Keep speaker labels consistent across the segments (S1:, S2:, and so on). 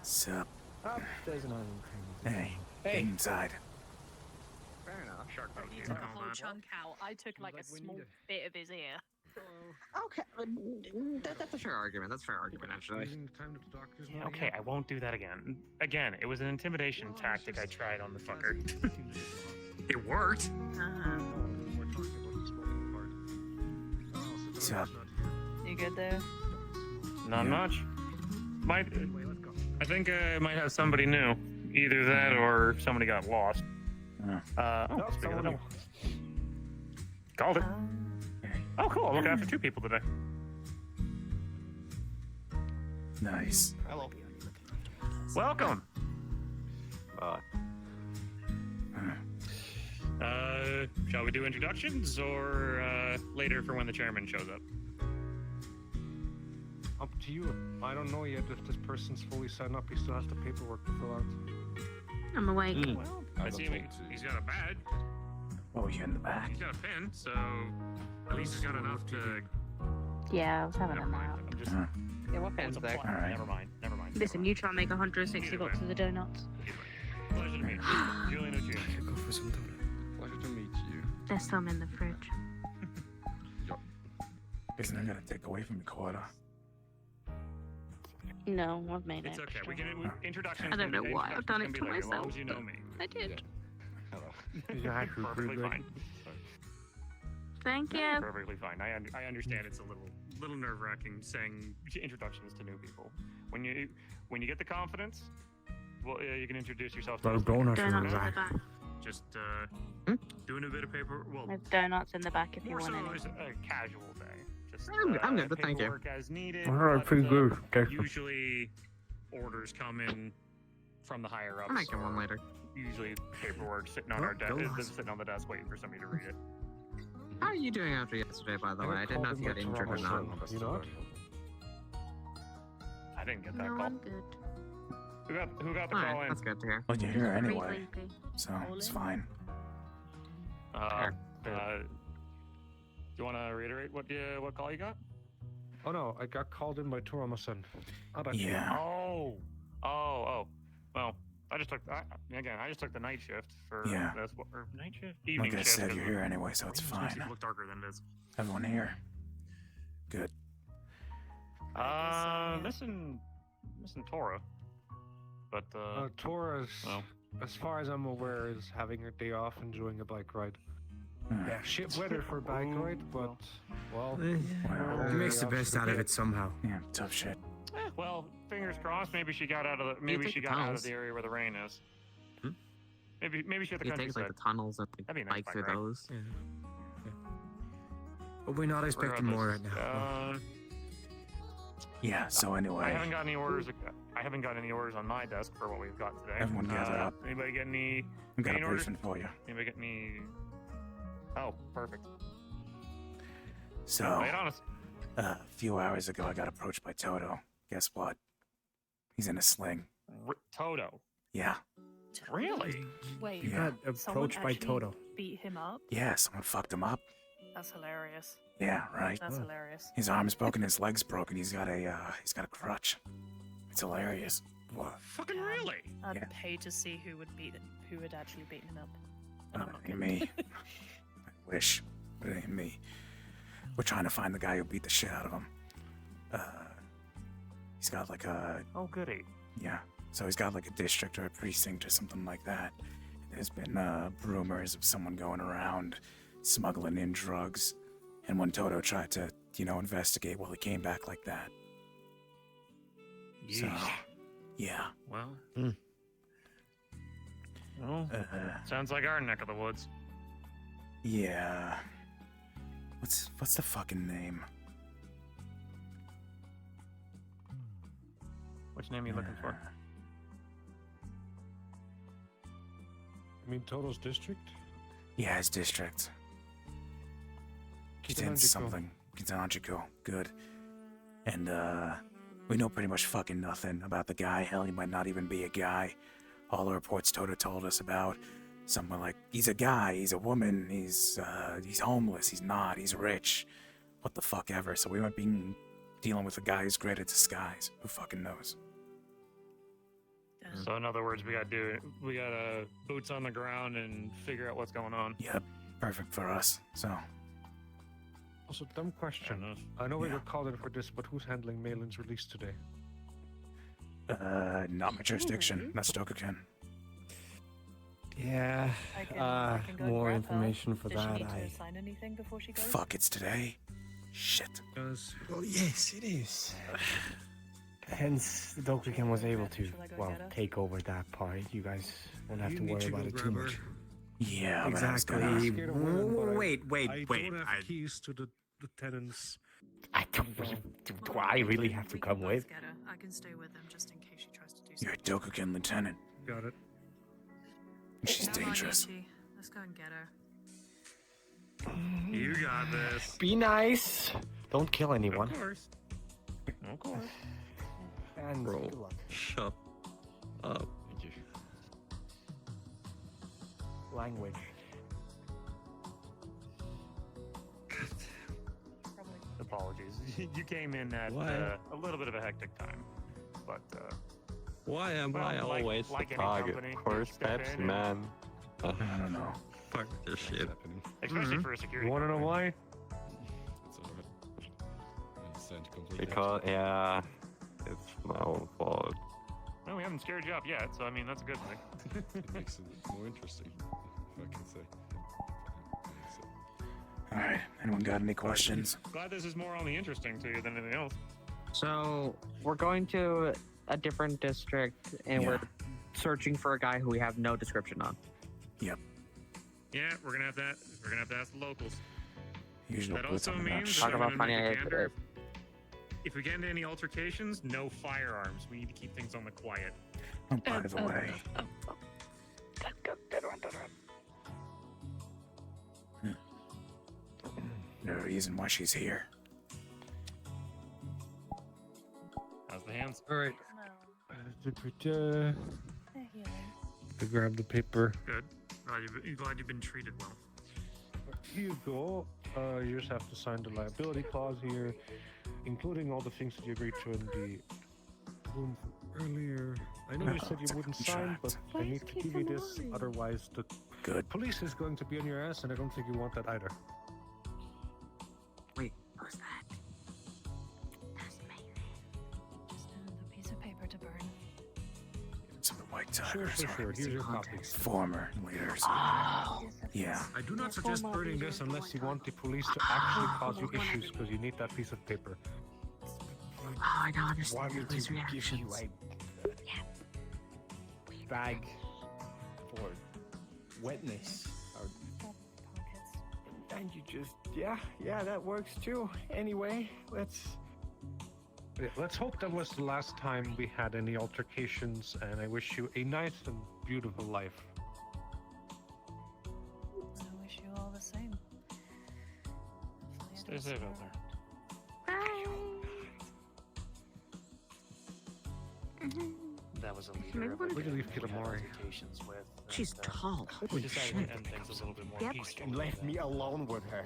S1: Sup?
S2: There's an island thing.
S1: Hey, get inside.
S3: Fair enough.
S4: Shark
S5: He took a whole chunk out. I took like a small bit of his ear.
S3: Okay, that's a fair argument. That's a fair argument, actually.
S4: Okay, I won't do that again. Again, it was an intimidation tactic I tried on the fucker. It worked.
S1: Sup?
S5: You good there?
S4: Not much. I think I might have somebody new. Either that or somebody got lost. Speaking of the called it. Oh, cool. I'm looking after 2 people today.
S1: Nice.
S4: Hello. Welcome. Shall we do introductions or later for when the chairman shows up?
S2: Up to you. I don't know yet if this person's fully signed up. He still has the paperwork to fill out.
S5: I'm awake.
S4: Well, I see him. He's got a badge.
S1: Oh, you're in the back.
S4: He's got a pin, so at least he's got enough to.
S5: Yeah, I was having a
S4: Never mind.
S5: nap.
S4: I'm just.
S3: Yeah, what
S4: Oh,
S3: fan's
S4: it's a
S3: back?
S4: plot.
S1: Alright.
S4: Never mind. Never mind.
S5: Listen, you try and make 160 bucks of the donuts.
S4: Pleasure to meet you. Julian O'Cheer.
S6: Go for some donut.
S3: Pleasure to meet you.
S5: There's some in the fridge.
S1: Isn't that gonna take away from your quota?
S5: No, I've made
S4: It's
S5: it.
S4: okay. We can introductions.
S5: I don't know why I've done it to
S4: introductions can be later, as long
S5: myself,
S4: as you know
S5: but-
S4: me.
S5: I did.
S3: Hello.
S2: Yeah,
S4: Perfectly fine.
S5: Thank you.
S4: Perfectly fine. I understand it's a little nerve-wracking saying introductions to new people. When you get the confidence, well, you can introduce yourself to us.
S5: Donuts in the back.
S4: Just doing a bit of paper. Well,
S5: There's donuts in the back if you
S4: more
S5: want
S4: so
S5: any.
S4: as a casual day. Just
S3: I'm good, but thank you.
S4: paperwork as needed.
S6: Alright,
S4: but,
S6: pretty good. Okay.
S4: Usually, orders come in from the higher ups.
S3: I might get one later.
S4: Usually, paperwork sitting on our desk, sitting on the desk, waiting for somebody to read it.
S3: How are you doing after yesterday, by the way? I didn't know if you got injured or not.
S2: You know what?
S4: I didn't get that
S5: No,
S4: call.
S5: I'm good.
S4: Who got the call
S3: Alright,
S4: in?
S3: that's good to hear.
S1: Well, you're here
S5: Pretty
S1: anyway,
S5: sleepy.
S1: so it's fine.
S4: Do you want to reiterate what call you got?
S2: Oh no, I got called in by Torama-san. Adachi.
S1: Yeah.
S4: Oh. Well, I just took the night shift for
S1: Yeah.
S4: this or night shift, evening
S1: Like I
S4: shift.
S1: said,
S4: 'cause
S1: you're here anyway, so it's
S4: it makes
S1: fine.
S4: it look darker than it is.
S1: Everyone here? Good.
S4: Missing Tora, but
S2: Tora's,
S4: well.
S2: as far as I'm aware, is having her day off, enjoying a bike ride.
S1: Hmm.
S2: Yeah, shit weather for a bike ride, but, well...
S1: Well,
S6: He makes the best out of it somehow.
S1: yeah, tough shit.
S4: Well, fingers crossed. Maybe she got out of the area where the rain is.
S6: Hmm?
S4: Maybe she hit the
S3: You take
S4: countryside.
S3: like the tunnels and
S4: That'd be a nice
S3: bike
S4: bike
S3: through
S4: ride.
S3: those.
S6: Yeah. But we're not expecting more right now.
S1: Yeah, so
S4: I
S1: anyway,
S4: haven't got any orders. I haven't got any orders on my desk for what we've got today.
S1: Everyone gather up.
S4: Anybody get any?
S1: I've got a
S4: any orders?
S1: briefing for you.
S4: Anybody get any? Oh, perfect.
S1: So,
S4: Lay it on us.
S1: a few hours ago, I got approached by Toto. Guess what? He's in a sling.
S4: Toto.
S1: Yeah.
S4: Really?
S5: Wait,
S6: You
S1: Yeah.
S6: got
S5: someone
S6: approached by
S5: actually
S6: Toto.
S5: beat him up?
S1: Yeah, someone fucked him up.
S5: That's hilarious.
S1: Yeah, right.
S5: That's
S6: Oh.
S5: hilarious.
S1: His arm's broken, his leg's broken. He's got a crutch. It's hilarious. What?
S4: Fucking really?
S5: I'd
S1: Yeah.
S5: pay to see who would actually beat him up. And I'm not
S1: Ain't
S5: kidding.
S1: me. I wish, but it ain't me. We're trying to find the guy who beat the shit out of him. He's got like a
S4: Oh, goody.
S1: yeah. So he's got like a district or a precinct or something like that. There's been rumors of someone going around smuggling in drugs, and when Toto tried to, investigate, well, he came back like that. So,
S4: Yeesh.
S1: yeah.
S4: Well.
S6: Hmm.
S4: Well, sounds like our neck of the woods.
S1: Yeah. What's the fucking name?
S4: Which name are you looking for?
S2: I mean, Toto's district?
S1: Yeah, his district. It's in
S2: Kitanjiko.
S1: something. Kitanjiko. Good. And, we know pretty much fucking nothing about the guy. Hell, he might not even be a guy. All the reports Toto told us about, something like, he's a guy, he's a woman, he's homeless, he's not, he's rich. what the fuck ever. So we might be dealing with a guy who's great at disguise. Who fucking knows?
S4: So in other words, we got boots on the ground and figure out what's going on.
S1: Yep, perfect for us. So,
S2: Also, dumb question. I know we were called in for this, but who's handling Malin's release today?
S1: not my jurisdiction. That's Dokuken.
S6: Yeah,
S5: I can go
S6: more
S5: grab her.
S6: information for
S5: Does she
S6: that.
S5: need to sign anything before she goes?
S1: Fuck, it's today. Shit.
S6: Well, yes, it is. Hence, the Dokuken was able to,
S5: Shall I go
S6: well,
S5: get her?
S6: take over that part. You guys won't have
S7: You
S6: to
S7: need
S6: worry
S7: to
S6: about
S7: go
S6: it too
S7: grab her.
S6: much.
S1: Yeah, but I was
S6: Exactly.
S1: gonna-
S2: scared of women, but
S6: Wait.
S2: I don't have keys to the tenants.
S6: Do I really have to come with?
S8: Get her. I can stay with them just in case she tries to do
S1: You're a
S8: something.
S1: Dokuken lieutenant.
S2: Got it.
S1: She's
S8: Come on,
S1: dangerous.
S8: Ichi. Let's go and get her.
S4: You got this.
S6: Be nice. Don't kill anyone.
S4: Of course. Of course.
S6: And
S7: Bro.
S6: good luck.
S7: Shut up.
S6: Thank you. Language.
S5: Probably.
S4: Apologies. You came in at
S7: Why?
S4: a little bit of a hectic time, but
S7: Why am
S4: well,
S7: I
S4: like-
S7: always
S4: like
S7: the
S4: any
S7: target?
S4: company,
S7: Of course,
S4: step
S7: Pepsi
S4: in and-
S7: man.
S1: I don't know.
S7: Fuck this shit.
S4: especially for a security.
S2: You want to know
S4: company.
S2: why?
S9: It's alright. I understand completely.
S7: Because, yeah, it's my own fault.
S4: Well, we haven't scared you up yet, so I mean that's a good thing.
S9: It makes it more interesting, if I can say.
S1: All right. Anyone got any questions?
S4: Glad this is more only interesting to you than anything else.
S3: So we're going to a different district, and
S1: Yeah.
S3: we're searching for a guy who we have no description on.
S1: Yep.
S4: Yeah, we're gonna have to ask the locals.
S1: Usual
S4: That
S1: boots
S4: also
S1: on the
S4: means
S1: match.
S3: Talk
S4: I'm
S3: about
S4: gonna
S3: finding
S4: make a
S3: out
S4: gander. If we get into any altercations, no firearms. We need to keep things on the quiet.
S1: Oh, by the way. No reason why she's here.
S4: How's the hands?
S2: All right.
S5: No. They're healing.
S2: To grab the paper.
S4: Good. Glad you've been treated well.
S2: Here you go. You just have to sign the liability clause here, including all the things that you agreed to in the room from earlier. I know you said
S1: it's
S2: you
S1: a
S2: wouldn't sign, but
S1: contract.
S2: I
S5: Why
S2: need
S5: is
S2: to
S5: he
S2: give you
S5: so
S2: this.
S5: worried?
S2: Otherwise, the
S1: Good.
S2: police is going to be on your ass, and I don't think you want that either.
S3: Wait, who's that? That's amazing.
S8: Just another piece of paper to burn.
S1: Some of the White
S2: Sure,
S1: Tigers
S2: sure,
S1: are
S2: sure. Here's your copy.
S1: former leaders. Yeah.
S2: I do not suggest burning this unless you want the police to actually cause you issues, because you need that piece of paper.
S3: Oh, I now
S6: Want
S3: understand
S6: me
S3: everybody's
S6: to give you
S3: reactions.
S6: a bag for wetness? Or,
S5: Pockets.
S6: and you just, yeah, that works too. Anyway, let's.
S2: Yeah, let's hope that was the last time we had any altercations, and I wish you a nice and beautiful life.
S8: I wish you all the same. Hopefully it
S4: Stay
S8: does
S4: safe
S8: turn
S4: out there. That was a leader of a
S2: Where did you leave
S4: we've had
S2: Kitamori?
S4: altercations with.
S3: She's
S4: and,
S3: tall.
S4: We
S3: Holy
S4: decided
S3: shit.
S4: to end things a little bit more
S3: Yep.
S4: peaceful.
S6: And left me alone with her.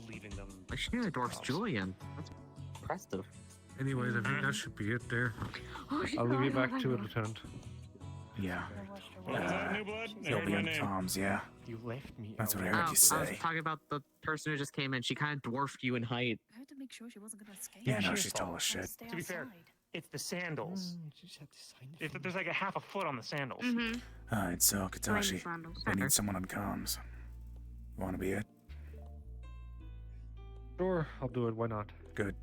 S4: Leaving them.
S3: Like, she knew the dwarf's
S4: Props.
S3: Julian. That's impressive.
S2: Anyways, I think that should be it there.
S3: Oh,
S2: I'll leave you back to it, Lieutenant.
S1: Yeah.
S5: I watched her
S4: What
S5: walk.
S4: was that, New Blood? I
S1: He'll
S4: heard
S1: be
S4: my
S1: on
S4: name.
S1: comms, yeah.
S6: You left me.
S1: That's what I
S6: alone.
S1: heard you
S3: I was
S1: say.
S3: talking about the person who just came in. She kind of dwarfed you in height.
S8: I had to make sure she wasn't going to escape.
S1: Yeah, no,
S4: she's
S1: she's tall as shit.
S5: Stay
S4: To be fair,
S5: outside.
S4: It's the sandals.
S6: You just have to sign the
S4: If
S6: thing.
S4: there's like a half a foot on the sandals.
S10: Mm-hmm.
S1: Alright, so Katashi, I need someone on comms. You wanna be it?
S2: Sure, I'll do it. Why not?
S1: Good.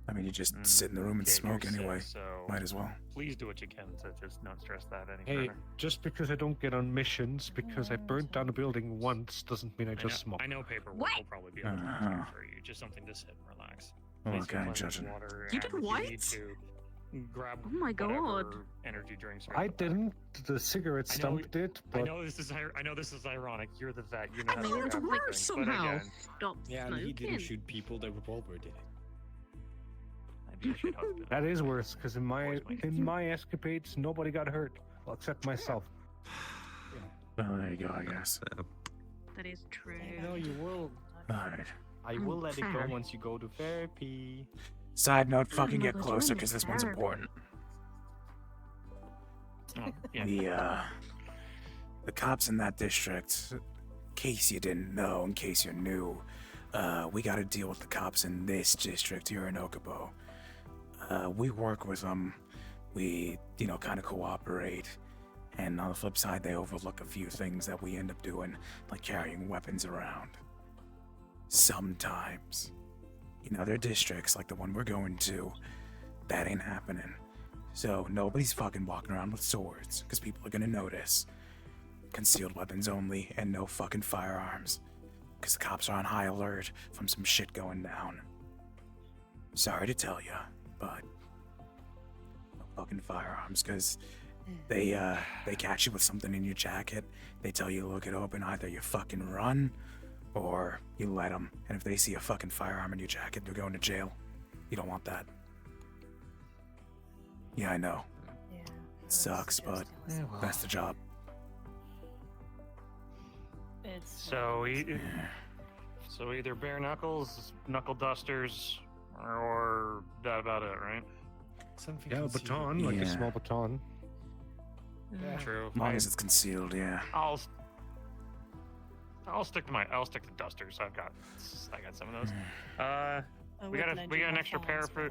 S1: I mean, you just sit in the room and
S4: Okay,
S1: smoke
S4: you're sick,
S1: anyway.
S4: so
S1: Might as well.
S4: please do what you can to just not stress that any
S2: Hey,
S4: further.
S2: just because I don't get on missions because I burnt down a building once doesn't mean I just smoke.
S4: I know paperwork
S10: What?
S4: will probably be able to
S1: Uh-huh.
S4: for you. Just something to sit and relax.
S1: Oh,
S4: Please
S1: okay,
S4: get plenty of
S1: judging.
S4: water,
S3: You did
S4: and if
S3: what?
S4: need to grab
S10: Oh my God.
S4: whatever energy drinks. are
S2: I
S4: at the back.
S2: didn't. The cigarette
S4: I know-
S2: stump did,
S4: I
S2: but
S4: know this is ironic. You're the vet. You know how
S3: Maybe
S4: to
S3: it's
S4: grab
S3: worse
S4: everything, but
S3: somehow.
S4: again,
S10: Stop
S9: Yeah, and he didn't
S10: smoking.
S9: shoot people, the revolver did it.
S4: I'd be a shithole.
S2: that is worse because in
S4: Always makes
S2: my escapades nobody got hurt, well, except myself.
S1: Well, there you go, I guess.
S10: That is true.
S9: No, you will.
S1: Alright.
S6: I will let it go once you go to therapy.
S1: Side note, fucking get
S3: but
S1: closer
S3: you're
S1: because this one's
S3: therapy.
S1: important.
S4: Oh, yeah.
S1: The cops in that district, in case you didn't know, in case you're new, we got to deal with the cops in this district here in Okubo. We work with them. We, kind of cooperate. And on the flip side, they overlook a few things that we end up doing, like carrying weapons around. Sometimes. There are districts like the one we're going to. That ain't happening. So nobody's fucking walking around with swords, because people are gonna notice. Concealed weapons only, and no fucking firearms. Because the cops are on high alert from some shit going down. Sorry to tell ya, but no fucking firearms, because they catch you with something in your jacket. They tell you to look it open. Either you fucking run, or you let them. And if they see a fucking firearm in your jacket, they're going to jail. You don't want that. Yeah, I know.
S8: Yeah.
S1: It sucks, but that's the job.
S8: It's
S4: So either bare knuckles, knuckle dusters, or that about it, right?
S6: Something
S2: Yeah, a
S6: concealed.
S2: baton, like a
S1: Yeah.
S2: small baton.
S6: Yeah.
S4: True.
S1: As long as it's concealed, yeah.
S4: I'll stick to dusters. I got some of those. We got an extra pair for.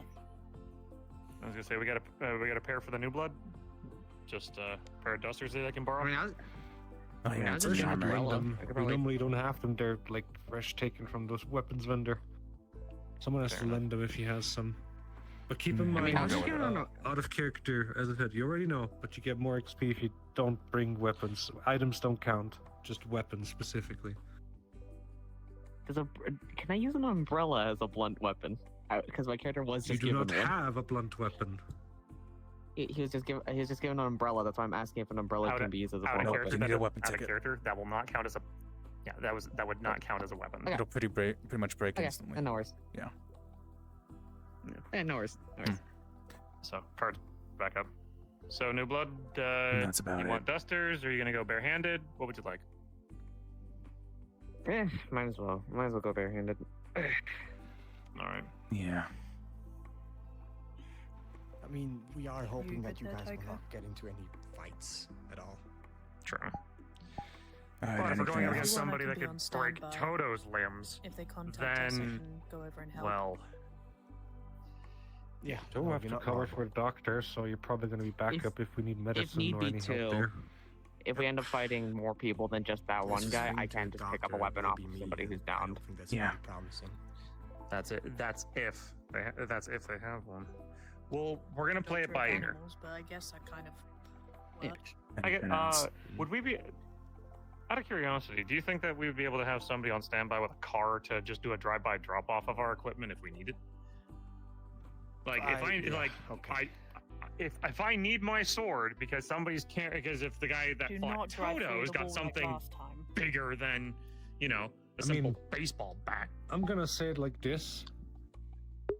S4: I was gonna say we got a pair for the new blood. Just a pair of dusters that I can borrow.
S3: I mean, I was,
S1: Oh yeah, it's a
S3: just gonna
S1: charmer.
S3: blend
S2: Them.
S3: I could
S2: We
S3: probably-
S2: normally don't have them. They're like fresh taken from those weapons vendor. Someone has
S4: Fair
S2: to
S4: enough.
S2: lend them if he has some. But keep in
S3: I mean,
S2: mind,
S3: I was just giving them
S2: out of character, as I said, you already know, but you get more XP if you don't bring weapons. Items don't count, just weapons specifically.
S3: can I use an umbrella as a blunt weapon? Because my character was
S2: You
S3: just
S2: do
S3: given
S2: not
S3: one.
S2: have a blunt weapon.
S3: He was just given an umbrella. That's why I'm asking if an umbrella
S4: Out
S3: can
S4: of-
S3: be used as a
S4: Out
S3: blunt
S4: of
S1: Nope,
S3: weapon.
S4: character,
S1: you need a weapon
S4: out of
S1: ticket.
S4: character, that will not count as a. Yeah, that would not count as a weapon.
S3: Okay.
S1: It'll pretty much break
S3: Okay,
S1: instantly.
S3: no worries.
S1: Yeah.
S3: Yeah, no worries. No worries.
S4: So cards back up. So new blood.
S1: That's about
S4: you
S1: it.
S4: want dusters, or are you gonna go barehanded? What would you like?
S3: Might as well. Might as well go barehanded.
S4: All right.
S1: Yeah.
S6: I mean, we are hoping that
S8: good
S6: you
S8: there,
S6: guys will
S8: Tycho?
S6: not get into any fights at all.
S4: True.
S1: All right,
S4: But if we're going
S1: anything
S4: up against
S1: else?
S8: Everyone
S4: somebody
S8: can
S4: that
S8: be
S4: could
S8: on
S4: break
S8: standby.
S4: Toto's limbs,
S8: If they contact us, I
S4: Then,
S8: can go over and help.
S4: well,
S6: Yeah.
S2: Don't
S6: no,
S2: have
S6: you're
S2: to
S6: not
S2: cover
S6: wrong.
S2: for the doctor, so you're probably going to be backup if we need medicine
S3: need
S2: or
S3: be
S2: any help
S3: too.
S2: there.
S3: If we end up fighting more people than just that one
S6: Closest
S3: guy,
S6: thing
S3: I
S6: to
S3: can
S6: a
S3: just pick up a
S6: doctor
S3: weapon
S6: will
S3: off
S6: be
S3: of
S6: me,
S3: somebody
S6: and
S3: who's
S6: I
S3: down.
S6: don't think that's
S1: Yeah.
S6: really promising.
S4: that's it. That's if they have one. Well, we're gonna play it
S8: Doctor
S4: by
S8: of
S4: ear.
S8: animals, but I guess that kind of
S3: Yeah.
S8: works.
S1: Anything else?
S4: Would we be? Out of curiosity, do you think that we would be able to have somebody on standby with a car to just do a drive-by drop-off of our equipment if we need it? Like, if I need my sword because somebody's because if the guy that
S8: Do
S4: fought
S8: not drive through
S4: Toto's
S8: the
S4: got
S8: wall
S4: something
S8: like last time.
S4: bigger than, a
S2: I
S4: simple
S2: mean-
S4: baseball bat.
S2: I'm gonna say it like this.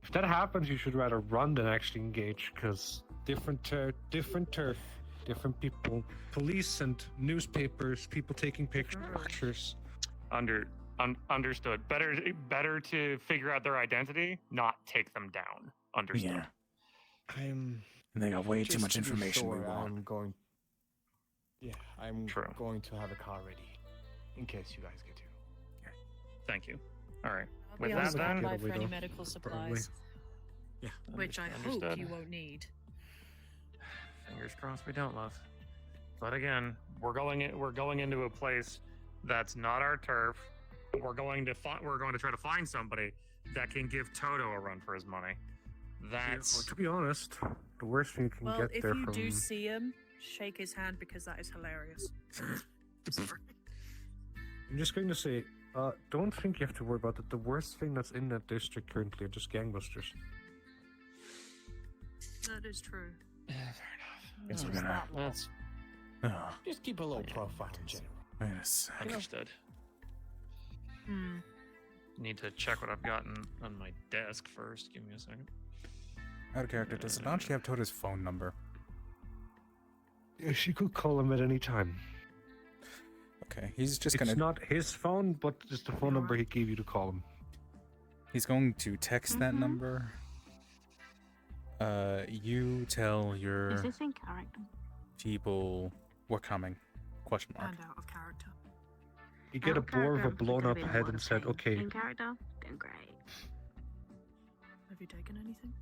S2: If that happens, you should rather run than actually engage, because different turf, different people, police and newspapers, people taking pictures.
S4: Understood. Better to figure out their identity, not take them down. Understood.
S1: Yeah.
S6: I'm
S1: And they got way too
S6: just
S1: much
S6: to be
S1: information we
S6: sure,
S1: want.
S6: I'm
S4: True.
S6: going to have a car ready in case you guys get to.
S4: Thank you. All right.
S8: I'll
S4: With
S8: be
S4: that
S8: on standby
S2: done-
S8: for any
S2: Probably.
S8: medical supplies, which I hope
S4: Understood.
S8: you won't need.
S4: Fingers crossed we don't, love. But again, we're going into a place that's not our turf. We're going to try to find somebody that can give Toto a run for his money.
S2: Well,
S4: That's
S2: to be honest, the worst thing you can
S8: Well,
S2: get
S8: if
S2: there
S8: you
S2: from
S8: do see him, shake his hand because that is hilarious.
S2: I'm just going to say, don't think you have to worry about it. The worst thing that's in that district currently are just gangbusters.
S8: That is true.
S1: Guess we're
S8: Is
S1: gonna.
S8: that long?
S4: that's
S1: Oh,
S6: Just keep a low profile in general.
S1: wait a sec.
S4: understood.
S8: Hmm.
S4: Need to check what I've gotten on my desk first. Give me a second.
S1: Out of character, does Adachi have Toto's phone number?
S2: Yeah, she could call him at any time.
S1: Okay, he's just
S2: It's
S1: gonna.
S2: not his phone, but it's the phone number he gave you to call him.
S1: He's going to text that
S8: Mhm.
S1: number. You tell
S8: Is
S1: your
S8: this in character?
S1: people we're coming. Question mark.
S5: And out of character.
S2: You get
S8: Out
S2: a
S8: of
S2: bore of a
S8: character, there's
S2: blown
S8: gonna
S2: up
S8: be a
S2: head
S8: lot
S2: and
S8: of
S2: said,
S8: pain.
S2: okay.
S8: In character, doing great.
S5: Have you taken anything?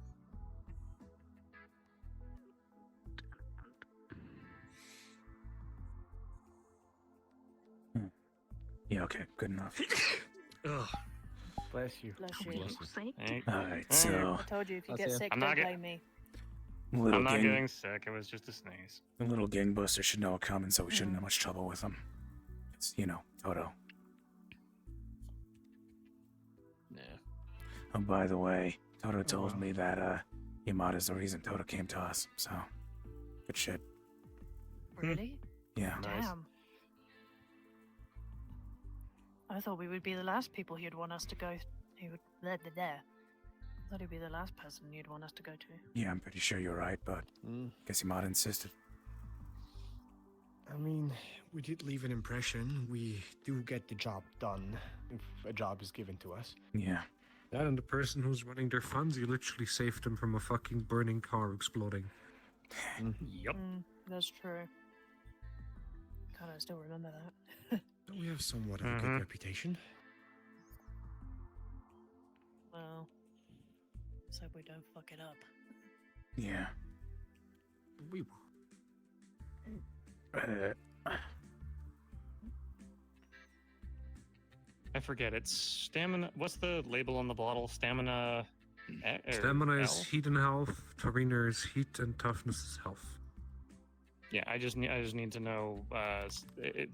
S1: Yeah, okay, good enough.
S4: Ugh.
S6: Bless you.
S5: Bless
S8: Are
S5: you.
S8: we all sick?
S4: Hey,
S1: Alright, so
S5: I told you if you
S6: That's
S5: get
S6: it.
S5: sick,
S4: I'm
S5: don't
S4: not get-
S5: blame me.
S1: little
S4: I'm not
S1: gang,
S4: getting sick. It was just a sneeze.
S1: the little gangbuster should know it coming, so we shouldn't have much trouble with him. It's Toto.
S9: Yeah.
S1: Oh, by the way, Toto told me that Yamada's the reason Toto came to us. So, good shit.
S5: Really?
S1: Yeah.
S4: Nice.
S5: Damn. I thought we would be the last people he'd want us to go. He would there. I thought he'd be the last person you'd want us to go to.
S1: Yeah, I'm pretty sure you're right, but guess Yamada insisted.
S6: I mean, we did leave an impression. We do get the job done if a job is given to us.
S1: Yeah.
S2: That and the person who's running their funds, you literally saved them from a fucking burning car exploding.
S4: Yep.
S5: That's true. God, I still remember that.
S6: Don't we have somewhat of a
S4: Mhm.
S6: good reputation?
S5: Well, let's hope we don't fuck it up.
S1: Yeah.
S6: We
S4: I forget. It's stamina. What's the label on the bottle? Stamina.
S2: Stamina is
S4: L?
S2: heat and health, Torina is heat, and toughness is health.
S4: Yeah, I just need to know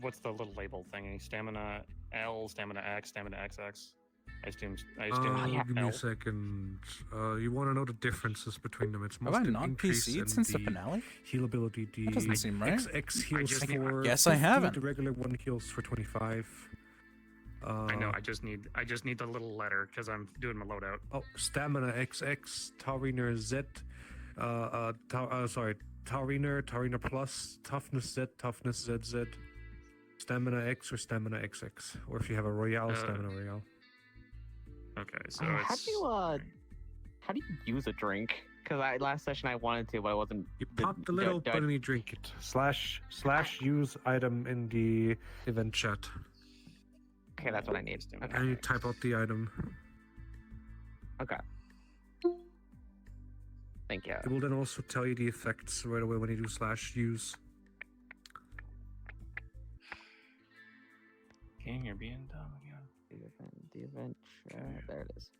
S4: what's the little label thingy? Stamina L, stamina X, stamina XX. I assume
S2: Give me
S4: L.
S2: a second. You want to know the differences between them? It's
S1: Have I
S2: mostly
S1: not
S2: increase
S1: PC'd
S2: in
S1: since the
S2: the
S1: finale?
S2: heal ability. The
S1: That doesn't seem right.
S2: XX heals
S4: just-
S2: for.
S1: Guess I
S2: 50,
S1: haven't.
S2: The regular one heals for 25.
S4: I know. I just need the little letter because I'm doing my loadout.
S2: Oh, stamina XX, Tauriner Z, Tauriner plus, toughness Z, toughness ZZ, stamina X or stamina XX, or if you have a Royale, stamina Royale.
S4: Okay, so
S3: How
S4: it's
S3: do you use a drink? Because last session I wanted to, but I wasn't.
S2: You pop the lid open and you drink it. Slash use item in the event chat,
S3: Okay, that's what I need. Okay.
S2: and you type out the item.
S3: Okay. Thank you.
S2: It will then also tell you the effects right away when you do slash use.
S4: King, you're being dumb again.
S3: The event chat. There it is.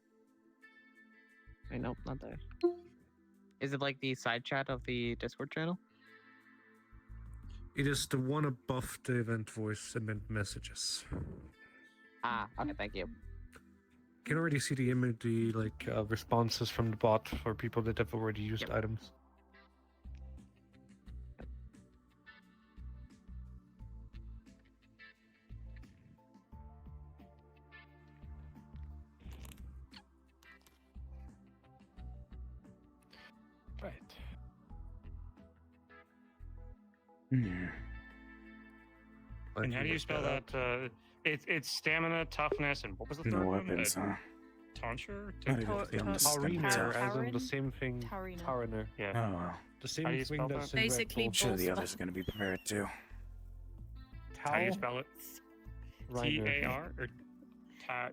S3: Wait, nope, not there. Is it like the side chat of the Discord channel?
S2: It is the one above the event voice event messages.
S3: Ah, okay, thank you.
S2: You can already see the responses from the bot for people that have already used
S3: Yep.
S2: items.
S6: Right.
S1: Hmm.
S4: And how do you spell that? It's stamina, toughness, and what was the
S1: No
S4: third one?
S1: weapons, huh?
S4: Tonsure?
S1: Not even if they
S5: Tor-
S1: understand
S2: Tauriner,
S1: themselves.
S2: as in the
S5: Taurin?
S2: same thing.
S5: Taurina.
S2: Tauriner.
S4: Yeah.
S1: Oh, well.
S2: The
S4: How
S2: same
S4: do you
S2: thing
S4: spell
S2: that's
S4: that?
S2: in Red
S5: Basically,
S2: Bull.
S1: Sure, the
S5: Bull
S1: others are going to be prepared too.
S4: How do you
S2: Tau-
S4: spell it?
S2: Reiner.
S4: T-A-R or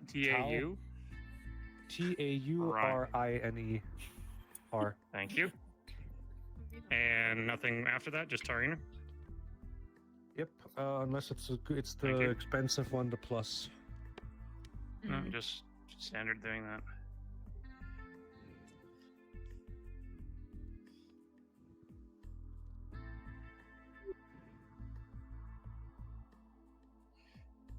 S4: T-A-U?
S2: Taurine.
S4: Thank you. And nothing after that, just Tarina?
S2: Yep, unless it's it's
S4: Thank
S2: the
S4: you.
S2: expensive one, the plus.
S4: No, just standard doing that.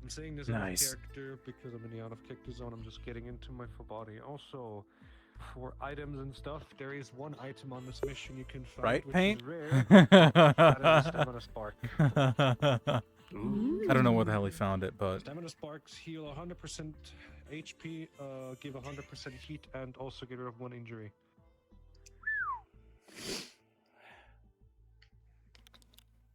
S2: I'm saying this
S1: Nice.
S2: out of character because I'm in the out of character zone. I'm just getting into my full body. Also, for items and stuff, there is one item on this mission you can find,
S1: Right,
S2: which
S1: Paint?
S2: is rare. That is Stamina Spark.
S1: I don't know where the hell he found it, but
S2: Stamina Sparks heal 100% HP, give 100% heat, and also get rid of 1 injury.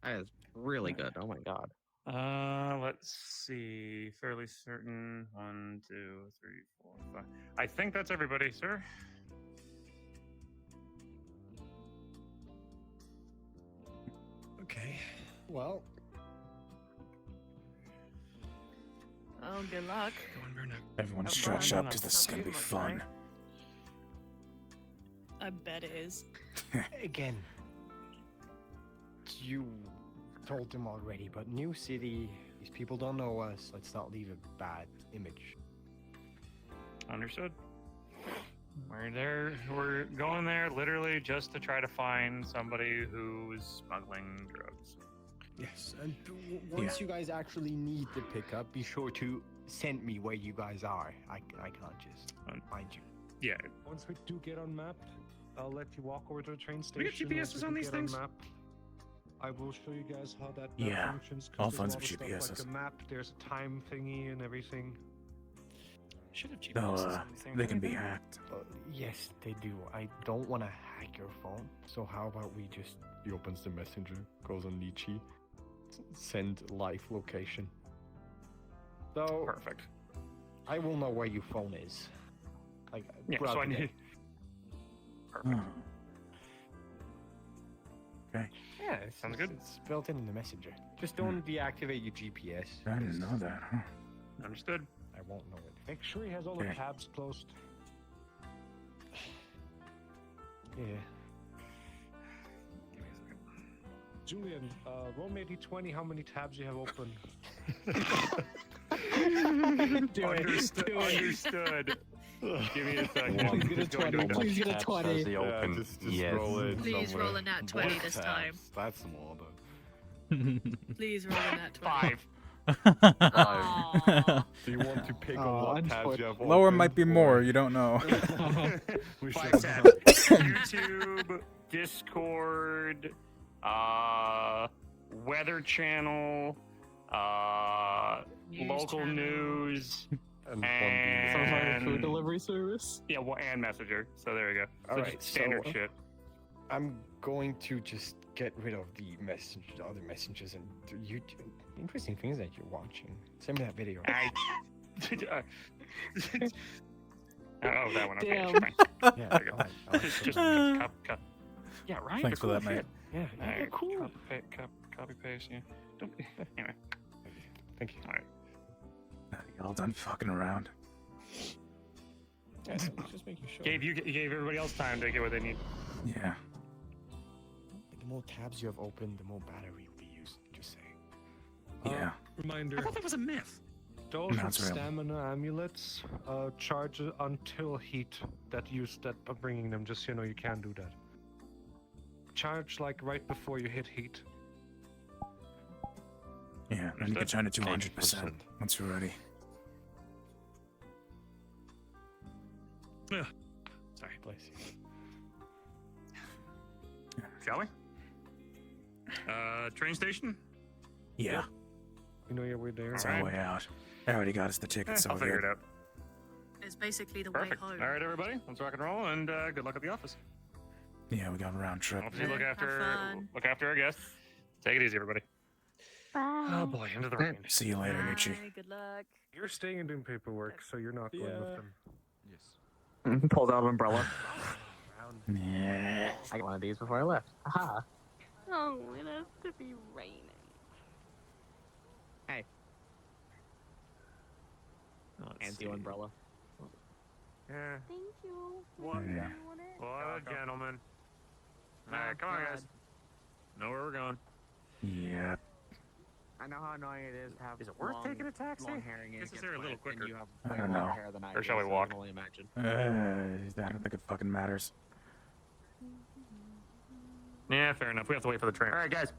S3: That is really good. Oh my god.
S4: Let's see. Fairly certain. 1, 2, 3, 4, 5. I think that's everybody, sir.
S6: Okay. Well,
S5: Oh, good luck.
S4: Go on, Bernard.
S1: Everyone's
S5: Have
S1: stretched
S5: fun.
S1: up because this is gonna be fun.
S5: I bet it is.
S6: again, you told them already, but new city, these people don't know us. Let's not leave a bad image.
S4: Understood. We're there. We're going there literally just to try to find somebody who's smuggling drugs.
S6: Yes, and once you guys actually need the pickup, be sure to send me where you guys are. I can't just find you.
S4: Yeah.
S2: Once we do get on map, I'll let you walk over to the train
S4: We got
S2: station.
S4: GPSs
S2: Once we
S4: on
S2: do
S4: these
S2: get
S4: things?
S2: map, I will show you guys how that
S1: Yeah,
S2: functions. 'cause
S1: all
S2: there's a
S1: phones
S2: lot
S1: have
S2: of stuff
S1: GPSs.
S2: Like a map, there's a time thingy and everything.
S4: Should have
S1: No,
S4: GPSs on these things.
S1: they can be hacked.
S6: Yes, they do. I don't want to hack your phone. So how about we just... He opens the messenger, goes on Nietzsche, send live location. So
S4: Perfect.
S6: I will know where your phone is. Like,
S4: Yeah,
S6: throughout
S4: so I
S6: the day.
S4: need. Perfect.
S1: Oh. Okay.
S6: Yeah,
S4: Sounds good.
S6: It's built in the messenger. Just don't deactivate your GPS.
S1: I didn't know that, huh?
S4: Understood.
S6: I won't know it.
S2: Make sure he has all the
S1: Okay.
S2: tabs closed.
S6: Yeah.
S4: Give me a second.
S2: Julian, roll me d20 how many tabs you have open.
S4: Understood. Understood. Give me a second.
S7: One.
S3: Please get a
S4: Just going
S3: 20.
S4: to-
S3: Please get a
S7: Tabs
S3: 20.
S7: has he opened?
S9: just
S7: Yes.
S9: roll it
S5: Please
S9: somewhere.
S5: roll a nat 20
S9: What
S5: this
S9: tabs?
S5: time.
S9: That's more than...
S5: Please roll a nat 20.
S4: 5.
S5: Aww.
S9: Do you want to pick
S3: Oh,
S9: on what tabs you have
S1: Lower
S9: open,
S1: might be
S9: or-
S1: more, you don't know.
S9: We
S4: 5
S9: should-
S4: tabs. YouTube, Discord, Weather Channel,
S5: News
S4: local
S5: channel.
S4: news,
S9: and
S4: and-
S3: Some sort of food delivery service.
S4: yeah, well, and Messenger. So there we go. So
S6: Alright,
S4: just standard
S6: so-
S4: shit.
S6: I'm going to just get rid of the other messengers and you interesting things that you're watching. Send me that video.
S4: Oh, that one. Okay,
S3: Damn.
S4: fine.
S6: Yeah,
S4: There you go.
S6: I'll
S4: Just
S6: put-
S4: cut. Yeah, right.
S1: Thanks
S4: they're
S1: for that,
S4: cool
S1: mate.
S6: yeah,
S4: Shit.
S6: yeah,
S4: Alright,
S6: cool.
S4: Copy paste. Yeah. Don't. Anyway.
S6: Thank you.
S4: All right.
S1: Y'all done fucking around.
S6: Yeah, just making sure.
S4: You gave everybody else time to get what they need.
S1: Yeah.
S6: The more tabs you have open, the more battery will be used. Just saying.
S1: Yeah.
S2: Reminder,
S4: I thought that was a myth.
S2: those
S1: No,
S2: with
S1: it's real.
S2: stamina amulets charge until heat that are bringing them, just so you know you can do that. Charge like right before you hit heat.
S1: Yeah, then you can turn it to 100%
S7: 80%.
S1: once you're ready.
S4: Sorry.
S6: Bless you.
S4: Shall we? Train station.
S1: Yeah,
S2: You know your way there.
S1: it's
S4: Alright.
S1: our way out. I already got us the ticket, so
S4: I'll
S1: we're
S4: figure
S1: good.
S4: it out.
S5: It's basically the way
S4: Perfect.
S5: home.
S4: All right, everybody, let's rock and roll, and good luck at the office.
S1: Yeah, we got a round trip.
S4: Obviously,
S5: Yeah, have fun.
S4: look after our guests. Take it easy, everybody.
S8: Bye.
S4: Oh boy, into the rain.
S1: See you later, Nietzsche.
S5: Bye, good luck.
S2: You're staying and doing paperwork, so you're not going with them.
S9: Yes.
S3: Pulls out an umbrella.
S1: Yeah.
S3: I got one of these before I left. Aha.
S8: Oh, it has to be raining.
S3: Anti-umbrella.
S4: Yeah.
S8: Thank you.
S4: What?
S1: Yeah.
S4: What a gentleman. All right, come on, guys. Know where we're going.
S1: Yeah.
S3: I know how annoying it is to have
S4: Is it worth taking a taxi?
S3: long hair and it
S4: Guess it's
S3: gets
S4: there a little
S3: wet, and
S4: quicker.
S3: you have
S1: I
S3: way
S1: don't
S3: longer
S1: know.
S3: hair than I
S4: Or shall
S3: do,
S4: we
S3: so
S4: walk?
S3: I can only imagine.
S1: I don't think it fucking matters.
S4: Yeah, fair enough. We have to wait for the train. All right, guys.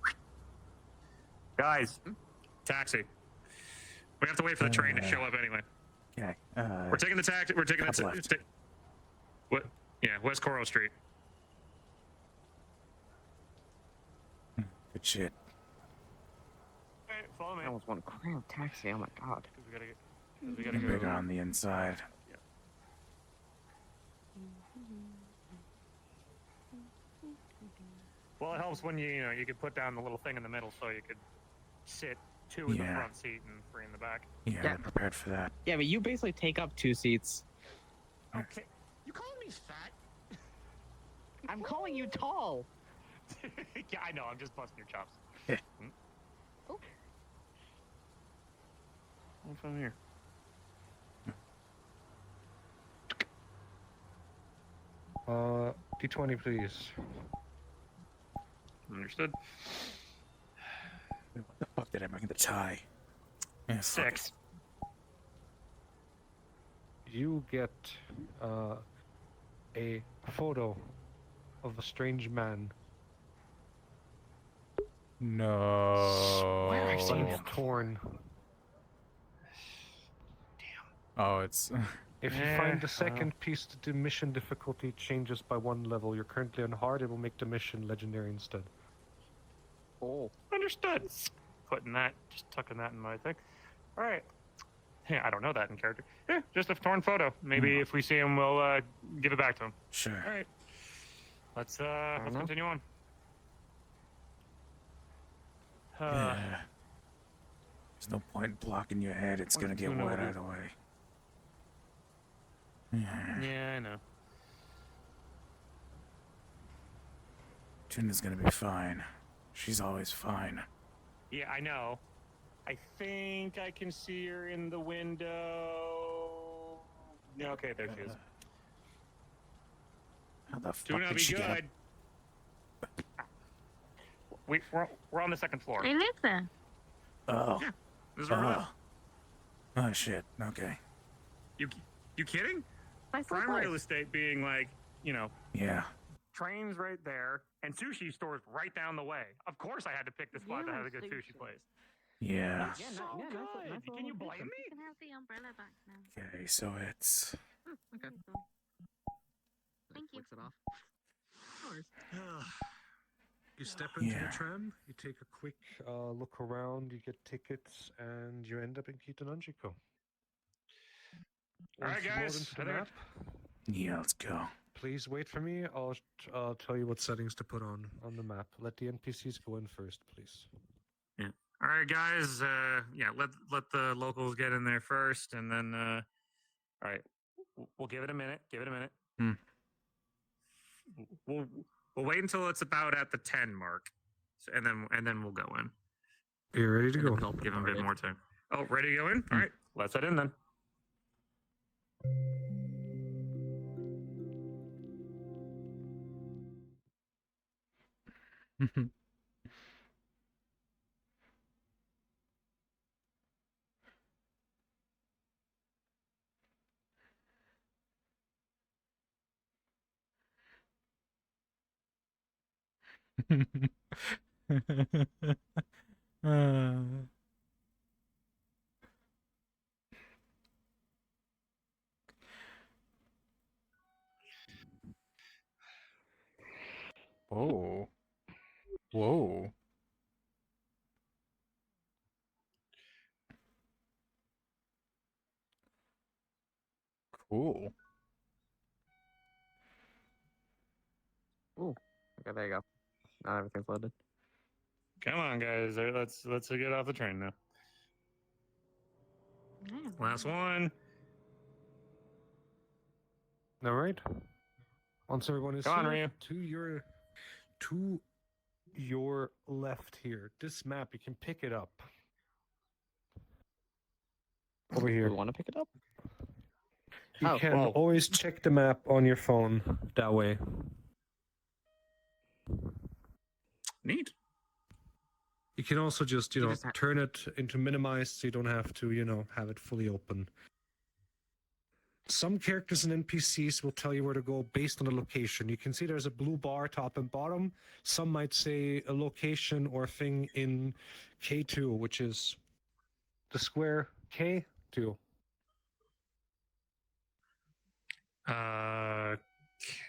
S4: Guys, taxi. We have to wait for the train to show up anyway.
S1: Okay.
S4: We're taking the taxi. We're taking
S1: Top
S4: the
S1: left.
S4: what? Yeah, West Coro Street.
S1: Good shit.
S4: All right, follow me.
S3: I almost want to cram taxi. Oh my god.
S4: We gotta get. We gotta
S1: Bigger
S4: go.
S1: on the inside.
S4: Well, it helps when you can put down the little thing in the middle so you could sit 2 in the
S1: Yeah.
S4: front seat and 3 in the back.
S1: Yeah,
S3: Yeah.
S1: we're prepared for that.
S3: Yeah, but you basically take up 2 seats.
S4: Okay. You calling me fat?
S3: I'm calling you tall.
S4: Yeah, I know. I'm just busting your chops.
S1: Yeah.
S4: What's on here?
S2: D20, please.
S4: Understood.
S1: What the fuck did I bring the tie? Yeah, fuck
S4: 6.
S1: it.
S2: You get a photo of a strange man.
S1: No.
S3: Where I've seen
S2: It's
S3: him.
S2: torn.
S1: Oh, it's.
S2: If you find the second piece, the mission difficulty changes by 1 level. You're currently on hard. It will make the mission legendary instead.
S3: Oh.
S4: Understood. Putting that, just tucking that in my thing. All right. Yeah, I don't know that in character. Yeah, just a torn photo. Maybe if we see him, we'll give it back to him.
S1: Sure.
S4: All right. Let's
S3: enough.
S4: continue on.
S1: Yeah. There's no point blocking your head. It's gonna get wet either way. Yeah.
S4: Yeah, I know.
S1: Tuna's gonna be fine. She's always fine.
S4: Yeah, I know. I think I can see her in the window. Yeah, okay, there she is.
S1: How the fuck
S4: Tuna,
S1: did
S4: be
S1: she get up?
S4: good. We're on the 2nd floor.
S8: I live there.
S1: Oh.
S4: Yeah, this is where we live.
S1: Oh shit. Okay.
S4: You kidding?
S8: By so
S4: Prime
S8: close.
S4: real estate being like, you know,
S1: Yeah.
S4: trains right there and sushi stores right down the way. Of course I had to pick the spot that had a good sushi place.
S1: Yeah.
S4: That's so good. Can you blame
S8: You
S4: me?
S8: can have the umbrella back now.
S1: Okay, so it's.
S8: Okay. Thank you.
S3: Flicks it off.
S2: You step into
S1: Yeah.
S2: the tram, you take a quick look around, you get tickets, and you end up in Kitananjiko.
S4: All right,
S2: Once you load
S4: guys,
S2: into the
S4: I think
S2: map,
S1: Yeah, let's go.
S2: please wait for me. I'll tell you what settings to put on the map. Let the NPCs go in first, please.
S4: All right, guys. Yeah, let the locals get in there first, and then. All right, we'll give it a minute. Give it a minute.
S1: Hmm.
S4: We'll wait until it's about at the 10 mark, and then we'll go in.
S2: You're ready to go.
S4: Give them a bit more time. Oh, ready to go in? All right, let's head in then.
S1: Whoa. Whoa. Cool.
S3: Ooh. Okay, there you go. Now everything's loaded.
S4: Come on, guys. Let's get off the train now.
S8: Yeah.
S4: Last one.
S2: All right. Once everyone is
S4: Come on,
S2: here,
S4: Ryu.
S2: to your left here. This map, you can pick it up. Over
S3: Do
S2: here.
S3: we want to pick it up?
S2: You
S3: Oh,
S2: can
S4: well.
S2: always check the map on your phone that way.
S4: Neat.
S2: You can also just,
S3: You just ha-
S2: turn it into minimized so you don't have to, have it fully open. Some characters and NPCs will tell you where to go based on the location. You can see there's a blue bar top and bottom. Some might say a location or thing in K2, which is the square K2.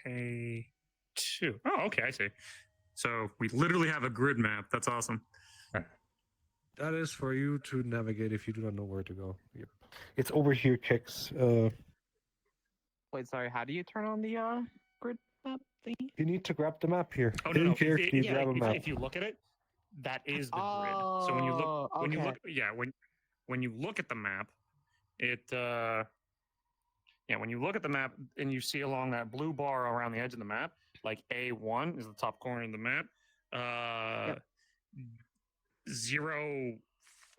S4: K2. Oh, okay, I see. So we literally have a grid map. That's awesome.
S2: That is for you to navigate if you do not know where to go. Yep. It's over here, Kix.
S3: Wait, sorry. How do you turn on the grid map thingy?
S2: You need to grab the map here.
S4: Oh,
S2: In
S4: no.
S2: here, you grab a map.
S4: If you look at it, that is the grid. So when you look,
S3: Oh,
S4: when you
S3: okay.
S4: look, yeah, when you look at the map, it yeah, when you look at the map and you see along that blue bar around the edge of the map, like A1 is the top corner of the map.
S3: Yep.
S4: 0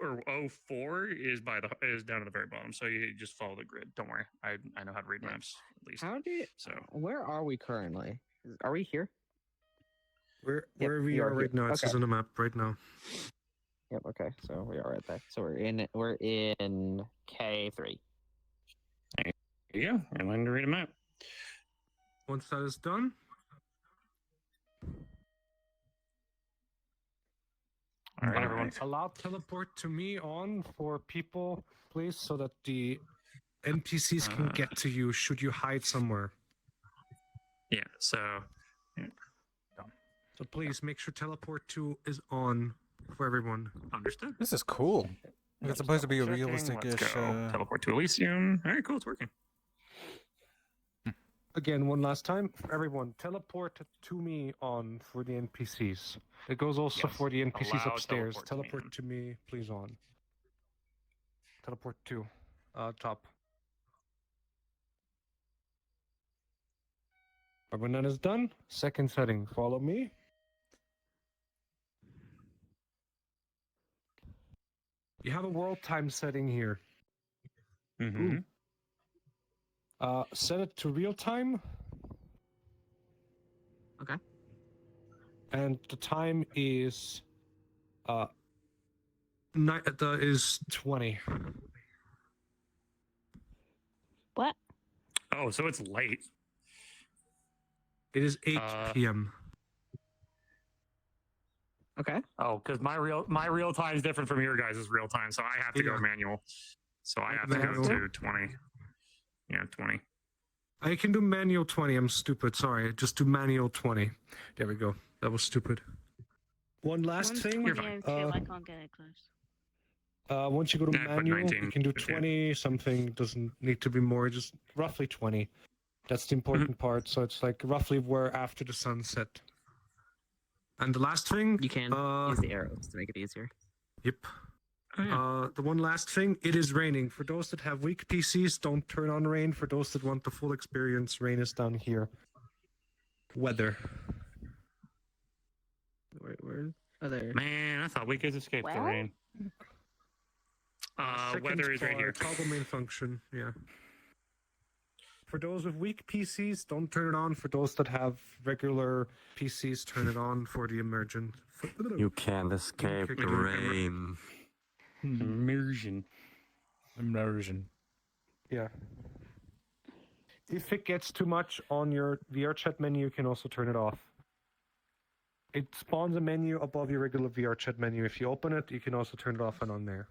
S4: or 04 is down at the very bottom. So you just follow the grid. Don't worry, I know how to read
S3: Yeah.
S4: maps at least.
S3: How do you,
S4: So
S3: where are we currently? Are we here?
S2: Where
S3: Yep,
S2: we
S3: you
S2: are
S3: are here.
S2: right now, it says
S3: Okay.
S2: on the map right now.
S3: Yep, okay. So we are right there. So we're in K3.
S4: yeah, I'm going to read a map.
S2: Once that is done,
S4: All right, everyone.
S2: allow teleport to me on for people, please, so that the NPCs can get to you should you hide somewhere.
S4: Yeah. So
S2: So please make sure teleport to is on for everyone.
S4: understood.
S1: This is cool. It's supposed to be a
S4: Checking.
S1: realistic-ish.
S4: Let's go. Teleport to Elysium. All right, cool. It's working.
S2: Again, one last time, for everyone, teleport to me on for the NPCs. It goes also
S4: Yes.
S2: for the NPCs
S4: Allow
S2: upstairs.
S4: teleport to me on.
S2: Teleport to me, please, on. Teleport to top. But when that is done, second setting, follow me. You have a world time setting here.
S4: Mm-hmm.
S2: Set it to real time.
S3: Okay.
S2: And the time is is 20.
S8: What?
S4: Oh, so it's late.
S2: It is 8 p.m.
S3: Okay.
S4: Oh, because my real time is different from your guys' real time, so I have to go
S2: Yeah.
S4: manual. So I have to
S2: Manual.
S4: go to 20. Yeah, 20.
S2: I can do manual 20. I'm stupid. Sorry. Just do manual 20. There we go. That was stupid. One last
S8: Mine's
S2: thing.
S8: 2002. I can't get it close.
S2: Once you go to
S4: Yeah, I put
S2: manual,
S4: 19,
S2: you can do
S4: 15.
S2: 20 something. Doesn't need to be more. Just roughly 20. That's the important part. So it's like roughly where after the sunset. And the last thing.
S3: You can use the arrows to make it easier.
S2: Yep.
S4: Oh, yeah.
S2: The one last thing, it is raining. For those that have weak PCs, don't turn on rain. For those that want the full experience, rain is down here. Weather.
S3: Where are there?
S4: Man, I thought we could escape the
S8: Well?
S4: rain.
S2: Second
S4: Weather is right
S2: bar,
S4: here.
S2: Toggle main function, yeah. For those with weak PCs, don't turn it on. For those that have regular PCs, turn it on for the emergent.
S7: You can't escape the rain.
S4: Immersion.
S2: Yeah. If it gets too much on your VR chat menu, you can also turn it off. It spawns a menu above your regular VR chat menu. If you open it, you can also turn it off and on there.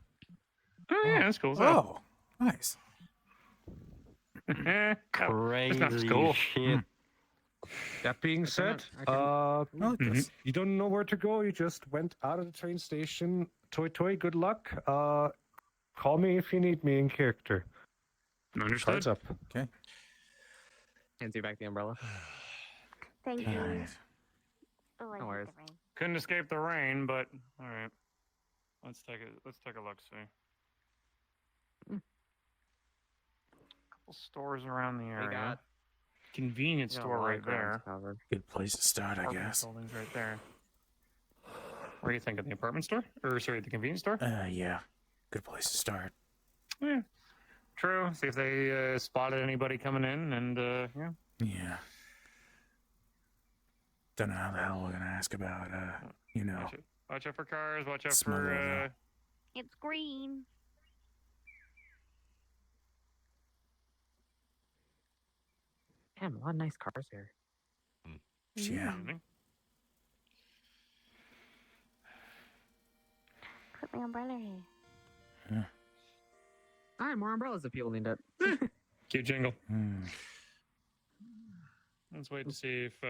S4: Oh, yeah, that's cool.
S1: Oh, nice.
S7: Crazy
S4: That's cool.
S7: shit.
S2: That being said,
S1: I like this.
S2: you don't know where to go. You just went out of the train station. Toy, good luck. Call me if you need me in character.
S4: Understood.
S2: Heads up.
S1: Okay.
S3: Hands you back the umbrella.
S8: Thank you.
S1: Nice.
S8: Oh, I
S3: No
S8: hate
S3: worries.
S8: the rain.
S4: Couldn't escape the rain, but all right. Let's take a look. See. Couple stores around the
S3: We
S4: area.
S3: got
S4: Convenience store right there.
S3: Covered.
S1: Good place to start, I
S4: Apartment
S1: guess.
S4: buildings right there. What are you thinking? The apartment store? Or sorry, the convenience store?
S1: Yeah. Good place to start.
S4: Yeah. True. See if they spotted anybody coming in, and yeah.
S1: Yeah. Don't know how the hell we're gonna ask about,
S4: Watch out for cars. Watch out
S1: Smuggler,
S4: for.
S8: It's green.
S3: Damn, a lot of nice cars here.
S1: Yeah.
S8: Put my umbrella here.
S3: All right, more umbrellas if people need it.
S4: Cute jingle.
S1: Hmm.
S4: Let's wait to see if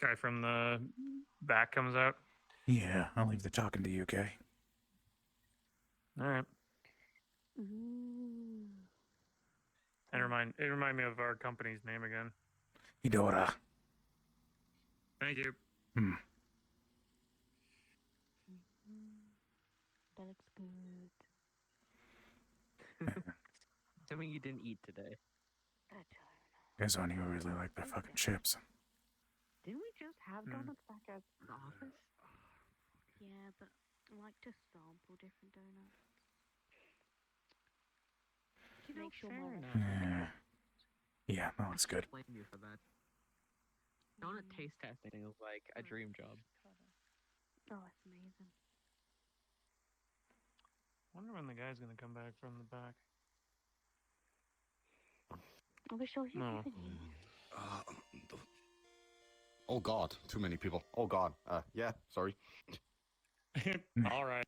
S4: guy from the back comes out.
S1: Yeah, I'll leave the talking to you, okay?
S4: All right.
S8: Ooh.
S4: And remind me of our company's name again.
S1: Hydra.
S4: Thank you.
S1: Hmm.
S8: That looks good.
S3: Tell me you didn't eat today.
S1: Guys don't even really like their fucking chips.
S3: Didn't we just have donuts back at the office?
S8: Yeah, but I like to sample different donuts. Make sure
S3: fair
S8: more.
S3: enough.
S1: Yeah, that looks good.
S3: Blame you for that. Donut taste testing is like a dream job.
S8: Oh, it's amazing.
S4: Wonder when the guy's gonna come back from the back.
S8: Are we sure he's
S4: No.
S8: leaving you?
S9: Oh god, too many people. Oh god. Yeah, sorry.
S4: All right.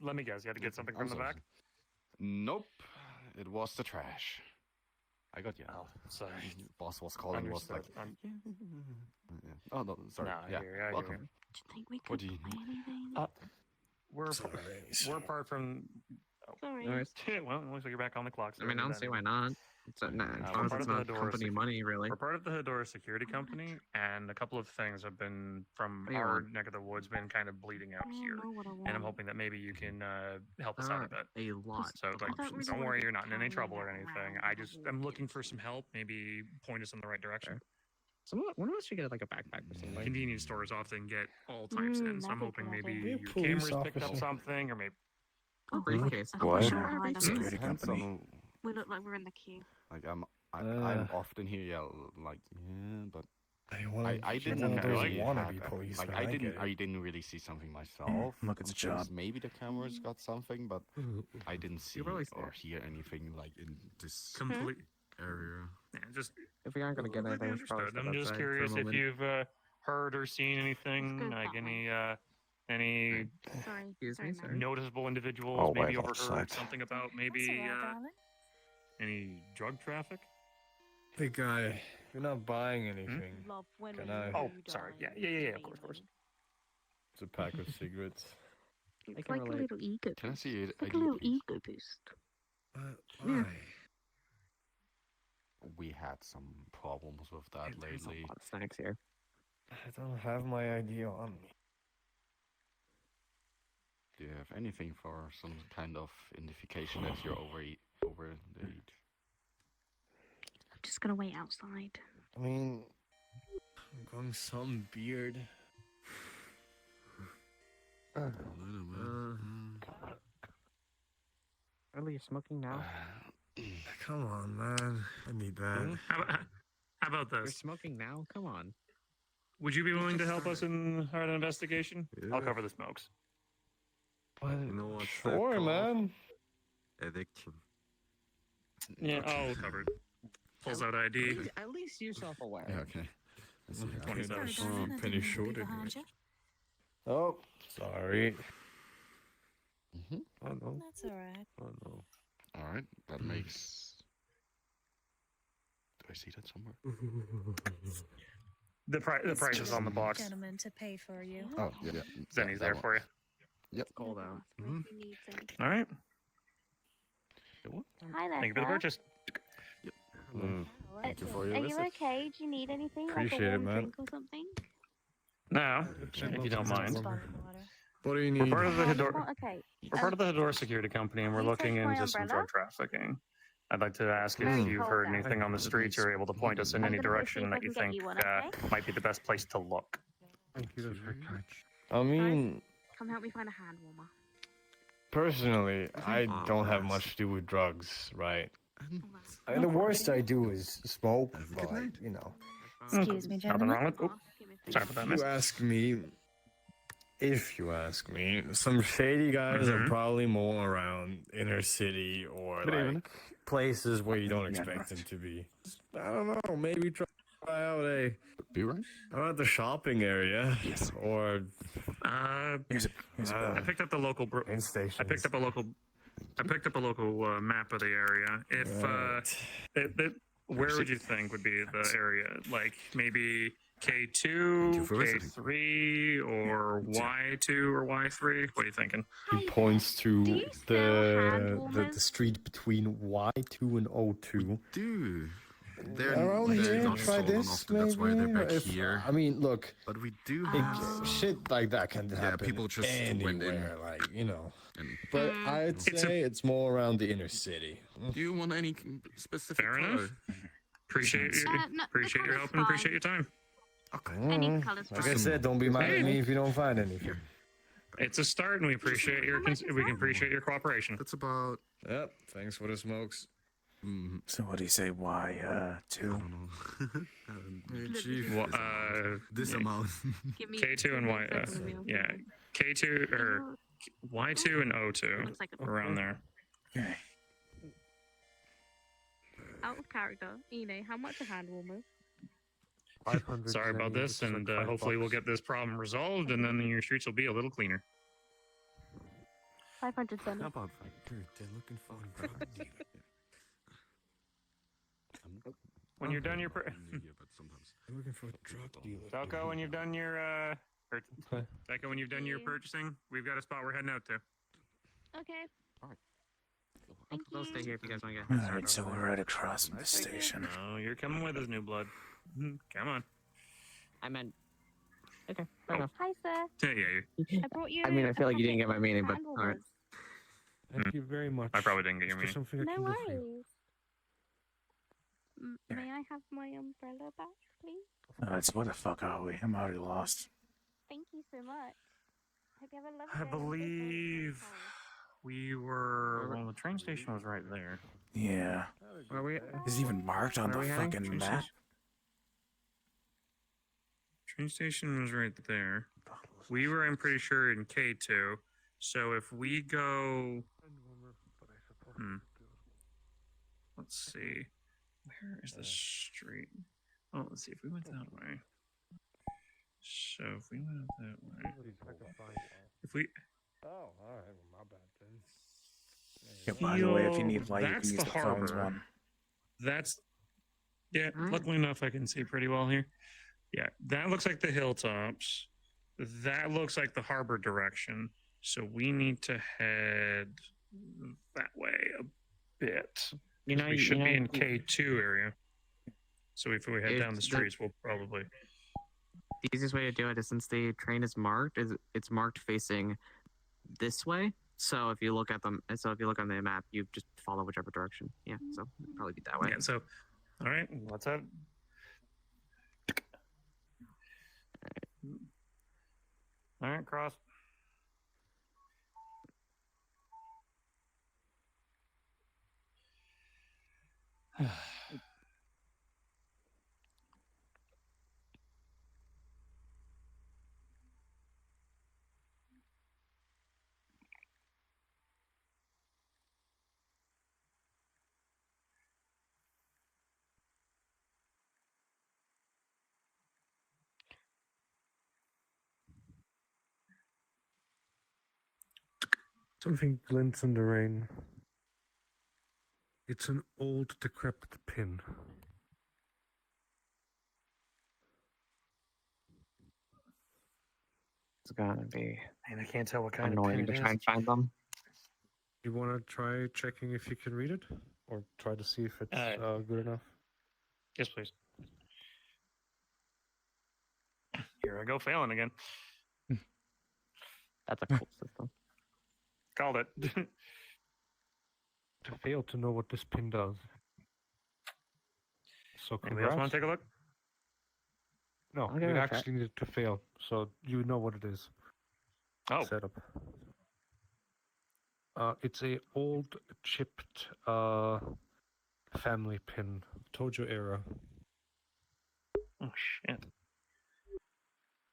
S4: Let me guess. You had to get something
S9: I'm
S4: from the
S9: sorry.
S4: back.
S9: Nope. It was the trash. I got yelled.
S4: Oh, sorry.
S9: Boss was calling. Was like,
S4: Understood.
S9: yeah. Oh no, sorry.
S4: No, I
S9: yeah,
S4: hear you, I hear
S9: welcome.
S4: you.
S8: Do you think we
S9: What
S8: could
S9: do you
S8: buy
S9: need?
S8: anything?
S4: We're apart from.
S8: Sorry.
S3: Nice.
S4: Well, it looks like you're back on the clock.
S3: I mean, I don't see why not. It's not, as
S4: we're
S3: long as
S4: part
S3: it's
S4: of the
S3: not
S4: Hydra
S3: company
S4: security-
S3: money, really.
S4: We're part of the Hydra security company, and a couple of things have been from
S3: What do you
S4: our
S3: want?
S4: neck of the woods been kind of bleeding out
S8: I
S4: here,
S8: don't know what I want.
S4: and I'm hoping that maybe you can help us out a bit.
S3: A lot.
S4: So, like,
S8: don't really
S4: don't
S8: wanna
S4: worry,
S8: be
S4: you're not in any
S8: carrying
S4: trouble or
S8: that
S4: anything.
S8: around
S4: I
S8: when
S4: just
S8: I'm
S4: am looking
S8: walking.
S4: for some help. Maybe point us in the right direction.
S3: Sure. One of us should get like a backpack or something.
S4: Convenience stores often get all types in, so I'm
S8: that'd be
S4: hoping
S8: a good
S4: maybe
S8: idea.
S4: your
S6: Police
S4: cameras picked up
S6: officer.
S4: something, or maybe
S8: Oh,
S3: briefcase.
S8: I think
S7: What?
S8: we should hide them.
S1: Security
S9: Depends
S1: company.
S9: on-
S8: We look like we're in the queue.
S9: Like I'm
S6: Uh.
S9: often here. Yeah, like yeah, but
S6: I want
S9: I
S6: to
S9: didn't
S6: one of those
S4: really
S6: wannabe
S9: have-
S6: police.
S9: Like
S6: man,
S9: I
S6: get
S9: didn't.
S6: it.
S9: I didn't really see something myself.
S1: Look, it's a
S9: I'm curious,
S1: job.
S9: Maybe the cameras got something, but I didn't see
S3: probably
S9: or
S3: see
S9: hear anything like in this
S4: complete.
S9: area.
S4: Yeah, just
S3: If we aren't gonna get anything, we should probably
S4: understood.
S3: step
S4: I'm just
S3: outside for a
S4: curious if
S3: moment.
S4: you've heard or seen anything,
S8: go
S4: like
S8: that way.
S4: any
S8: Sorry.
S3: Excuse
S8: sorry,
S3: me,
S8: man.
S3: sorry.
S4: noticeable individuals
S7: I'll
S4: maybe
S7: wait
S4: overheard
S7: outside.
S4: something about
S5: That's
S4: maybe
S5: alright, darling.
S4: any drug traffic.
S6: Big guy, you're not buying anything.
S8: Love when
S6: Can
S8: we
S6: I-
S4: Oh,
S8: do,
S4: sorry.
S8: darling.
S4: Yeah, of course.
S6: It's a pack of cigarettes.
S8: It's
S3: can
S8: like a
S3: relate.
S8: little ego
S9: Can I
S8: boost.
S9: see it?
S8: It's like a little ego boost.
S6: Why?
S9: We had some problems with that
S3: There's a
S9: lately.
S3: lot of snacks here.
S6: I don't have my ID on me.
S9: Do you have anything for some kind of identification that you're over the age?
S8: I'm just gonna wait outside.
S6: I mean, I'm growing some beard.
S3: Really, you're smoking now?
S6: Come on, man. I need that.
S4: How about
S3: You're
S4: this?
S3: smoking now? Come on.
S4: Would you be willing to help us in our investigation? I'll cover the smokes.
S6: What?
S7: know what's
S6: Sure,
S7: that
S6: man.
S7: Addiction.
S4: Yeah, I'll cover it. Pulls out ID.
S3: At least you're self-aware.
S9: Yeah, okay. Let's see.
S4: 27.
S5: Sorry, darling, I
S6: penny
S5: didn't mean to
S6: short
S5: be
S6: of
S5: behind
S6: you.
S5: you.
S6: Oh, sorry.
S9: Mhm.
S6: Oh no.
S5: That's alright.
S6: Oh no.
S9: All right, that makes. Do I see that somewhere?
S4: The price is on the box.
S5: Gentleman to pay for you.
S9: Oh, yeah.
S4: Zenny's there for you.
S9: Yep.
S3: Cold out.
S9: Mhm.
S4: All right.
S8: Hi there,
S4: Thank you for the
S8: sir.
S4: purchase.
S6: Thank you for
S8: Are
S6: your
S8: you
S6: visit.
S8: okay? Do you need anything?
S6: Appreciate
S8: like a
S6: it,
S8: warm
S6: man.
S8: drink or something?
S4: Now, if you don't mind,
S5: Sparkling water.
S6: What do you
S4: we're
S6: need?
S4: part of the Hydra.
S8: Okay.
S4: We're part of the Hydra security company, and we're
S8: Can you
S4: looking
S8: touch my
S4: into some
S8: umbrella?
S4: drug trafficking. I'd like to ask if
S8: Very
S4: you've
S8: cold
S4: heard
S8: out.
S4: anything on the streets or able to point us in
S8: I'm
S4: any
S8: gonna go see
S4: direction
S8: if I
S4: that you
S8: can get
S4: think
S8: you one, okay?
S4: might be the best place to look.
S2: Thank you, that's very kind.
S6: I mean,
S8: Come help me find a hand warmer.
S6: personally, I
S7: Oh,
S6: don't have
S7: nice.
S6: much to do with drugs, right?
S7: And
S6: And the worst I do is smoke,
S7: Have a
S6: but
S7: good night.
S6: you know.
S5: Excuse me,
S4: Nothing
S5: gentlemen.
S4: wrong with. Oh, sorry for that,
S6: If
S4: miss.
S6: you ask me, some shady guys are
S4: Mhm.
S6: probably more around inner city or
S4: Good evening.
S6: like places where you don't
S1: Yeah,
S6: expect
S1: right.
S6: them to be. I don't know. Maybe try out
S9: Be right.
S6: around the shopping area or
S1: Here's a
S4: I picked up the local.
S6: in stations.
S4: I picked up a local map of the area. If where would you think would be the area? Like maybe K2,
S7: you for visiting.
S4: K3, or Y2 or Y3? What are you thinking?
S6: He points to
S8: Do you sell hand
S6: the
S8: warmers?
S6: street between Y2 and O2.
S7: Do
S10: They're
S6: around here,
S10: not
S6: try
S10: stolen
S6: this,
S10: often, that's why they're
S6: maybe?
S10: back here.
S6: I mean, look,
S10: But we do
S6: it,
S10: have some.
S6: shit like that can happen
S10: people just went in.
S6: anywhere, like, you know.
S10: And
S6: But I'd
S4: It's
S6: say it's more around the inner city.
S10: do you want any specific
S4: Fair
S10: color?
S4: enough. Appreciate you.
S8: No,
S4: Appreciate
S8: the
S4: your help
S8: colour's
S4: and appreciate
S8: fine.
S4: your time.
S8: Any
S6: Mm,
S8: colour's
S6: like I
S8: fine.
S6: said, don't be mad at me if you don't find anything.
S4: It's a start, and we appreciate your we can appreciate your cooperation.
S10: That's about.
S6: Yep, thanks for the smokes.
S1: So what do you say? Why,
S10: I
S1: 2?
S10: don't know. Chief, this
S4: yeah.
S10: amount.
S8: Give me
S4: K2 and Y.
S8: second wheel.
S4: Yeah, K2 or Y2 and O2
S8: Looks like a
S4: around there.
S1: Okay.
S8: out of character. Ine, how much a hand will move?
S2: 500.
S4: Sorry about
S2: zenny,
S4: this,
S2: which is
S4: and
S2: like
S4: hopefully we'll
S2: $5.
S4: get this problem resolved, and then your streets will be a little cleaner.
S8: 500 zenny.
S10: How about dude, they're looking for a drug dealer.
S4: When you're done your
S10: but sometimes.
S6: I'm looking for a drug dealer.
S4: Delco, when you've done your
S2: Okay.
S4: Delco, when you've done your
S8: Yeah.
S4: purchasing, we've got a spot we're heading out to.
S8: Okay.
S3: I'll,
S8: Thank
S3: I'll
S8: you.
S3: stay here if you guys want to get
S1: All
S3: started
S1: right, so
S3: over
S1: we're
S3: there.
S1: right across from the station.
S4: No, you're coming with us, new blood. Come on.
S3: I meant. Okay, fair enough.
S8: Hi, sir.
S4: Yeah, you.
S8: I brought you.
S3: I mean, I
S8: a
S3: feel like you didn't
S8: packet
S3: get my
S8: of
S3: meaning, but
S8: hand
S3: alright.
S8: warmers.
S2: Thank you very much.
S4: I probably didn't get
S2: Is
S4: your
S2: there
S4: meaning.
S2: something I
S8: No
S2: can do for you?
S8: worries. May I have my umbrella back, please?
S1: It's what the fuck are we? I'm already lost.
S8: Thank you so much. Hope you have a lovely
S4: I
S8: day. and stay safe.
S4: believe we were. Well, the train station was right there.
S1: Yeah.
S3: Where are we?
S1: Is it even marked on
S3: Where are
S1: the
S3: we heading?
S1: fucking
S4: Train
S1: map?
S4: station. Train station was right there. We were, I'm pretty sure, in K2. So if we go, let's see, where is the street? Oh, let's see if we went that way. So if we went that way, if we,
S6: Oh, alright, well, my bad then.
S1: Yeah, by the way, if you
S4: Feel
S1: need light, you can
S4: that's
S1: use
S4: the
S1: the phone's
S4: harbor.
S1: one.
S4: that's, yeah.
S3: Alright.
S4: Luckily enough, I can see pretty well here. Yeah, that looks like the hilltops. That looks like the harbor direction. So we need to head that way a bit.
S3: You know,
S4: We should be in
S3: you-
S4: K2 area. So if we head down the
S3: It's the-
S4: streets, we'll probably.
S3: The easiest way to do it is since the train is marked, it's marked facing this way. So if you look at them, so if you look on the map, you just follow whichever direction. Yeah, so it'd probably be that way.
S4: Yeah, so, all right, let's head. All right, cross.
S2: Something glints in the rain. It's an old, decrepit pin.
S3: It's gonna be
S4: And I can't tell what kind of
S3: annoying
S4: pin
S3: to
S4: it
S3: try
S4: is.
S3: and find them.
S2: You want to try checking if you can read it? Or try to see if it's good enough?
S4: Yes, please. Here I go failing again.
S3: That's a cool system.
S4: Called it.
S2: To fail to know what this pin does. So
S4: Anybody else want
S2: congrats.
S4: to take a look?
S2: No,
S3: I'll give
S2: you
S3: it a try.
S2: actually need to fail, so you know what it is.
S4: Oh,
S2: Setup. It's a old chipped family pin, Tojo era.
S4: oh shit.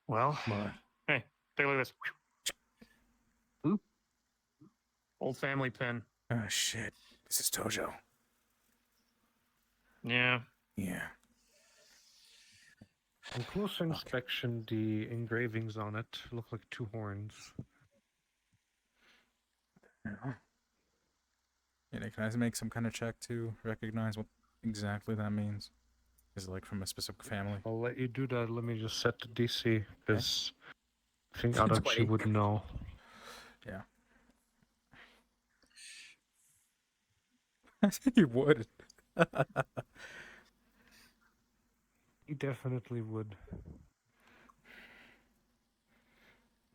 S4: Well, hey, take a look at this.
S3: Ooh.
S4: Old family pin.
S1: Oh shit. This is Tojo.
S4: Yeah.
S1: Yeah.
S2: On closer inspection, the engravings on it look like two horns.
S1: Yeah, can I make some kind of check to recognize what exactly that means? Is it like from a specific family?
S2: I'll let you do that. Let me just set the DC, because I think
S3: 20.
S2: Adachi would know.
S1: Yeah. I think you would.
S2: He definitely would.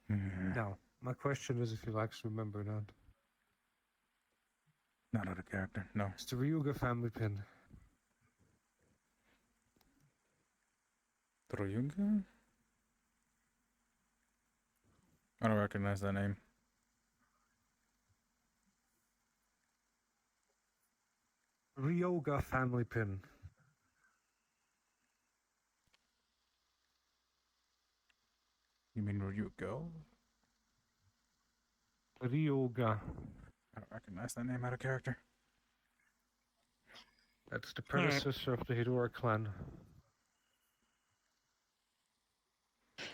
S2: Now, my question is if you'll actually remember that.
S1: Not out of character, no.
S2: It's the Ryuga family pin.
S1: Ryuga? I don't recognize that name.
S2: Ryoga family pin.
S1: You mean Ryugo?
S2: Ryoga.
S1: I don't recognize that name out of character.
S2: That's the predecessor of the Hydra clan.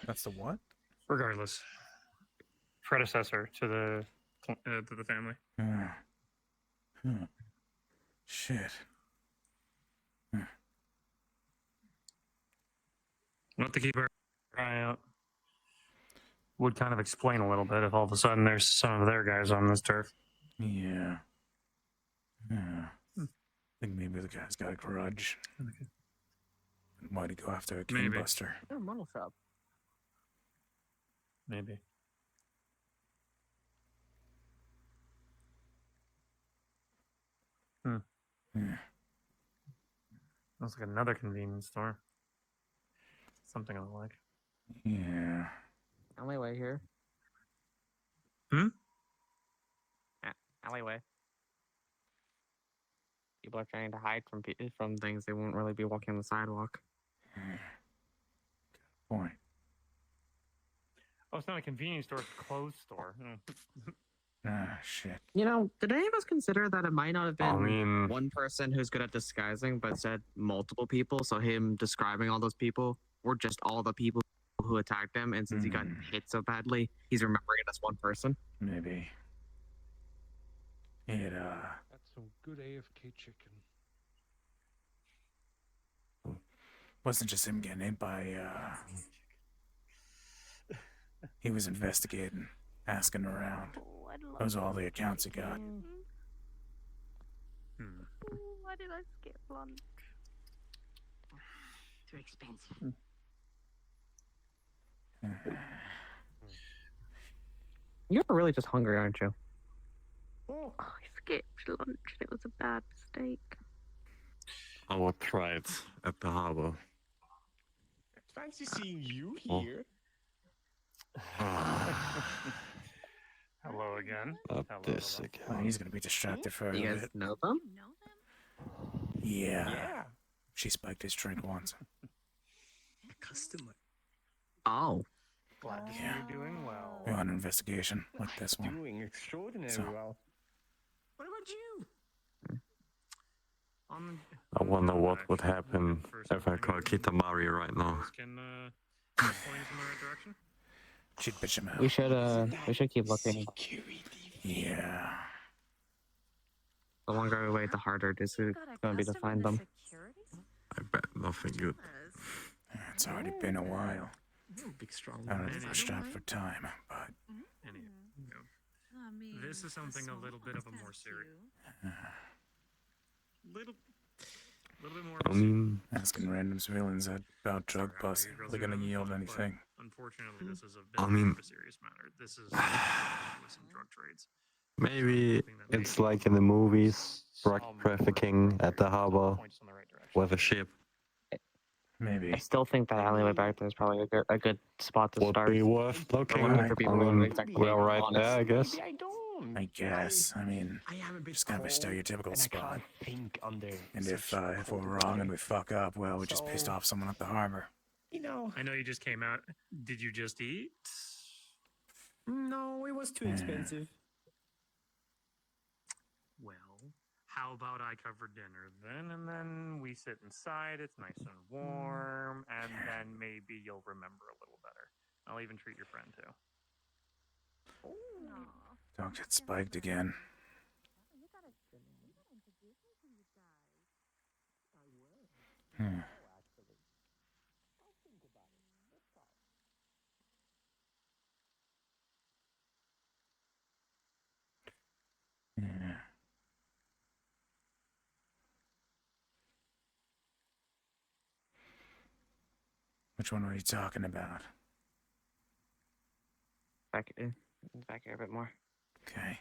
S1: That's the what?
S4: Regardless, predecessor to the family.
S1: Shit.
S4: We'll have to keep our eye out. Would kind of explain a little bit if all of a sudden there's some of their guys on this turf.
S1: Yeah. I think maybe the guy's got a grudge. Why'd he go after a
S4: Maybe.
S1: Kingbuster?
S3: Oh, model shop.
S4: Maybe.
S1: Yeah.
S4: Looks like another convenience store. Something I like.
S1: Yeah.
S3: Alleyway here.
S4: Hmm?
S3: Yeah, alleyway. People are trying to hide from things. They won't really be walking on the sidewalk.
S1: Point.
S4: Oh, it's not a convenience store, it's a clothes store.
S1: Shit.
S3: You know, did any of us consider that it might not have been
S7: I mean,
S3: one person who's good at disguising, but said multiple people? So him describing all those people were just all the people who attacked him, and since he got hit so badly, he's remembering it as one person.
S1: Maybe.
S2: That's some good AFK chicken.
S1: Wasn't just him getting hit by, he was investigating, asking around.
S8: Oh, I'd love
S1: Those are
S8: to
S1: all the
S8: skip
S1: accounts he got.
S8: again. Oh, why did I skip lunch?
S3: Too expensive. You're really just hungry, aren't you?
S8: Oh, I skipped lunch. It was a bad mistake.
S7: I will try it at the harbor.
S6: Fancy seeing you
S7: Oh.
S6: here.
S4: Hello again.
S7: Up
S4: Hello,
S7: this
S4: hello.
S1: Well,
S7: again.
S1: he's gonna be distracted for a
S3: You guys
S1: bit.
S3: know them?
S8: You know them?
S1: Yeah. She spiked his drink once.
S10: Customer.
S3: Oh.
S2: Glad to see
S1: Yeah.
S2: you're doing well.
S1: We're on an investigation like this one.
S6: Doing extraordinarily
S1: So-
S6: well.
S10: What about you?
S7: I wonder what would happen if I call Kitamari right now.
S4: Can point us in the right direction?
S1: She'd bitch him out.
S3: We should keep looking.
S1: Yeah.
S3: The longer we wait, the harder it is going to be to find them.
S7: I bet nothing good.
S1: It's already been a while.
S10: Big strong
S1: I don't know
S10: man.
S1: if we're strapped for time, but
S4: This is something a little bit of a more serious. Little bit more.
S7: I mean,
S1: asking random civilians about drug busts, are they gonna yield anything?
S4: Unfortunately, this is a bit
S7: I
S4: more
S7: mean-
S4: of a serious matter. This is with some drug trades.
S7: maybe it's like in the movies, drug trafficking at the harbor
S4: Points in the right direction.
S7: with a ship.
S1: Maybe.
S3: I still think that alleyway back there is probably a good spot to
S7: Would
S3: start.
S7: be worth looking
S3: looking
S7: at.
S3: for
S7: I
S3: people who are
S7: mean,
S3: exactly
S7: we're right
S3: honest.
S7: there, I guess.
S6: Maybe I don't.
S1: I guess. I mean,
S6: I am a bit
S1: just kind of a
S6: cold,
S1: stereotypical
S6: and
S1: spot.
S6: I can't think under.
S1: And if
S6: such
S1: we're
S6: cold
S1: wrong and
S6: light.
S1: we fuck up, well, we just pissed
S6: So-
S1: off someone at the harbor.
S6: You know,
S4: I know you just came out. Did you just eat?
S6: no, it was too expensive.
S4: Well, how about I cover dinner then, and then we sit inside. It's nice and warm, and then maybe you'll remember a little better. I'll even treat your friend too.
S1: Don't get spiked again. Hmm. Yeah. Which one were you talking about?
S3: Back here a bit more.
S1: Okay.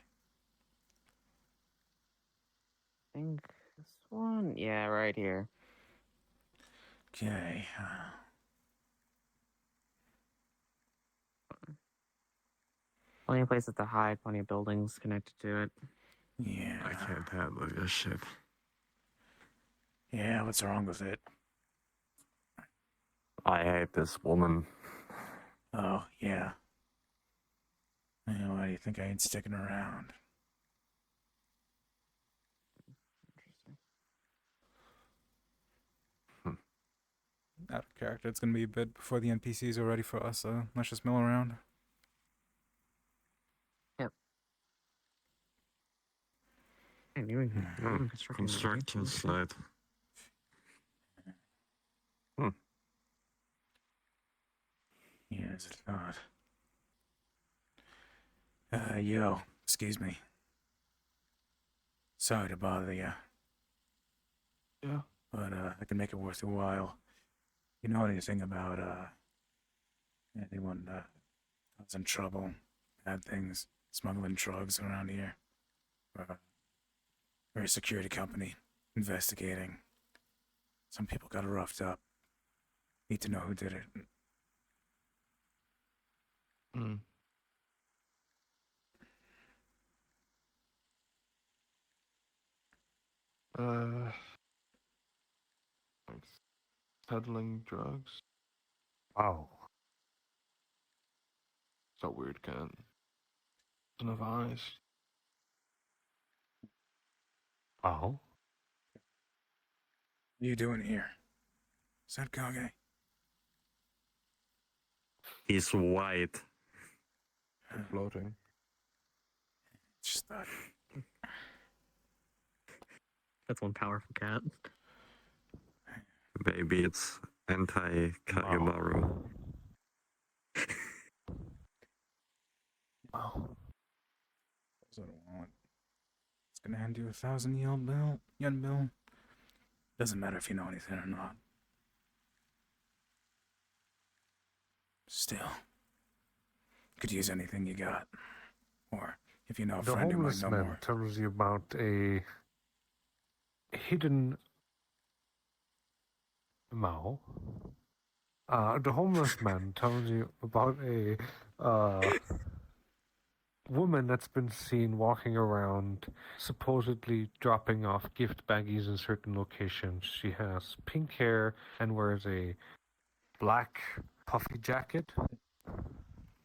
S3: I think this one. Yeah, right here.
S1: Okay.
S3: Plenty of places to hide. Plenty of buildings connected to it.
S1: Yeah.
S10: I can't handle this shit.
S1: Yeah, what's wrong with it?
S7: I hate this woman.
S1: Oh, yeah. Why do you think I ain't sticking around? Out of character. It's gonna be a bit before the NPCs are ready for us, so let's just mill around.
S3: Hey, you can
S10: Construction site.
S1: Yeah, as I thought. Yo, excuse me. Sorry to bother you.
S6: Yeah.
S1: But, I can make it worth your while. You know anything about, anyone, that's in trouble, bad things, smuggling drugs around here? We're a security company, investigating. Some people got roughed up. Need to know who did it.
S6: Hmm. Like peddling drugs. Wow. So weird, cat. Doesn't have eyes. Oh.
S1: What are you doing here? Is that Kage?
S7: He's white.
S6: Floating.
S1: Just thought.
S3: That's one powerful cat.
S7: Maybe it's anti-Kagemaru.
S1: Wow. That's what I want. It's gonna hand you 1,000 yen bill. Doesn't matter if you know anything or not. Still, could use anything you got. Or if you know a
S2: The
S1: friend who might
S2: homeless
S1: know
S2: man
S1: more.
S2: tells you about a hidden Mao. The homeless man tells you about a woman that's been seen walking around, supposedly dropping off gift baggies in certain locations. She has pink hair and wears a black puffy jacket.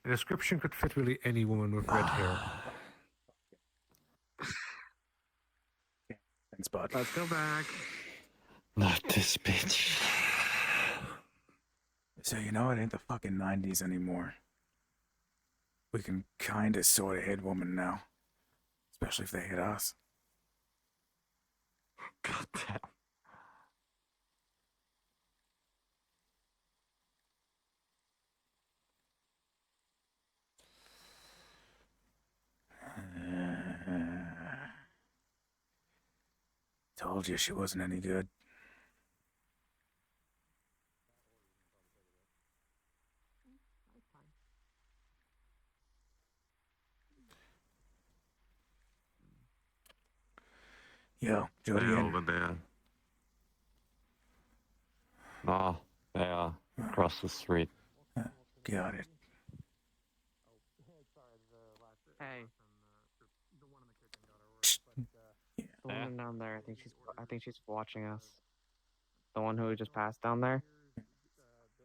S2: The description could fit really any woman with red hair.
S1: Thanks, bud.
S3: Let's go back.
S7: Not this bitch.
S1: So you know it ain't the fucking 90s anymore. We can kinda sorta hit women now. Especially if they hit us.
S7: God damn.
S1: Told you she wasn't any good. Yo, Jody.
S7: They're over there. No, they are across the street.
S1: Got it.
S3: Hey.
S1: Yeah.
S3: The woman down there, I think she's watching us. The one who just passed down there.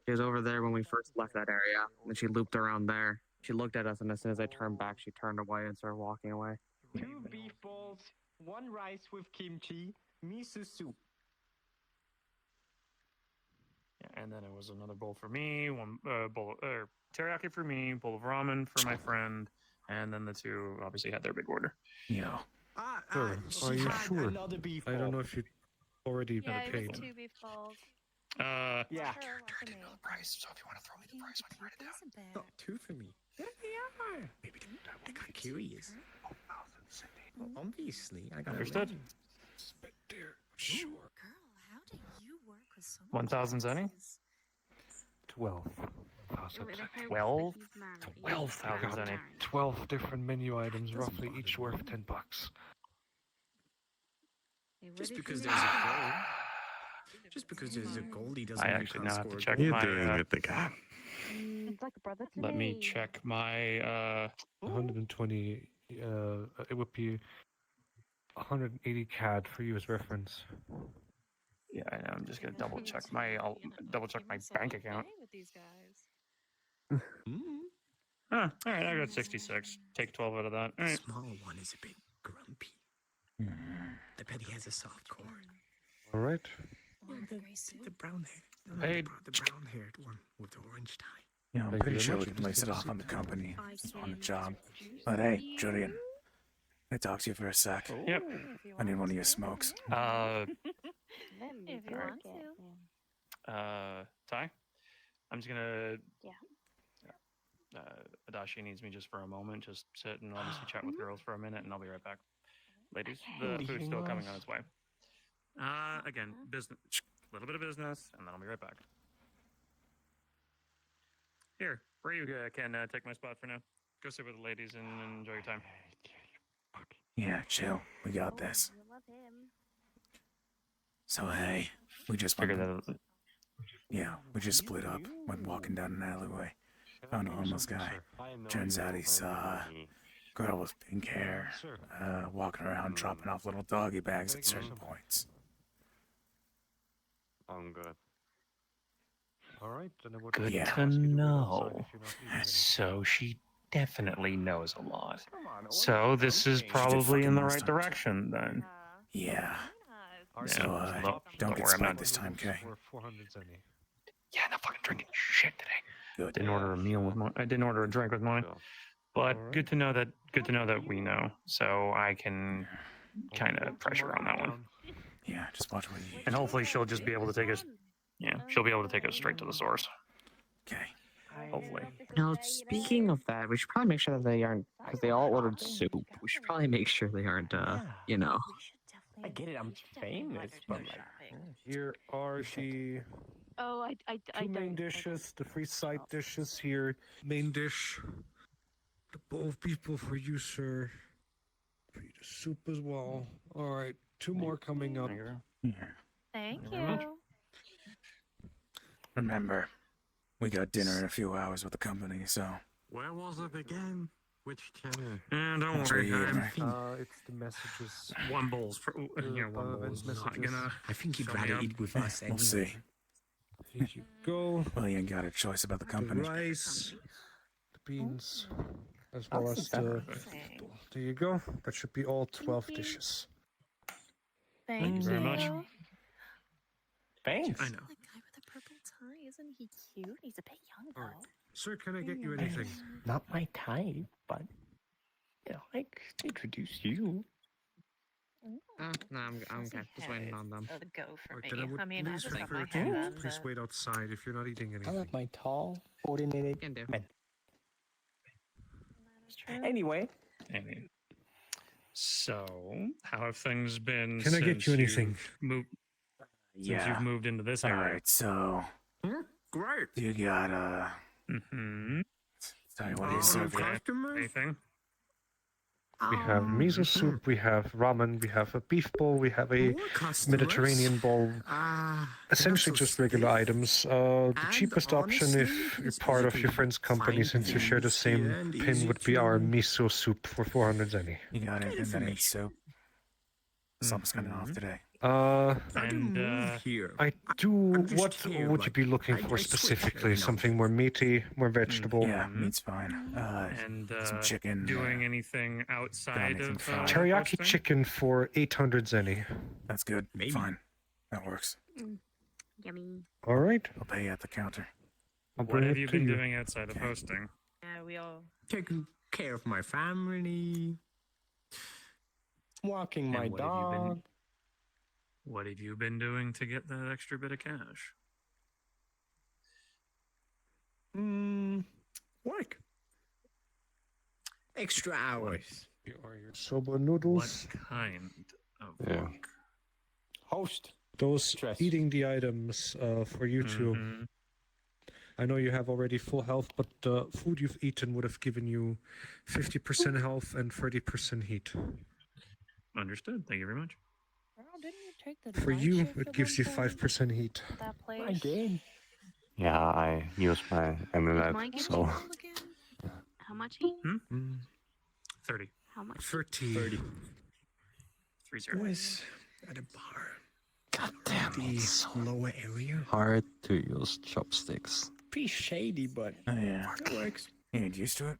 S3: She was over there when we first left that area. And then she looped around there. She looked at us, and as soon as I turned back, she turned away and started walking away.
S11: 2 beef balls, 1 rice with kimchi, miso soup.
S4: Yeah, and then it was another bowl for me, one bowl teriyaki for me, bowl of ramen for my friend, and then the two obviously had their big order.
S1: Yo.
S2: Sure.
S11: She
S2: Are you
S11: had
S2: sure?
S11: another beef
S2: I don't
S11: ball.
S2: know if you already
S8: Yeah,
S2: got
S8: it
S2: paid.
S8: was 2 beef balls.
S11: Yeah.
S8: Sure, what for me?
S10: Price, so if you want to throw me the price when you write it down.
S11: Not 2 for me. Yeah, they are.
S10: Maybe I got curious.
S11: Well, obviously, I got
S4: Understood.
S2: Sure.
S8: Girl, how do you work with so many
S4: 1,000 zenny?
S8: taxes?
S2: 12.
S8: Oh, wait, I hope
S4: 12?
S8: he's married.
S4: 12,000
S8: He's
S4: zenny.
S8: married.
S2: 12 different menu items, roughly each worth $10.
S8: Hey, what
S10: Just
S8: did you
S10: because
S8: make
S10: there's a
S8: it?
S10: goal. Just because there's a goalie doesn't
S4: I
S10: mean you
S4: actually
S10: can't
S4: now have
S10: score
S4: to
S10: a
S4: check
S10: goal.
S4: my.
S10: doing
S4: The
S10: guy.
S8: It's like a brother to
S4: let me
S8: me.
S4: check my.
S2: 120, it would be 180 CAD for you as reference.
S4: Yeah, I know. I'm just gonna double check my. I'll double check my bank account.
S12: With these guys.
S4: All right, I got 66. Take 12 out of that. All
S10: The
S4: right.
S10: small one is a bit grumpy. I bet he has a soft core.
S2: All right.
S10: The brown hair.
S4: Hey.
S10: The brown haired one with the orange tie.
S1: Yeah, I'm
S2: Thank you
S1: pretty
S2: very
S1: sure we
S2: much.
S1: can
S2: Please
S1: place
S2: take
S1: it
S2: a
S1: off
S2: seat.
S1: on the company on the job. But hey, Julian, can I talk to you for a sec?
S4: Yep.
S1: I need one of your smokes.
S8: Let me
S5: If you
S8: work
S5: want
S8: it.
S5: to.
S4: Ty, I'm just gonna.
S8: Yeah.
S4: Adachi needs me just for a moment. Just sit and honestly chat with girls for a minute, and I'll be right back. Ladies, the food's still coming on its way. Again, business, a little bit of business, and then I'll be right back. Here, Ryu can take my spot for now. Go sit with the ladies and enjoy your time.
S1: Yeah, chill. We got this.
S8: You love him.
S1: So hey, we just
S4: Figured
S1: went,
S4: that.
S1: yeah, we just split up. Went walking down an alleyway. Found a homeless guy. Turns out he's girl with pink hair, walking around dropping off little doggy bags at certain points.
S7: I'm good.
S2: All right. Then I would
S4: Good
S1: Yeah.
S2: ask
S4: to
S2: you wait outside
S4: know.
S2: if you're not eating anything.
S4: So she definitely knows a lot.
S6: Come on, what
S4: So
S6: are you
S4: this is
S6: thinking?
S4: probably in the
S1: fucking
S4: right
S1: messed up.
S4: direction then.
S1: Yeah.
S2: Our
S4: Yeah,
S1: So,
S2: service
S4: don't
S1: don't
S4: worry,
S1: get
S4: I'm
S1: split
S4: not-
S1: this time, Kay.
S2: We're 400 zenny.
S4: Yeah, not fucking drinking shit today.
S1: Good.
S4: Didn't order a meal with mine. I didn't order a drink with mine. But
S2: Alright.
S4: good to know that. Good to know that we know. So I can kind of pressure on that one.
S1: Yeah, just watch what you eat.
S4: And hopefully she'll just be able to take us. Yeah, she'll be able to take us straight to the source.
S1: Okay.
S4: Hopefully.
S3: Now, speaking of that, we should probably make sure that they aren't, because they all ordered soup. We should probably make sure they aren't, you know.
S11: I get it, I'm famous, but like,
S2: Here are the
S8: Oh, I
S2: two main dishes, the three side dishes here. Main dish. The bowl of people for you, sir. For you the soup as well. All right, two more coming up.
S1: Yeah.
S5: Thank
S4: very much.
S5: you.
S1: Remember, we got dinner in a few hours with the company, so
S10: Where was it again? Which channel?
S4: And don't
S1: That's what
S4: worry,
S1: you eat,
S4: I'm
S1: right?
S2: It's the messages.
S4: one bowl's for one
S2: events
S4: bowl's not
S2: messages.
S4: gonna.
S10: I think he'd
S4: Shut me
S10: rather
S4: up.
S10: eat with us
S1: we'll
S10: anyway.
S1: see.
S2: Here you go.
S1: Well, you ain't got a choice about the
S2: The
S1: company.
S2: rice, the beans, as well as the.
S5: Thanks.
S2: There you go. That should be all 12 dishes.
S5: Thank
S4: you very much.
S11: thanks.
S4: I know.
S12: The guy with the purple tie, isn't he cute? He's a bit young though.
S2: Alright. Sir, can I get you anything?
S11: Not my type, but you know, I could introduce you.
S3: No, I'm okay. Just waiting on them.
S5: A go for
S2: Alright,
S5: me.
S2: then I would
S5: I mean, I
S2: please
S5: just got
S2: refer
S5: my
S2: to
S5: hair
S2: you.
S5: done.
S2: Please
S5: but-
S2: wait outside if you're not eating
S11: I
S2: anything.
S11: like my tall, coordinated
S3: Can do.
S11: men.
S5: That is true.
S11: Anyway,
S4: Anyway. So, how have things been?
S2: Can I get
S4: since
S2: you anything?
S4: you've Moved, since
S1: Yeah.
S4: you've moved into this
S1: All
S4: area.
S1: right, so
S10: Great.
S1: you got
S4: Mm-hmm.
S1: tell you what do you serve here?
S4: Anything?
S2: We have miso soup, we have ramen, we have a beef bowl, we have a Mediterranean bowl. Essentially just regular items. The cheapest option if you're part of your friend's company, since you share the same pin, would be our miso soup for 400 zenny.
S1: You got anything that ain't soup? Something's coming off today.
S4: And
S10: here.
S2: I do. What would you be looking for specifically? Something more meaty, more vegetable?
S1: Yeah, meat's fine.
S4: and
S1: some chicken.
S4: doing anything outside
S1: anything
S4: of
S1: fried?
S2: Teriyaki
S4: roasting?
S2: chicken for 800 zenny.
S1: That's good.
S10: Maybe.
S1: Fine. That works.
S8: Yummy.
S2: All right.
S1: I'll pay you at the counter.
S2: I'll
S4: What
S2: bring
S4: have
S2: it
S4: you
S2: to
S4: been
S2: you.
S4: doing outside of
S1: Okay.
S4: hosting?
S5: Yeah, we all.
S10: Taking care of my family.
S11: walking my
S4: And what have you been-
S11: dog.
S4: What have you been doing to get that extra bit of cash?
S10: Work. Extra hours.
S2: Here are your soba noodles.
S4: What kind of
S7: Yeah.
S4: work?
S11: Host.
S2: Those
S11: Stress.
S2: eating the items for you two.
S4: Mhm.
S2: I know you have already full health, but the food you've eaten would have given you 50% health and 30% heat.
S4: Understood. Thank you very much.
S5: Girl, didn't you take the
S2: For
S5: night
S2: you,
S5: shift
S2: it
S5: at
S2: gives you
S5: one point
S2: 5% heat.
S5: at that place?
S6: I did.
S7: Yeah, I use my amulet,
S8: Mike,
S12: What
S7: so.
S12: did you roll again?
S8: How much heat?
S4: 30.
S8: How much?
S2: 30.
S6: 30.
S4: 30.
S10: Who is at a bar?
S7: God damn,
S10: The
S7: it's so
S10: lower area.
S7: hard to use chopsticks.
S10: Pretty shady, but
S1: Oh, yeah.
S10: it works.
S1: You get used to it?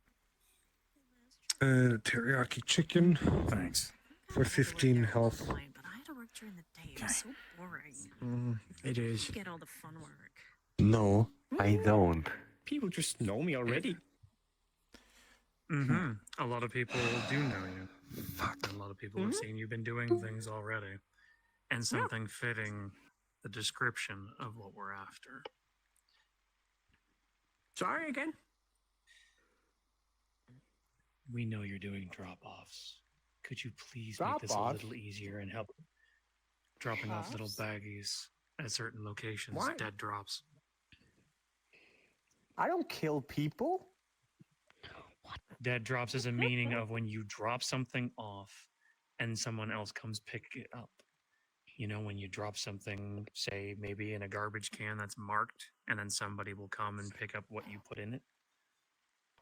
S2: Teriyaki chicken
S1: Thanks.
S2: for 15 health.
S12: But I had to work during the day. It was so boring.
S10: It is.
S12: You get all the fun work.
S7: No, I don't.
S10: People just know me already.
S4: Mm-hmm. A lot of people do know you. A lot of people have seen you've been doing things already. And something fitting the description of what we're after.
S10: Sorry again.
S13: We know you're doing drop-offs. Could you please make this a
S6: Drop-offs?
S13: little easier and help dropping off little baggies
S4: At certain locations,
S6: Why?
S4: dead drops.
S6: I don't kill people.
S13: Dead drops is a meaning of when you drop something off and someone else comes pick it up. You know, when you drop something, say maybe in a garbage can that's marked, and then somebody will come and pick up what you put in it.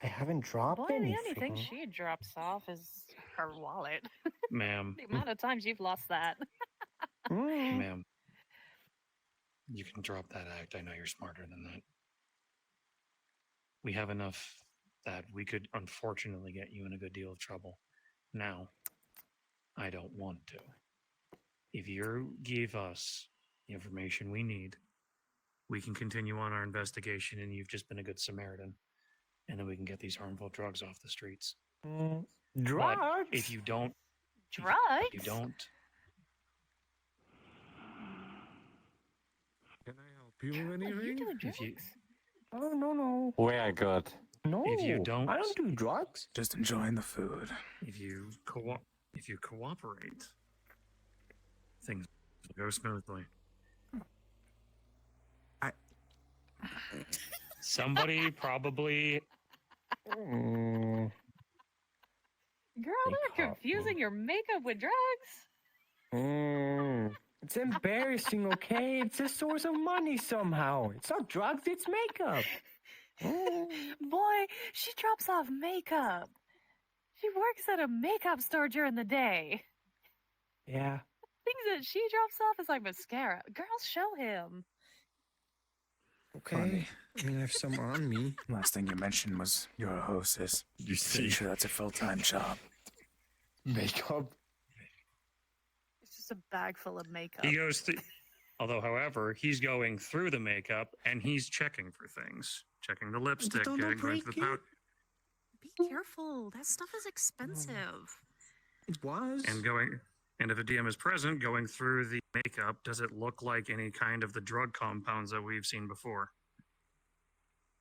S6: I haven't dropped
S5: Boy, the
S6: anything.
S5: only thing she drops off is her wallet.
S13: Ma'am,
S5: The amount of times you've lost that.
S13: ma'am, you can drop that act. I know you're smarter than that. We have enough that we could unfortunately get you in a good deal of trouble. Now, I don't want to. If you give us the information we need, we can continue on our investigation, and you've just been a good Samaritan. And then we can get these harmful drugs off the streets.
S6: Drugs?
S13: But if you don't,
S5: Drugs?
S13: if you don't,
S2: Can I help you with
S5: Are you
S2: anything?
S5: doing
S13: if
S5: drugs?
S13: you,
S6: Oh, no.
S7: Where good?
S6: No.
S13: If you don't-
S6: I don't do drugs.
S1: Just enjoying the food.
S4: If you cooperate, things will go smoothly.
S13: somebody probably,
S6: Mm,
S5: Girl,
S6: They
S5: they're
S6: caught
S5: confusing your makeup with drugs.
S6: It's embarrassing, okay? It's a source of money somehow. It's not drugs, it's makeup.
S5: Boy, she drops off makeup. She works at a makeup store during the day.
S6: Yeah.
S5: Things that she drops off is like mascara. Girls, show him.
S10: Okay. I mean, I have some on me.
S1: Last thing you mentioned was you're a hostess.
S6: You
S1: Pretty sure that's a full-time job.
S6: Makeup?
S5: It's just a bag full of makeup.
S4: He goes through, however, he's going through the makeup and he's checking for things, checking the lipstick,
S12: don't
S4: going
S12: break
S4: through the
S12: it.
S4: powder,
S12: Be careful. That stuff is expensive.
S10: It was.
S4: and going. And if a DM is present, going through the makeup, does it look like any kind of the drug compounds that we've seen before?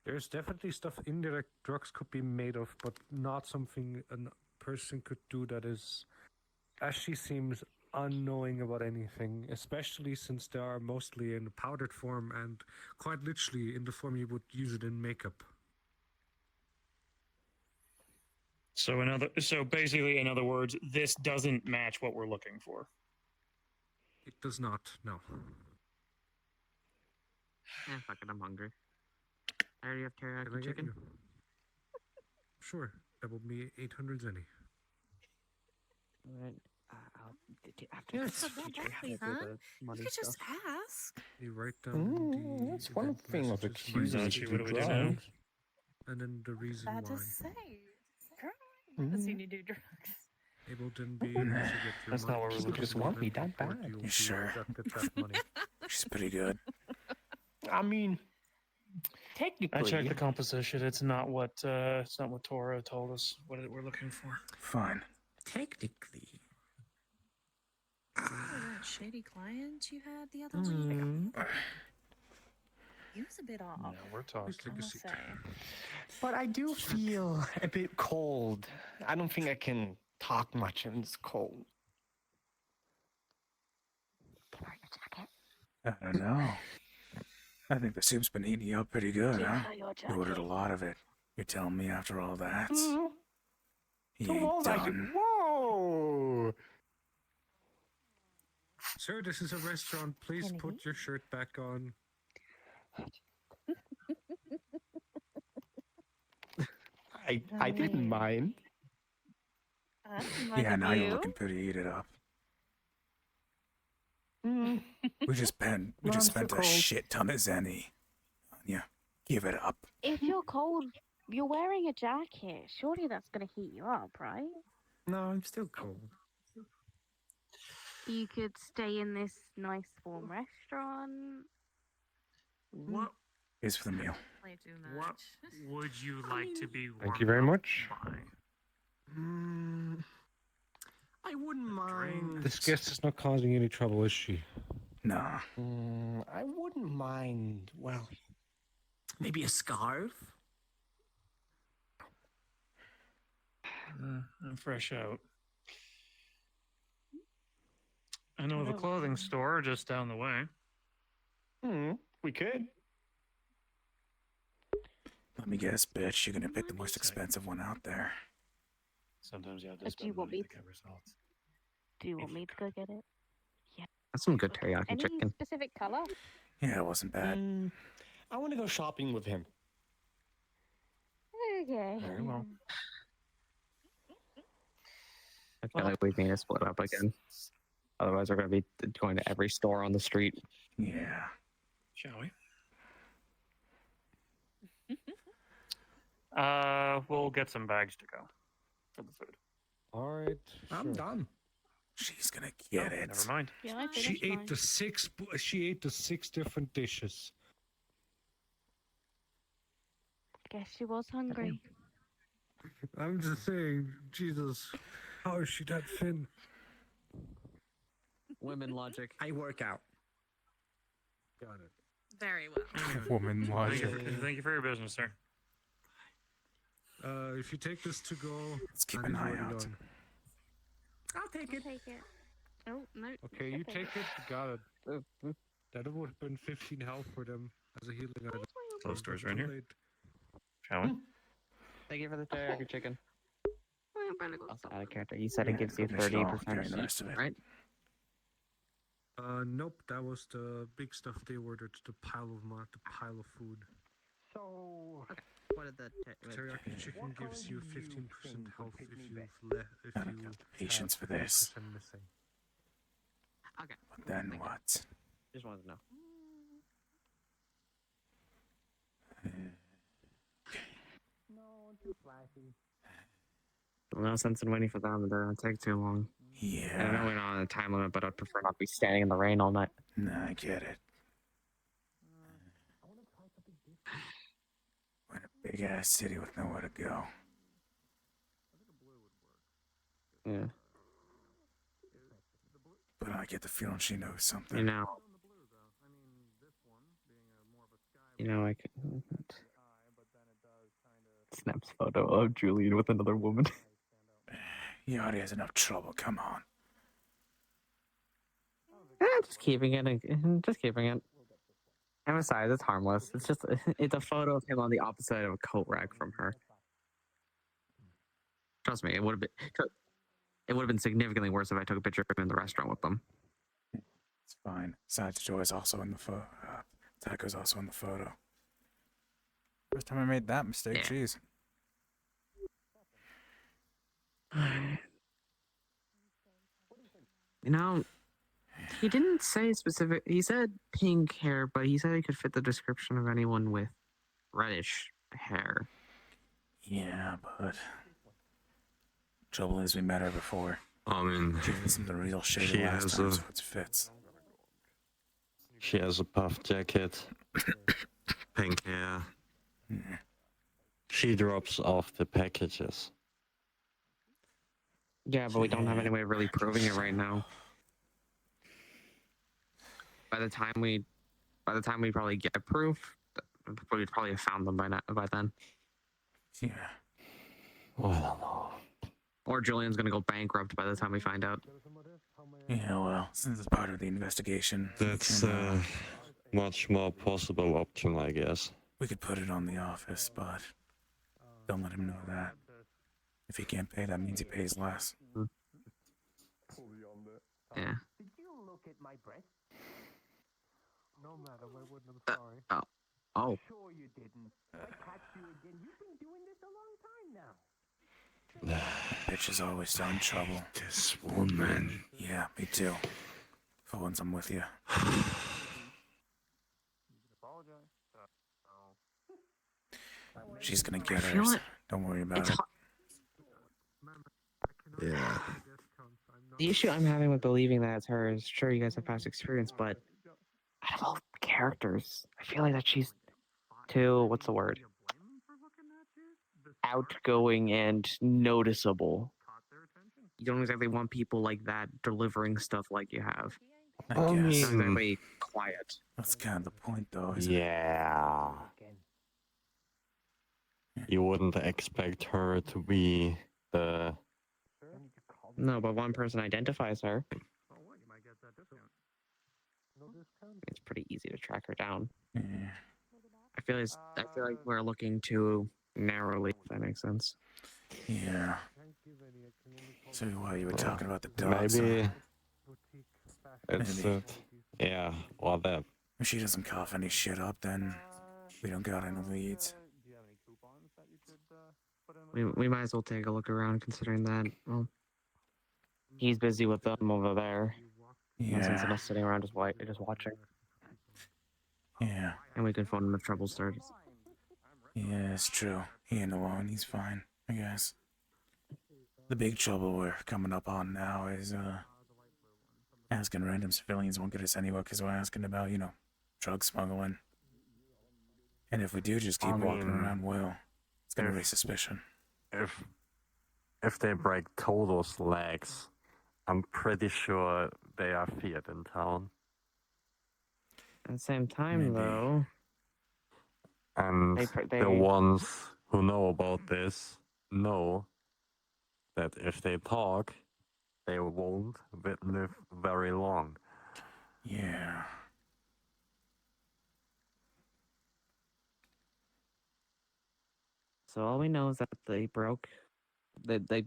S2: There's definitely stuff indirect drugs could be made of, but not something a person could do that is, as she seems, unknowing about anything, especially since they are mostly in powdered form and quite literally in the form you would use it in makeup.
S4: So basically, in other words, this doesn't match what we're looking for.
S2: It does not, no.
S3: Fuck it, I'm hungry. I already have
S2: Can I
S3: teriyaki
S2: get
S3: chicken.
S2: you? Sure, that will be 800 zenny.
S12: It's not that badly, huh? You could just ask.
S2: You write down
S6: That's
S2: the
S6: one
S2: event
S6: thing of
S2: messages,
S6: accusing
S2: messages
S6: you
S4: what
S6: to
S4: do we do now?
S6: drugs.
S2: and then the reason
S5: Bad to
S2: why.
S5: say. Girl, I haven't seen you do drugs.
S2: It will then be able to get your
S13: That's not
S2: money.
S13: what we're
S2: So
S13: looking
S2: just
S6: for. Want me
S2: event
S6: that
S2: report,
S6: bad?
S2: you'll
S1: You
S2: be
S1: sure?
S2: deducted that money.
S1: She's pretty good.
S6: I mean, technically.
S13: I checked the composition. It's not what Tora told us. What we're looking for.
S1: Fine.
S10: Technically.
S12: That shady client you had the other week. He was a bit off.
S13: No, we're talking.
S2: Take
S5: I
S2: a
S5: must
S2: seat.
S5: say.
S6: But I do feel a bit cold. I don't think I can talk much in this cold.
S1: I don't know. I think the soup's been eating you up pretty good, huh?
S8: your
S1: You ordered a
S8: jacket.
S1: lot of it. You're telling me after all that?
S6: Mhm.
S1: He
S6: So
S1: ain't
S6: all that you-
S1: done.
S6: Whoa!
S2: Sir, this is a restaurant. Please put your shirt back on.
S6: I didn't mind.
S1: Yeah, now you're looking pretty eaten up. We just spent
S6: I'm so
S1: a
S6: cold.
S1: shit ton of zenny. Yeah, give it up.
S8: If you're cold, you're wearing a jacket. Surely that's gonna heat you up, right?
S6: No, I'm still cold.
S8: You could stay in this nice warm restaurant.
S4: What
S1: Here's for the meal.
S5: Play too
S4: what
S5: much.
S4: would you like to be warmed
S2: Thank you very
S4: up
S2: much.
S4: by?
S6: I wouldn't mind.
S2: This guest is not causing any trouble, is she?
S1: Nah.
S6: I wouldn't mind. Well,
S10: Maybe a scarf?
S4: I'm fresh out. I know of a clothing store just down the way.
S6: we could.
S1: Let me guess, bitch. You're gonna pick the most expensive one out there.
S13: Sometimes you have to
S8: Do you
S13: spend
S8: want
S13: money
S8: me
S13: to cover salts.
S8: Do you want me to go get it? Yeah.
S3: That's some good teriyaki
S8: Any
S3: chicken.
S8: specific color?
S1: Yeah, it wasn't bad.
S6: I want to go shopping with him.
S8: Okay.
S3: Very well. I feel like we need to split up again. Otherwise, we're going to be going to every store on the street.
S1: Yeah.
S4: Shall we? We'll get some bags to go for the food.
S2: All right.
S6: I'm done.
S1: She's gonna get it.
S4: Never mind.
S8: Yeah, I
S2: She
S8: finished
S2: ate
S8: mine.
S2: the She ate the 6 different dishes.
S8: Guess she was hungry.
S2: I'm just saying, Jesus, how is she that thin?
S3: Women logic.
S10: I work out.
S2: Got it.
S12: Very well.
S1: Woman logic.
S4: Thank you for your business, sir.
S2: If you take this to go,
S1: Let's keep
S2: that
S1: an
S2: is
S1: eye
S2: already
S1: out.
S2: done.
S10: I'll take it.
S8: Take it. Oh, no.
S2: Okay, you take it. Got it. That would have been 15 health for them as a healing item.
S4: Close doors right
S2: Too
S4: here.
S2: late.
S4: Shall we?
S3: Thank you for the teriyaki chicken.
S8: I'm gonna go
S3: Also, out of character. You said it
S1: Yeah,
S3: gives you
S1: finish it all, carry
S3: 30%,
S1: the rest of it.
S3: right?
S2: Nope, that was the big stuff they ordered. The pile of food.
S6: So,
S3: What did the
S2: Teriyaki chicken
S6: What
S2: gives
S6: color
S2: you
S6: do you
S2: 15%
S6: think
S2: health
S6: would
S2: if
S6: fit me
S2: you've
S6: best?
S2: if
S1: I don't
S2: you
S1: have the patience for this.
S2: 30% missing.
S3: Okay.
S1: But then what?
S3: Just wanted to know.
S6: no, too flashy.
S3: No sense in waiting for them. They're going to take too long. I know
S1: Yeah.
S3: we're not on a time limit, but I'd prefer not to be standing in the rain all night.
S1: Nah, I get it. We're in a big ass city with nowhere to go.
S3: Yeah.
S1: But I get the feeling she knows something.
S3: You know. I could. Snaps photo of Julian with another woman.
S1: He already has enough trouble. Come on.
S3: Just keeping it. Just keeping it. And besides, it's harmless. It's a photo of him on the opposite side of a coat rack from her. Trust me, it would have been significantly worse if I took a picture of him in the restaurant with them.
S1: It's fine. Besides, Joy's also in the photo. Taco's also in the photo. First time I made that mistake,
S3: Yeah.
S1: jeez.
S3: He didn't say specific. He said pink hair, but he said he could fit the description of anyone with reddish hair.
S1: Yeah, but trouble is we met her before.
S7: I mean,
S1: She wasn't the real shade
S7: she
S1: last
S7: has
S1: time,
S7: a-
S1: so it fits.
S7: she has a puff jacket, pink hair.
S1: Yeah.
S7: She drops off the packages.
S3: Yeah, but we don't have any way of really proving it right now. By the time we probably get proof, we'd probably have found them by then.
S1: Yeah.
S7: Well, I don't know.
S3: Or Julian's gonna go bankrupt by the time we find out.
S1: Yeah, well, since it's part of the investigation, we
S7: That's
S1: can,
S7: much more possible option, I guess.
S1: We could put it on the office, but don't let him know that. If he can't pay, that means he pays less.
S3: Yeah.
S11: Did you look at my breast?
S2: No, madam, I wouldn't. I'm sorry.
S3: Oh.
S11: Sure you didn't. I catch you again. You've been doing this a long time now.
S1: That bitch is always starting trouble.
S7: This woman.
S1: Yeah, me too. For once I'm with you. She's gonna get
S3: You know
S1: hers.
S3: what?
S1: Don't worry about
S3: It's
S1: it.
S7: Yeah.
S3: The issue I'm having with believing that it's her is, sure, you guys have past experience, but out of all the characters, I feel like that she's too, what's the word? Outgoing and noticeable. You don't exactly want people like that delivering stuff like you have.
S1: I
S7: I
S1: guess.
S3: Not
S7: mean,
S3: exactly quiet.
S1: That's kind of the point, though, isn't it?
S7: yeah. You wouldn't expect her to be the...
S3: No, but one person identifies her. It's pretty easy to track her down.
S1: Yeah.
S3: I feel like we're looking too narrowly, if that makes sense.
S1: Yeah. So while you were talking about the dogs,
S7: Maybe it's...
S1: maybe.
S7: yeah, or that.
S1: If she doesn't cough any shit up, then we don't got any leads.
S3: We might as well take a look around, considering that, well, he's busy with them over there. No sense in
S1: Yeah.
S3: us sitting around just watching.
S1: Yeah.
S3: And we can phone him if trouble starts.
S1: Yeah, it's true. He ain't alone. He's fine, I guess. The big trouble we're coming up on now is, asking random civilians won't get us anywhere because we're asking about, drug smuggling. And if we do just keep walking around, well, it's gonna raise suspicion.
S7: If they break Toto's legs, I'm pretty sure they are feared in town.
S3: At the same time,
S1: Maybe.
S3: though,
S7: And
S3: they-
S7: the ones who know about this know that if they talk, they won't live very long.
S1: Yeah.
S3: so all we know is that they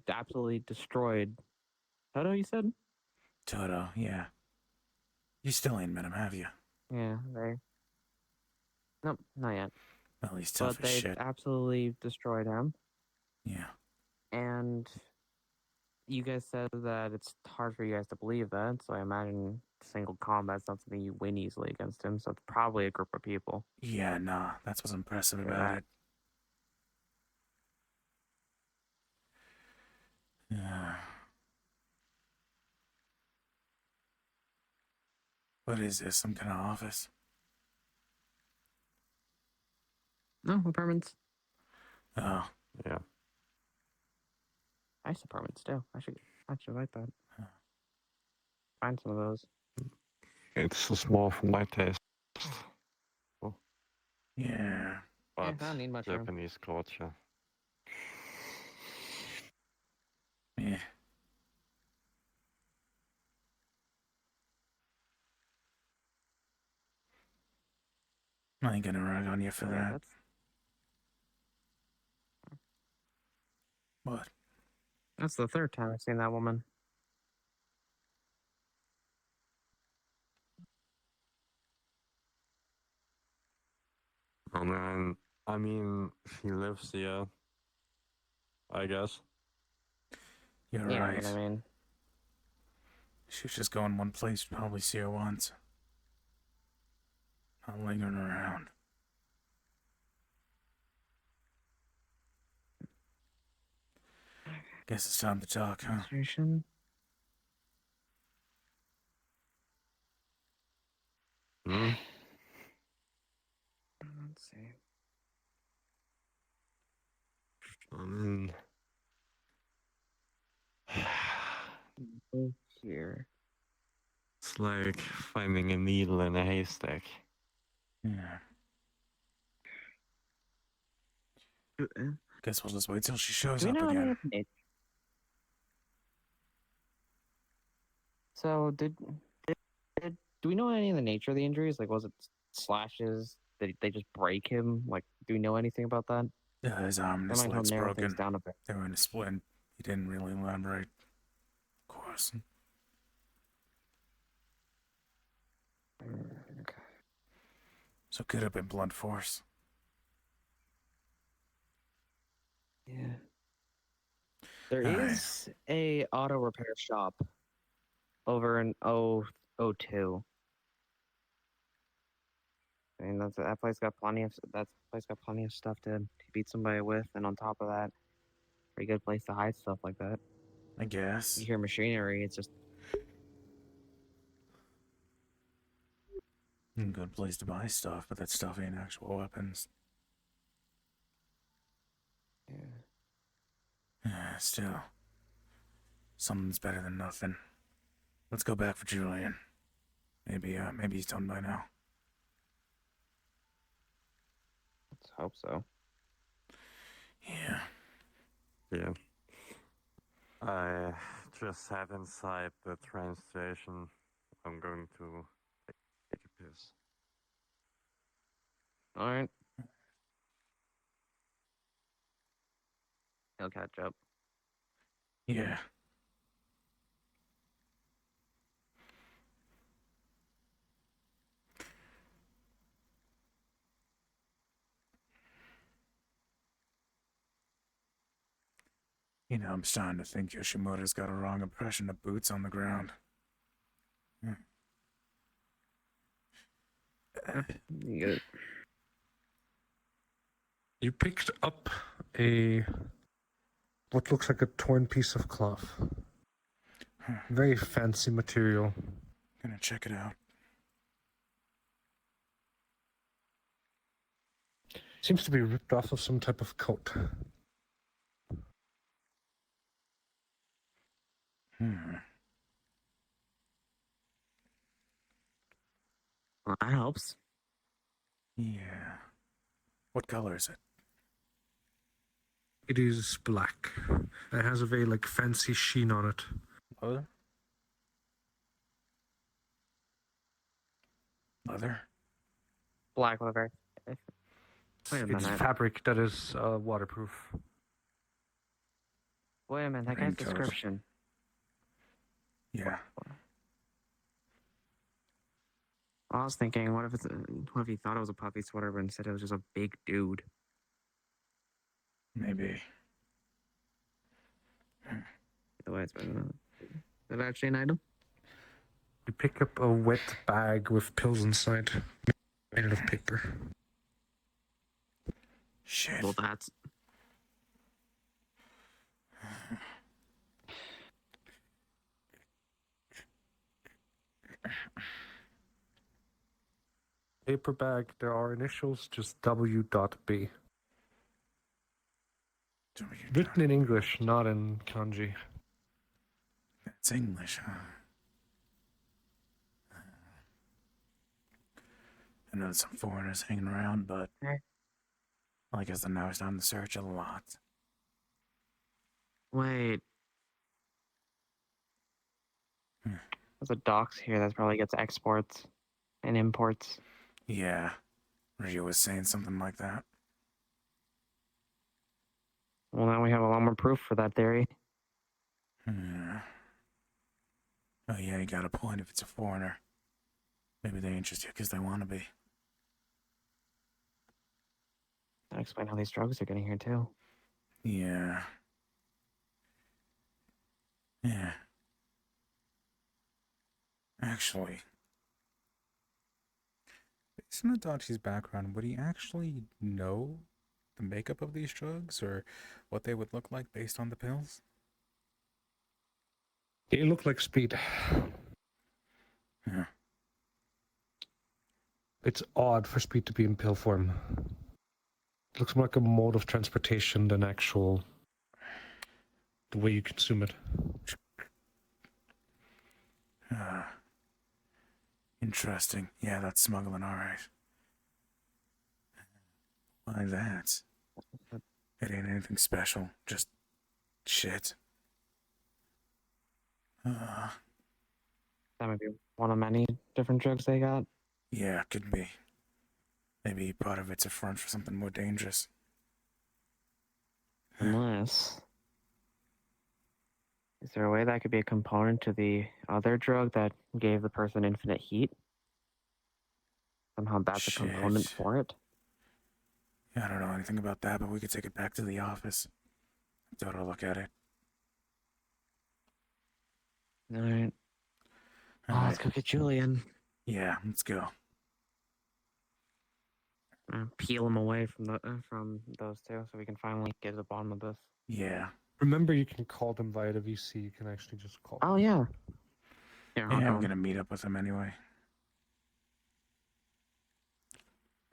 S3: absolutely destroyed. Toto, you said?
S1: Toto, yeah. You still ain't met him, have you?
S3: Yeah, they. Nope, not yet.
S1: Well, he's tough
S3: But
S1: as
S3: they
S1: shit.
S3: absolutely destroyed him.
S1: Yeah.
S3: And you guys said that it's hard for you guys to believe that, so I imagine single combat's not something you win easily against him, so it's probably a group of people.
S1: Yeah, nah. That's what's impressive
S3: Yeah.
S1: about it. Yeah. What is this? Some kind of office?
S3: No, apartments.
S1: Oh.
S7: Yeah.
S3: Nice apartments too. I should like that. Find some of those.
S7: It's small for my taste.
S1: Yeah.
S7: But
S3: I don't need much room.
S7: Japanese culture.
S1: Yeah. I ain't gonna rag on you for
S3: Yeah,
S1: that. What?
S3: That's the third time I've seen that woman.
S7: And then, I mean, she lives here, I guess.
S1: You're
S3: Yeah,
S1: right.
S3: but I mean,
S1: She was just going one place, probably see her once. Not lingering around. Guess it's time to talk, huh?
S3: administration.
S7: Hmm?
S3: Let's see. Here.
S7: It's like finding a needle in a haystack.
S1: Yeah. Guess we'll just wait till she shows
S3: Do we
S1: up
S3: know any
S1: again.
S3: of the nature? So do we know any of the nature of the injuries? Like, was it slashes. They just break him. Like, do we know anything about that?
S1: His arm and
S3: That
S1: his
S3: might help
S1: leg's
S3: narrow things
S1: broken.
S3: down a bit.
S1: They were in a splint. He didn't really elaborate. Of course.
S3: Okay.
S1: So could have been blunt force.
S3: Yeah. There
S1: All right.
S3: is a auto repair shop over in 002. I mean, that place got plenty of stuff to beat somebody with, and on top of that, pretty good place to hide stuff like that.
S1: I guess.
S3: You hear machinery, it's just
S1: Good place to buy stuff, but that stuff ain't actual weapons. Yeah, still. Something's better than nothing. Let's go back for Julian. Maybe he's done by now.
S3: let's hope so.
S1: Yeah.
S7: Yeah. I just sat inside the train station. I'm going to take a piss.
S3: All right. He'll catch up.
S1: Yeah. You know, I'm starting to think Yoshimoto's got a wrong impression of boots on the ground.
S3: Good.
S2: You picked up what looks like a torn piece of cloth. Very fancy material.
S1: Gonna check it out.
S2: Seems to be ripped off of some type of coat.
S3: Well, that helps.
S1: Yeah. What color is it?
S2: It is black. It has a very fancy sheen on it.
S1: Leather? Leather?
S3: Black leather. Wait a
S2: It's
S3: minute.
S2: fabric that is waterproof.
S3: Wait a minute. That guy's
S1: Raincoat.
S3: description.
S1: Yeah.
S3: I was thinking, what if he thought it was a puppy sweater, but instead it was just a big dude?
S1: Maybe.
S3: The way it's been. Is that actually an item?
S2: You pick up a wet bag with pills inside, made out of paper.
S1: Shit.
S3: Well, that's.
S2: Paper bag, there are initials, just W.B. Written in English, not in kanji.
S1: It's English, huh? I know some foreigners hanging around, but I guess now it's time to search a lot.
S3: Wait. There's a docks here that probably gets exports and imports.
S1: Yeah. Ryu was saying something like that.
S3: Well, now we have a lot more proof for that theory.
S1: Oh yeah, you got a point if it's a foreigner. Maybe they interest you because they want to be.
S3: That explains how these drugs are getting here, too.
S1: Yeah. Yeah. Actually, based on Adachi's background, would he actually know the makeup of these drugs or what they would look like based on the pills?
S2: It looked like speed.
S1: Yeah.
S2: It's odd for speed to be in pill form. It looks more like a mode of transportation than the way you consume it.
S1: Interesting. Yeah, that's smuggling, alright. Why that? It ain't anything special, just shit.
S3: That might be one of many different drugs they got.
S1: Yeah, could be. Maybe part of it's a front for something more dangerous.
S3: Unless. Is there a way that could be a component to the other drug that gave the person infinite heat? Somehow that's a component
S1: Shit.
S3: for it?
S1: Yeah, I don't know anything about that, but we could take it back to the office. Toto look at it.
S3: Alright. Let's go get Julian.
S1: Yeah, let's go.
S3: Peel him away from those two so we can finally get to the bottom of this.
S1: Yeah.
S2: Remember, you can call them via the VC. You can actually just call them.
S3: Oh, yeah.
S1: Yeah, I'm gonna meet up with him anyway.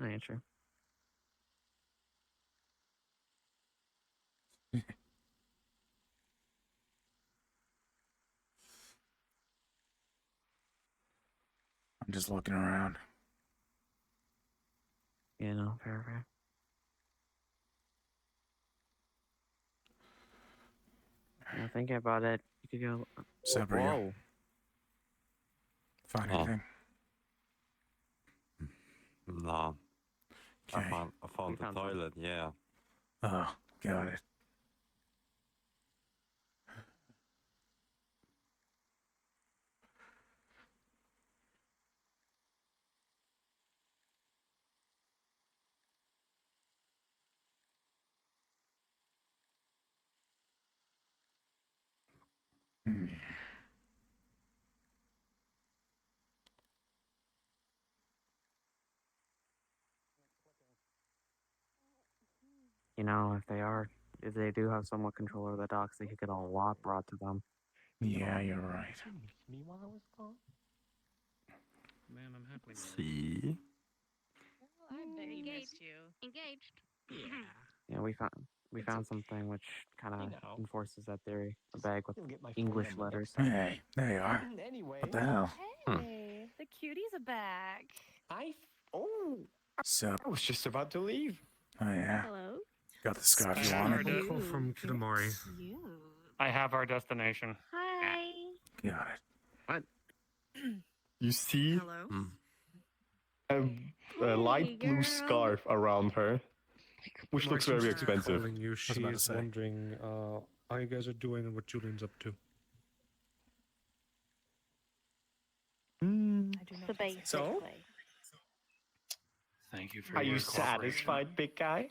S3: Oh, yeah, true.
S1: I'm just looking around.
S3: Yeah, no, fair. Yeah, thinking about it, you could go.
S1: Sabria.
S3: Whoa.
S1: Find anything?
S7: No.
S1: Okay.
S7: I found the toilet, yeah.
S1: Oh, got it.
S3: You know, if they do have somewhat control over the docks, they could get a lot brought to them.
S1: Yeah, you're right.
S6: Me while I was gone?
S13: Man, I'm happily married.
S7: See?
S12: I bet he missed you.
S8: Engaged.
S3: Yeah, we found something which kind of enforces that theory. A bag with
S6: You'll get my phone
S3: English
S6: number.
S3: letters.
S1: Hey, there you are.
S6: Anyway.
S1: What the hell?
S12: Hey, the cuties are back.
S6: I was just about to leave.
S1: Oh, yeah.
S8: Hello.
S1: Got the scarf you
S13: I
S1: wanted?
S13: have
S2: Call from Kitamari.
S13: I have our destination.
S8: Hi.
S1: Got it.
S3: What?
S6: You see
S12: Hello.
S6: a light
S8: Hey,
S6: blue
S8: girl.
S6: scarf around her, which looks very expensive.
S2: Calling you.
S1: about to
S2: She's
S1: say.
S2: wondering how you guys are doing and what Julian's up to.
S12: I do
S8: So
S12: not.
S8: basically.
S13: Thank you for
S6: Are
S13: your
S6: you
S13: cooperation.
S6: satisfied, big guy?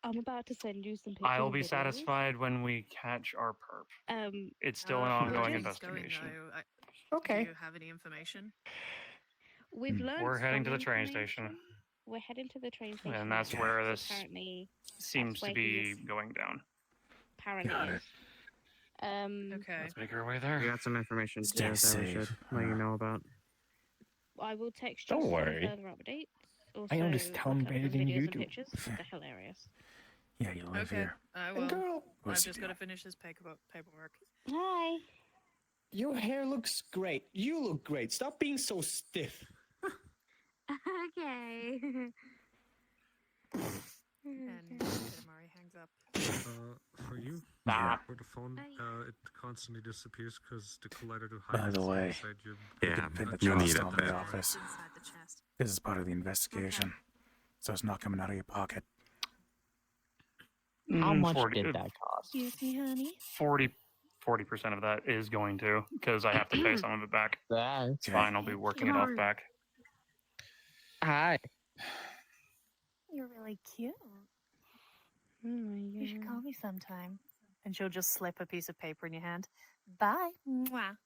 S8: I'm about to send you some pictures.
S13: I'll
S8: and
S13: be
S8: videos.
S13: satisfied when we catch our perp. It's still an
S12: Where
S13: ongoing
S12: is this
S13: investigation.
S12: Going, though?
S6: Okay.
S12: Do you have any information?
S8: We've learned.
S13: We're heading to
S8: some
S13: the train
S8: information.
S13: station.
S8: We're heading to the train station.
S13: And that's
S8: now,
S13: where
S8: so
S13: this
S8: apparently
S13: seems to
S8: where he
S13: be
S8: is.
S13: going down.
S8: apparently
S1: Got
S8: is.
S12: Okay.
S13: Let's make our way
S3: We
S13: there.
S3: got some information too
S1: Stay
S3: that we
S1: safe.
S3: should let you know about.
S8: I will text you
S6: Don't
S8: some
S6: worry.
S8: further updates. Also,
S6: I know this town
S8: look up
S6: better
S8: some
S6: than
S8: videos
S6: you
S8: and
S6: do.
S8: pictures. They're hilarious.
S1: Yeah, you live
S12: Okay.
S1: here.
S12: I
S6: And
S12: will.
S6: girl,
S12: I've
S1: What's
S12: just
S1: he
S12: got to
S1: doing?
S12: finish this paperwork.
S8: Hi.
S10: Your hair looks great. You look great. Stop being so stiff.
S8: Okay.
S12: And Kitamari hangs up.
S2: For you,
S1: Yeah.
S2: for the phone, it constantly disappears because the collider to
S1: By
S2: hide
S1: the
S2: is
S1: way,
S2: inside your.
S1: we
S7: Yeah,
S1: can pin the
S7: you
S1: trust
S7: need it
S1: on the
S7: there.
S1: office.
S12: Inside the chest.
S1: This is part of the investigation. So it's not coming out of your pocket.
S3: How much
S13: 40,
S3: did that cost?
S8: Excuse me, honey.
S13: 40% of that is going to, because I have to pay some of it back.
S3: That's
S13: It's fine, I'll be working it off back.
S3: Hi.
S5: You're really cute.
S8: Oh my
S5: You should
S8: God.
S5: call me sometime. And she'll just slip a piece of paper in your hand. Bye. Mwah.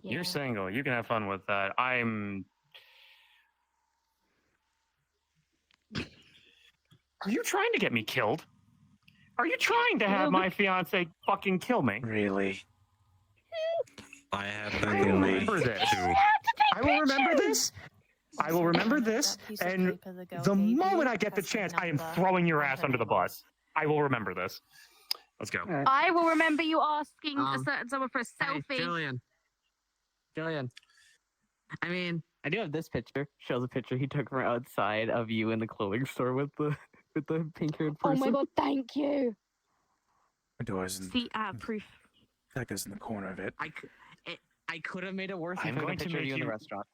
S8: Yeah.
S13: You're single. You can have fun with that. Are you trying to get me killed? Are you trying to have my fiance fucking kill me?
S1: Really?
S7: I have
S13: I will remember this. I will remember this. I will remember this. And the moment I get the chance, I am throwing your ass under the bus. I will remember this. Let's go.
S8: I will remember you asking a
S3: Um,
S8: certain someone for a
S3: Hey,
S8: selfie.
S3: Julian. I mean, I do have this picture. Shows a picture he took from outside of you in the clothing store with the pink-haired
S8: Oh
S3: person.
S8: my God! Thank you.
S1: The door's in.
S8: See, proof.
S1: That goes in the corner of it.
S3: I could have made it worse
S13: I'm
S3: if I
S13: going
S3: took a
S13: to
S3: picture of
S13: make
S3: you in the
S13: you-
S3: restaurant.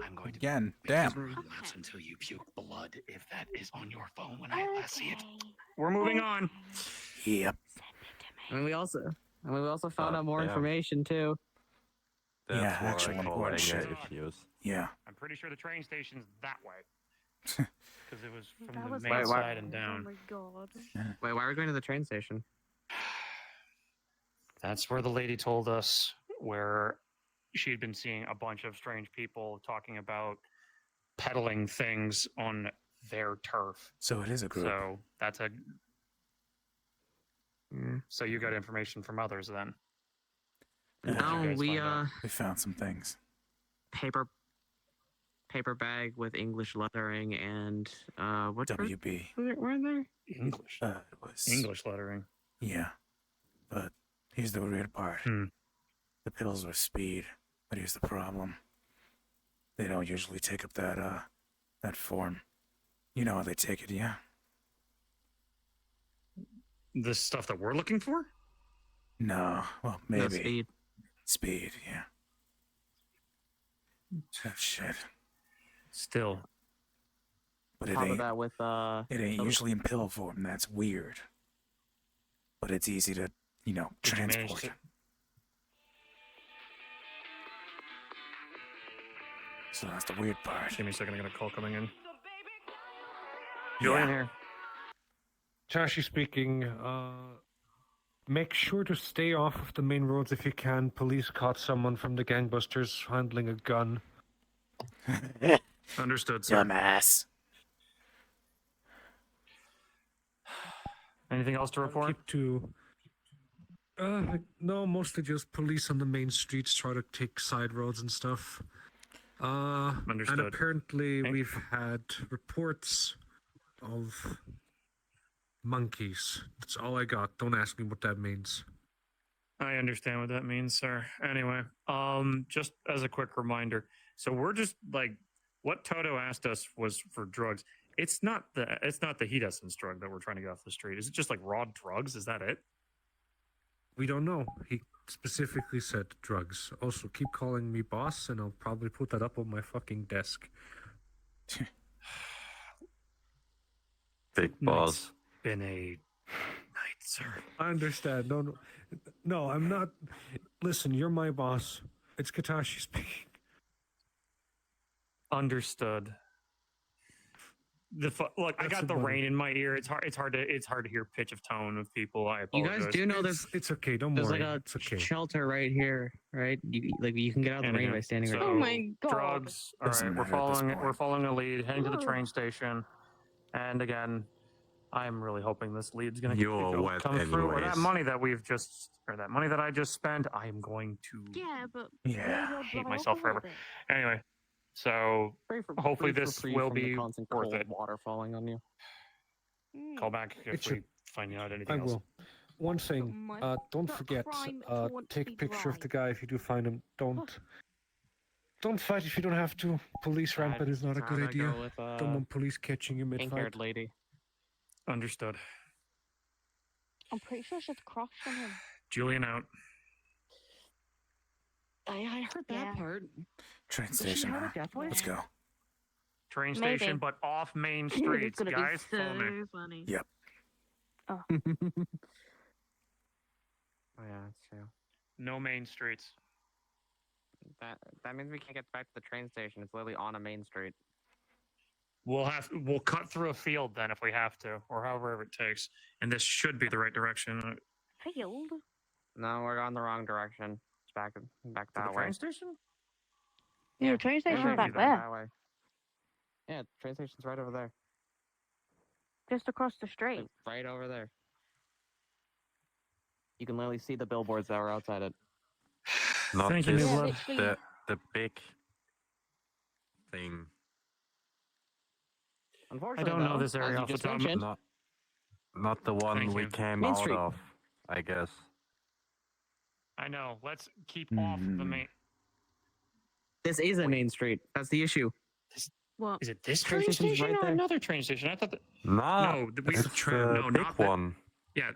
S13: I'm going to
S1: Again,
S13: make
S1: damn.
S13: these notes until you puke blood if that is on your phone when I last see it.
S4: We're moving on.
S1: Yep.
S3: And we also found out more
S7: damn.
S3: information too.
S7: That's
S1: Yeah,
S7: what
S1: actual
S7: I call
S1: important
S7: anger
S1: shit.
S7: issues.
S1: Yeah.
S4: I'm pretty sure the train station's that way. Because it was from
S8: That
S4: the
S8: was
S4: main
S3: Wait, why-
S4: side and down.
S8: Oh my god.
S3: Wait, why are we going to the train station?
S4: That's where the lady told us where she had been seeing a bunch of strange people talking about peddling things on their turf.
S1: So it is a group.
S4: So that's a. So you got information from others then? What did you
S3: No,
S4: guys
S3: we
S4: find out?
S1: We found some things.
S3: paper bag with English lettering and what
S1: WB.
S3: were there?
S4: English.
S1: It was
S4: English lettering.
S1: Yeah. But here's the weird part. The pills were speed, but here's the problem. They don't usually take up that form. You know how they take it, yeah?
S4: The stuff that we're looking for?
S1: No. Well,
S3: No,
S1: maybe.
S3: speed.
S1: Speed, yeah. Oh, shit.
S4: Still.
S1: But it
S3: Top of
S1: ain't,
S3: that with
S1: it ain't usually in pill form. That's weird. But it's easy to,
S4: Did you manage
S1: transport.
S4: to-
S1: So that's the weird part.
S4: Give me a second, I got a call coming in. Julian here.
S2: Tashi speaking. Make sure to stay off of the main roads if you can. Police caught someone from the gangbusters handling a gun.
S4: Understood, sir.
S1: Dumbass.
S4: Anything else to report?
S2: Keep to. No, mostly just police on the main streets try to take side roads and stuff.
S4: Understood.
S2: And apparently we've had reports of monkeys. That's all I got. Don't ask me what that means.
S4: I understand what that means, sir. Anyway, just as a quick reminder, so we're just like what Toto asked us was for drugs. It's not the heat essence drug that we're trying to get off the street. Is it just like raw drugs? Is that it?
S2: We don't know. He specifically said drugs. Also, keep calling me boss, and I'll probably put that up on my fucking desk.
S7: Big boss.
S4: Been a night, sir.
S2: I understand. No, I'm not. Listen, you're my boss. It's Katashi speaking.
S4: Understood. Look, I got the rain in my ear. It's hard to hear pitch of tone of people. I
S3: You
S4: apologize.
S3: guys do know there's
S2: It's okay. Don't
S3: there's
S2: worry.
S3: like a
S2: It's okay.
S3: shelter right here, right? You can get out of the rain by standing right
S4: So,
S8: Oh
S3: there.
S8: my god.
S4: Drugs. All
S1: Doesn't
S4: right,
S1: matter at this point.
S4: we're following a lead, heading to the train station, and again, I'm really hoping this lead's gonna
S7: You're wet
S4: come through. Or that
S7: anyways.
S4: money that that money that I just spent, I'm going to
S8: Yeah, but
S1: Yeah.
S8: maybe
S4: hate
S8: I'll
S4: myself
S8: blow up a
S4: forever.
S8: bit.
S4: Anyway, so hopefully
S3: Pray for
S4: this
S3: free
S4: will
S3: from the
S4: be
S3: constant
S4: worth
S3: cold
S4: it.
S3: water falling on you.
S4: Call back if
S2: It should-
S4: we find out
S2: I
S4: anything else.
S2: will. One thing,
S8: Must
S2: don't
S8: not
S2: forget,
S8: crime to want to
S2: take
S8: be
S2: a picture of
S8: dry.
S2: the guy if you do find him. Don't fight if you don't have to. Police rampant is not a good
S3: I'd
S2: idea.
S3: go with,
S2: Don't want police catching you mid-fight.
S3: pink-haired lady.
S4: Understood.
S8: I'm pretty sure I should crush on him.
S4: Julian out.
S3: I heard that
S8: Yeah.
S3: part.
S1: Train
S3: Was she
S1: station.
S3: hurt
S1: Huh?
S3: at Death Wish?
S1: Let's go.
S4: Train
S8: Maybe.
S4: station, but off main
S8: It's
S4: streets.
S8: gonna
S4: Guys,
S8: be
S4: follow me.
S8: so funny.
S1: Yep.
S3: Oh yeah, that's true.
S4: No main streets.
S3: That means we can't get back to the train station. It's literally on a main street.
S4: We'll cut through a field then if we have to, or however it takes. And this should be the right direction.
S8: Field?
S3: No, we're going the wrong direction. It's back
S4: To
S3: that
S4: the
S3: way.
S4: train station?
S8: Yeah, the train
S3: Yeah,
S8: station's
S3: it's
S8: back
S3: back
S8: there.
S3: that way. Yeah, the train station's right over there.
S8: Just across the street.
S3: Like, right over there. You can literally see the billboards that were outside it.
S7: Not
S4: Thank you,
S7: this,
S8: Yeah,
S4: Niblad.
S8: literally.
S7: the big thing.
S4: I
S3: Unfortunately,
S4: don't know
S3: though,
S4: this area
S3: as you
S4: off the
S3: just
S4: top of
S3: mentioned,
S7: Not the one
S4: Thank
S7: we
S4: you.
S7: came
S3: Main
S7: out
S3: Street.
S7: of, I guess.
S4: I know. Let's keep off the main.
S3: this is a main street. That's the issue.
S8: What?
S4: Is it this
S3: Train
S4: train
S3: station's
S4: station
S3: right
S4: or
S3: there.
S4: another train station? I thought that.
S7: Nah,
S4: No, we-
S7: it's
S4: the tram.
S7: the
S4: No,
S7: big
S4: not that-
S7: one.
S4: Yeah,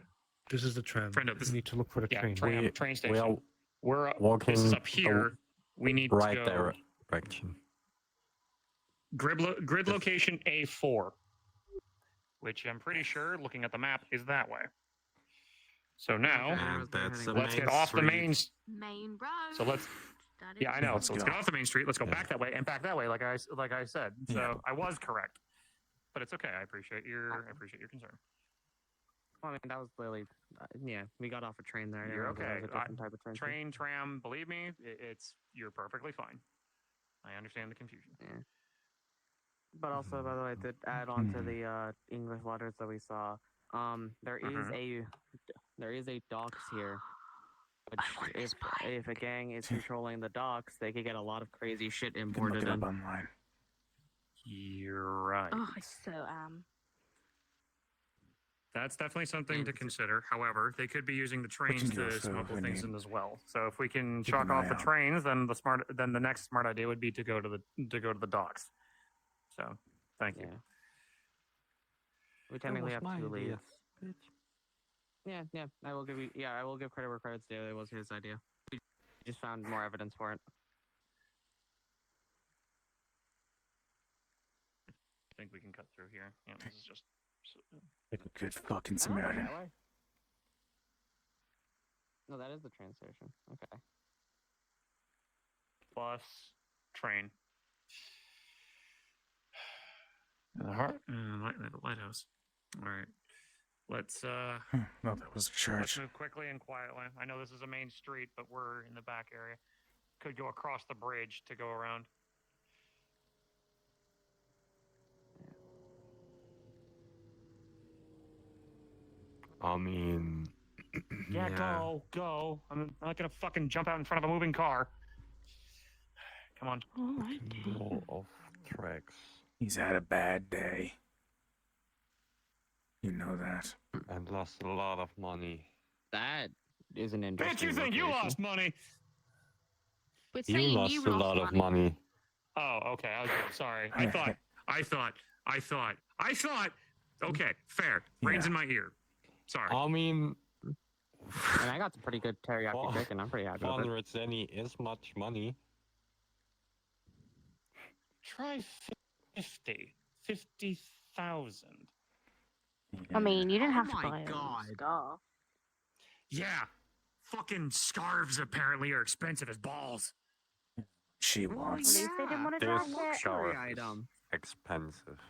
S2: This is the tram.
S4: Friendo, this-
S2: We need to look for the
S4: yeah,
S2: train.
S4: train station.
S7: We are
S4: We're
S7: walking
S4: This is up here. We need
S7: right
S4: to go.
S7: direction.
S4: grid location A4, which I'm pretty sure, looking at the map, is that way. So now,
S3: And that's the
S4: let's
S3: main
S4: get off the main.
S8: Main road.
S4: So let's.
S8: That
S4: Yeah,
S8: is
S4: I know.
S1: let's
S4: So let's
S1: go.
S4: get off the main street. Let's go back that way and back that way, like I said. So
S1: Yeah.
S4: I was correct, but it's okay. I appreciate your concern.
S3: Well, I mean, that was literally, yeah, we got off a train there.
S4: You're
S3: That was
S4: okay.
S3: a different type of train.
S4: Train, tram, believe me, you're perfectly fine. I understand the confusion.
S3: Yeah. But also, by the way, to add on to the English letters that we saw, there is a docks here. Which if a gang is controlling the docks, they could get a lot of crazy shit
S1: You can look
S3: imported
S1: it up
S3: in.
S1: online.
S4: You're right.
S8: Oh, I so am.
S4: That's definitely something to consider. However, they could be using the trains
S1: go
S4: to
S1: through
S4: smuggle
S1: when
S4: things
S1: you
S4: in as well. So if we can
S1: keep
S4: chalk
S1: an
S4: off
S1: eye
S4: the
S1: out.
S4: trains, then the next smart idea would be to go to the docks. So thank you.
S3: Yeah. We technically have two leads. Yeah. I will give credit where credit's due. It was his idea. We just found more evidence for it.
S4: I think we can cut through here. Yeah, this is just.
S1: Like a good fucking
S3: I don't go
S1: Samaritan.
S3: that way. No, that is the train station. Okay.
S4: Bus, train. The lighthouse. All right. Let's
S1: No, that was a
S4: let's
S1: church.
S4: move quickly and quietly. I know this is a main street, but we're in the back area. Could go across the bridge to go around.
S7: I mean,
S4: Yeah, go. I'm not gonna fucking jump out in front of a moving car. Come on.
S8: Oh, I
S7: go off tracks
S1: He's had a bad day. You know that.
S7: and lost a lot of money.
S3: That is an
S4: Bitch,
S3: interesting.
S4: you think you
S3: location.
S4: lost money?
S8: We're
S7: You
S8: saying
S7: lost
S8: you
S7: a lot of money.
S4: Oh, okay. I was sorry. I thought. Okay, fair. Rain's
S1: Yeah.
S4: in my ear. Sorry.
S7: I mean,
S3: And I got some pretty good teriyaki
S7: Well,
S3: chicken. I'm pretty happy with it.
S7: 100 zenny is much money.
S4: Try 50,000.
S8: I mean, you didn't have to
S3: Oh my
S8: buy
S3: God.
S8: a scarf.
S4: Yeah. Fucking scarves apparently are expensive as balls.
S1: She
S8: At
S1: wants.
S8: least they didn't want to
S7: This
S8: dress it.
S7: scarf
S3: Luxury
S7: is
S3: item.
S7: expensive.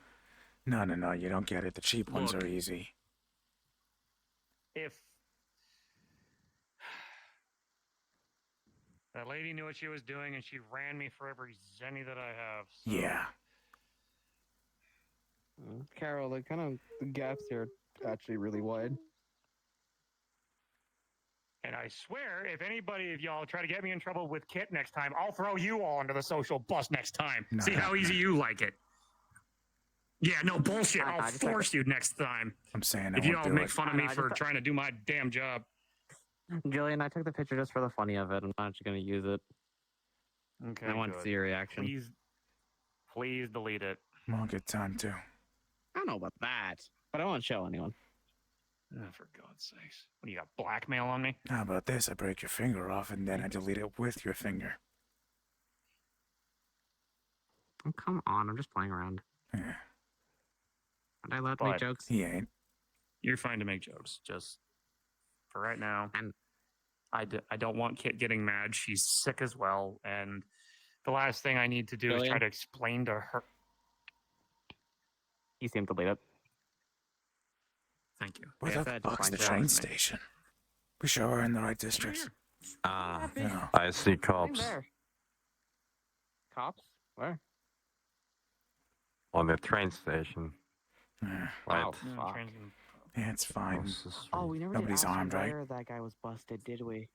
S1: No, you don't get it. The cheap ones
S4: Look.
S1: are easy.
S4: If that lady knew what she was doing and she ran me for every zenny that I have. So.
S1: Yeah.
S3: Carol, the gaps here are actually really wide.
S4: And I swear, if anybody of y'all try to get me in trouble with Kit next time, I'll throw you all under the social bus next time.
S1: No,
S4: See how easy you like it. Yeah, no bullshit. I'll
S3: just
S4: force you next time.
S1: I'm saying I
S4: If you
S1: won't
S4: all
S1: do
S4: make
S1: it.
S4: fun of
S3: I know,
S4: me
S3: I
S4: for
S3: just-
S4: trying to do my damn job.
S3: Jillian, I took the picture just for the funny of it. I'm not actually going to use it.
S4: Okay,
S3: I want to
S4: good.
S3: see your reaction.
S4: Please delete it.
S1: Won't get time to.
S3: I don't know about that, but I won't show anyone.
S4: Oh, for God's sakes. What, do you got blackmail on me?
S1: How about this? I break your finger off and then I delete it with your finger.
S3: Oh, come on, I'm just playing around.
S1: Yeah.
S3: Aren't I allowed to make
S4: But-
S3: jokes?
S1: He ain't.
S4: You're fine to make jokes. Just for right now.
S3: And-
S4: I don't want Kit getting mad. She's sick as well. And the last thing I need to do is try
S3: Jillian?
S4: to explain to her.
S3: You seem to delete it.
S4: Thank you.
S1: Where
S3: Yeah,
S1: the
S3: that
S1: fuck's the
S3: defines
S1: train
S3: it.
S1: station? We sure are in the right district.
S7: Ah,
S1: Yeah.
S7: I see
S3: Nothing
S7: cops
S3: there. Cops? Where?
S7: on the train station.
S1: Yeah,
S7: Right.
S3: Oh,
S4: No,
S3: fuck.
S4: trans-
S1: it's fine.
S7: Across the street.
S3: Oh, we never
S1: Nobody's
S3: did ask
S1: armed,
S3: you
S1: right?
S3: where that guy was busted, did we?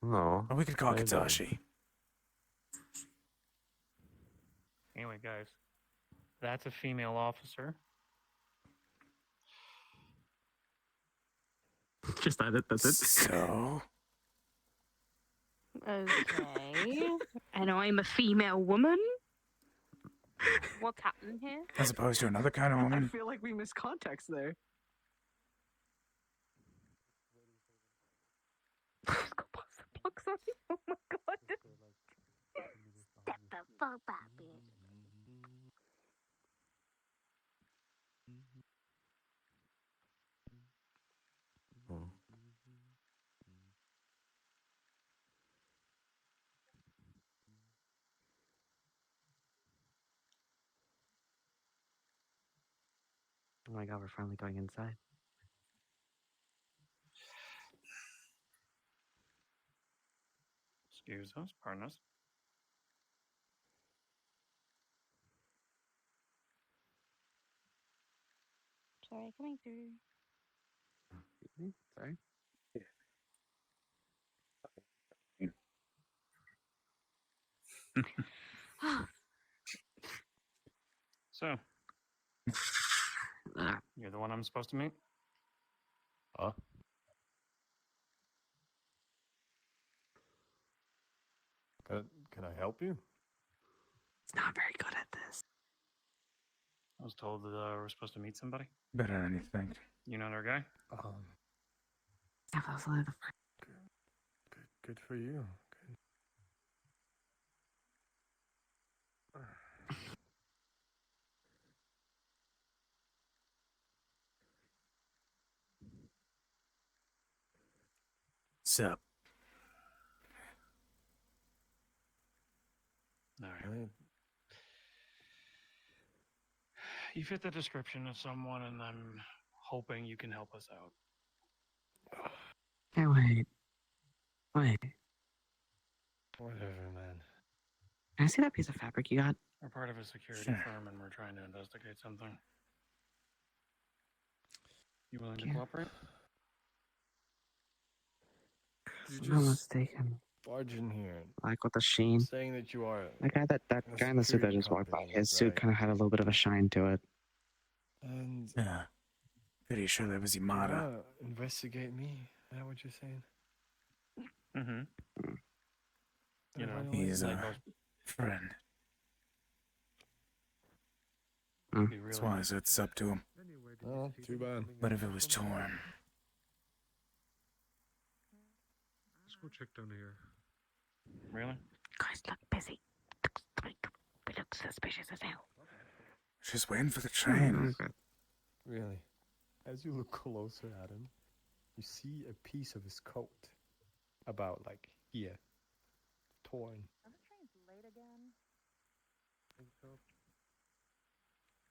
S7: No.
S1: Or we could call
S7: Maybe.
S1: Katashi.
S4: Anyway, guys, that's a female officer.
S3: Just that. That's it.
S1: So,
S8: Okay. And I'm a female woman. What's happening here?
S1: as opposed to another kind of
S3: I
S1: woman.
S3: feel like we missed context there.
S8: Blocks on you. Oh my god.
S14: Step up, baby.
S3: Oh my god, we're finally going inside.
S4: Excuse us, pardon us.
S8: Sorry, coming through.
S3: Sorry.
S4: So, you're the one I'm supposed to meet?
S6: Huh? Can I help you?
S3: It's not very good at this.
S4: I was told that we're supposed to meet somebody.
S1: Better than anything.
S4: You know our guy?
S3: Yeah, that was only the first.
S6: Good for you.
S1: Sup?
S4: All right. You fit the description of someone, and I'm hoping you can help us out.
S3: Hey, wait.
S6: Whatever, man.
S3: Can I see that piece of fabric you got?
S4: We're part of a security
S1: Sure.
S4: firm, and we're trying to investigate something. You willing to
S3: Yeah.
S4: cooperate?
S3: If I'm not mistaken.
S6: Barge in here.
S3: Like with the sheen.
S6: Saying that you are.
S3: That guy, that
S6: a
S3: guy in the suit that
S6: security
S3: just walked by,
S6: company,
S3: his suit
S6: right?
S3: kind of had a little bit of a shine to it.
S6: And
S1: Yeah. Pretty sure that was Yamada.
S6: investigate me. Is that what you're saying?
S4: Mm-hmm. You know,
S1: He's
S4: like
S1: a
S4: most
S1: friend.
S4: be
S1: That's
S4: really
S1: why I said sup to him.
S6: Oh, too bad.
S1: But if it was torn,
S2: Let's go check down here.
S4: Really?
S8: Guys, look busy. We look suspicious as hell.
S1: just waiting for the train.
S6: Really. As you look closer at him, you see a piece of his coat. About like here. Torn.
S5: Are the trains late again?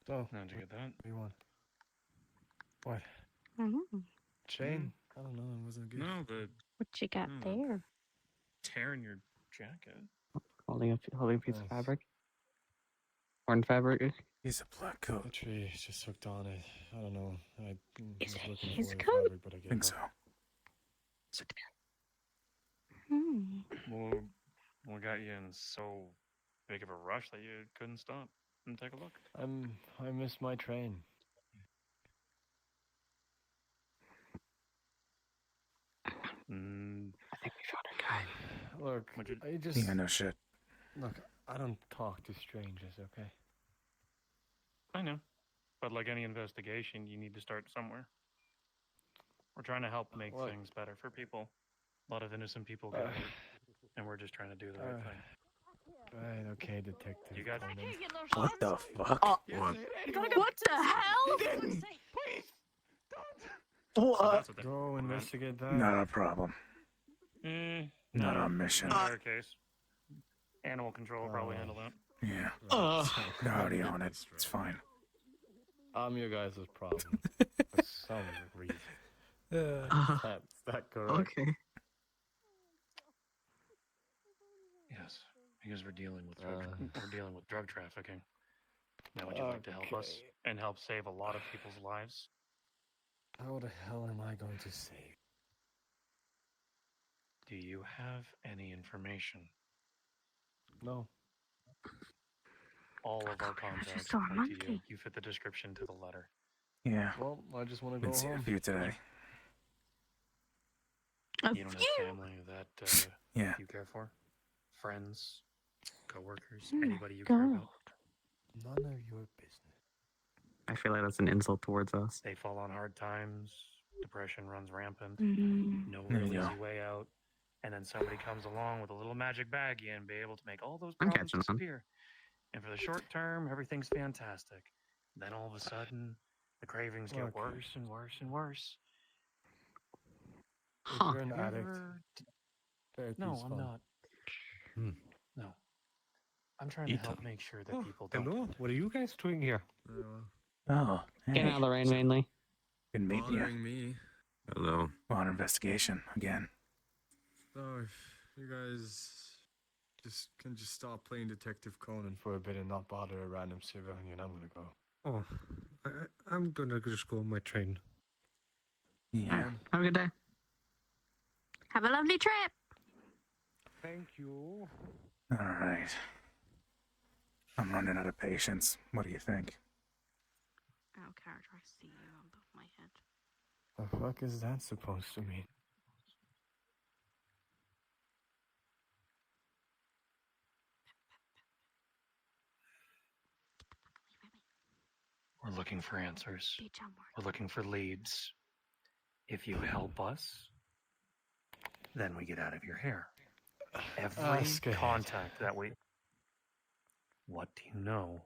S6: So,
S4: how'd you get that?
S6: what do you want? What?
S8: Mm-hmm.
S6: Chain? I don't know. It wasn't good.
S4: No, the
S8: What you got there?
S4: tear in your jacket.
S3: Holding a piece of
S6: Nice.
S3: fabric. Torn fabric.
S1: He's a black coat.
S6: The tree just hooked on it. I don't know. I
S8: Is
S6: was
S8: it
S6: looking
S8: his
S6: for the
S8: coat?
S6: fabric, but I
S1: I
S6: gave
S1: think
S6: up.
S1: so.
S4: Well, we got you in so big of a rush that you couldn't stop and take a look.
S6: I missed my train.
S3: I think we found our guy.
S6: Look,
S4: Would you-
S6: I just
S1: Yeah, no shit.
S6: look. I don't talk to strangers, okay?
S4: I know. But like any investigation, you need to start somewhere. We're trying to help make
S6: Look.
S4: things better for people. A lot of innocent people get hurt, and we're just trying to do the right thing.
S6: Right, okay, detective.
S4: You got
S6: Conan.
S1: What the fuck?
S8: What?
S1: What?
S8: What the hell?
S4: So that's what
S6: Go investigate that.
S1: Not a problem.
S4: Mm,
S1: Not
S4: no,
S1: our mission.
S4: In our case, animal control will probably handle that.
S1: Yeah.
S6: Right.
S1: They're already on it. It's fine.
S6: I'm your guys' problem. For some reason. That's that correct?
S3: Okay.
S4: Yes, because we're dealing with drug trafficking. Now, would you like to help us
S6: Okay.
S4: and help save a lot of people's lives?
S6: How the hell am I going to save?
S4: Do you have any information?
S6: No.
S4: All of our
S8: I
S4: contacts
S8: just saw a
S4: point to you.
S8: monkey.
S4: You fit the description to the letter.
S1: Yeah.
S6: Well, I just want to
S1: Been
S6: go
S1: seeing a
S6: home.
S1: few today.
S4: You don't have family that
S1: Yeah.
S4: you care for? Friends? Coworkers?
S8: Oh my
S4: Anybody you care about?
S6: None of your business.
S3: I feel like that's an insult towards us.
S4: They fall on hard times. Depression runs rampant. No
S1: There
S4: real
S1: you
S4: easy
S1: go.
S4: way out. And then somebody comes along with a little magic bag and be able to make all those
S3: I'm
S4: problems
S3: catching on.
S4: disappear. And for the short term, everything's fantastic. Then all of a sudden, the cravings get
S6: Look.
S4: worse and worse and worse.
S6: If
S3: Huh.
S6: you're an
S4: Have you
S6: addict,
S4: ever-
S6: therapy's
S4: No, I'm
S6: fun.
S4: not.
S9: Hmm.
S4: No. I'm trying to help make sure that people don't.
S2: Hello, what are you guys doing here?
S1: Oh,
S3: Getting out of the rain mainly.
S1: Good meeting you.
S14: Bothering me.
S7: Hello.
S1: We're on investigation again.
S6: So if you guys can just stop playing Detective Conan for a bit and not bother a random civilian, I'm gonna go.
S2: Oh, I'm gonna just go on my train.
S1: Yeah.
S3: Have a good day.
S8: Have a lovely trip.
S2: Thank you.
S1: All right. I'm running out of patience. What do you think?
S8: Oh, character, I see you above my head.
S6: The fuck is that supposed to mean?
S13: We're looking for answers. We're looking for leads. If you help us, then we get out of your hair. Every
S6: scared.
S13: contact that we... What do you know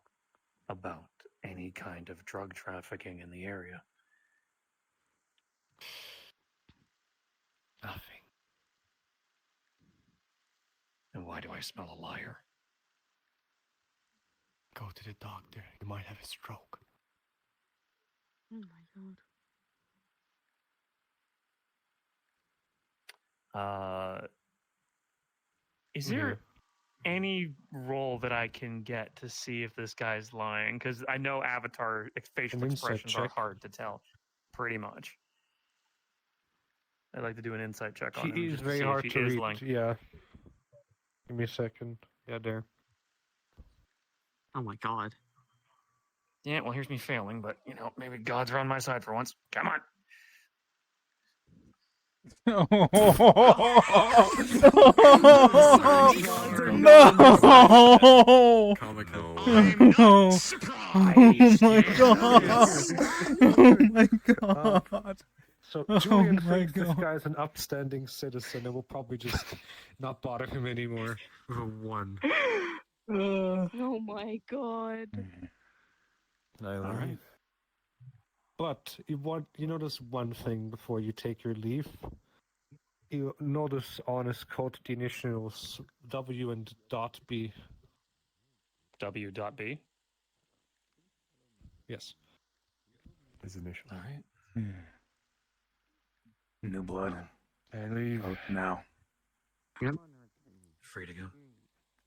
S13: about any kind of drug trafficking in the area?
S6: Nothing.
S13: And why do I smell a liar?
S6: Go to the doctor. You might have a stroke.
S8: Oh my god.
S4: Is there any role that I can get to see if this guy's lying? Because I know Avatar facial
S2: An insight
S4: expressions are
S2: check.
S4: hard to tell, pretty much. I'd like to do an insight check on him.
S2: He is
S4: just to
S2: very
S4: see
S2: hard
S4: if he
S2: to
S4: is
S2: read.
S4: lying.
S2: Yeah. Give me a second. Yeah, there.
S3: Oh my god.
S4: Yeah, well, here's me failing, but, you know, maybe God's are on my side for once. Come on.
S1: No!
S14: Comical.
S4: I'm not surprised.
S1: Oh my god! Oh my god!
S2: So
S1: Oh
S2: Julian
S1: my
S2: thinks this
S1: God.
S2: guy's an upstanding citizen and will probably just not bother him anymore. With a 1.
S8: Oh my god.
S2: All right. But you notice one thing before you take your leave. You notice on his coat the initials W and dot B.
S4: W.B.
S2: Yes.
S6: His initial.
S4: All right.
S1: New blood.
S2: I leave.
S1: Oh, now.
S3: Yep.
S10: Free to go.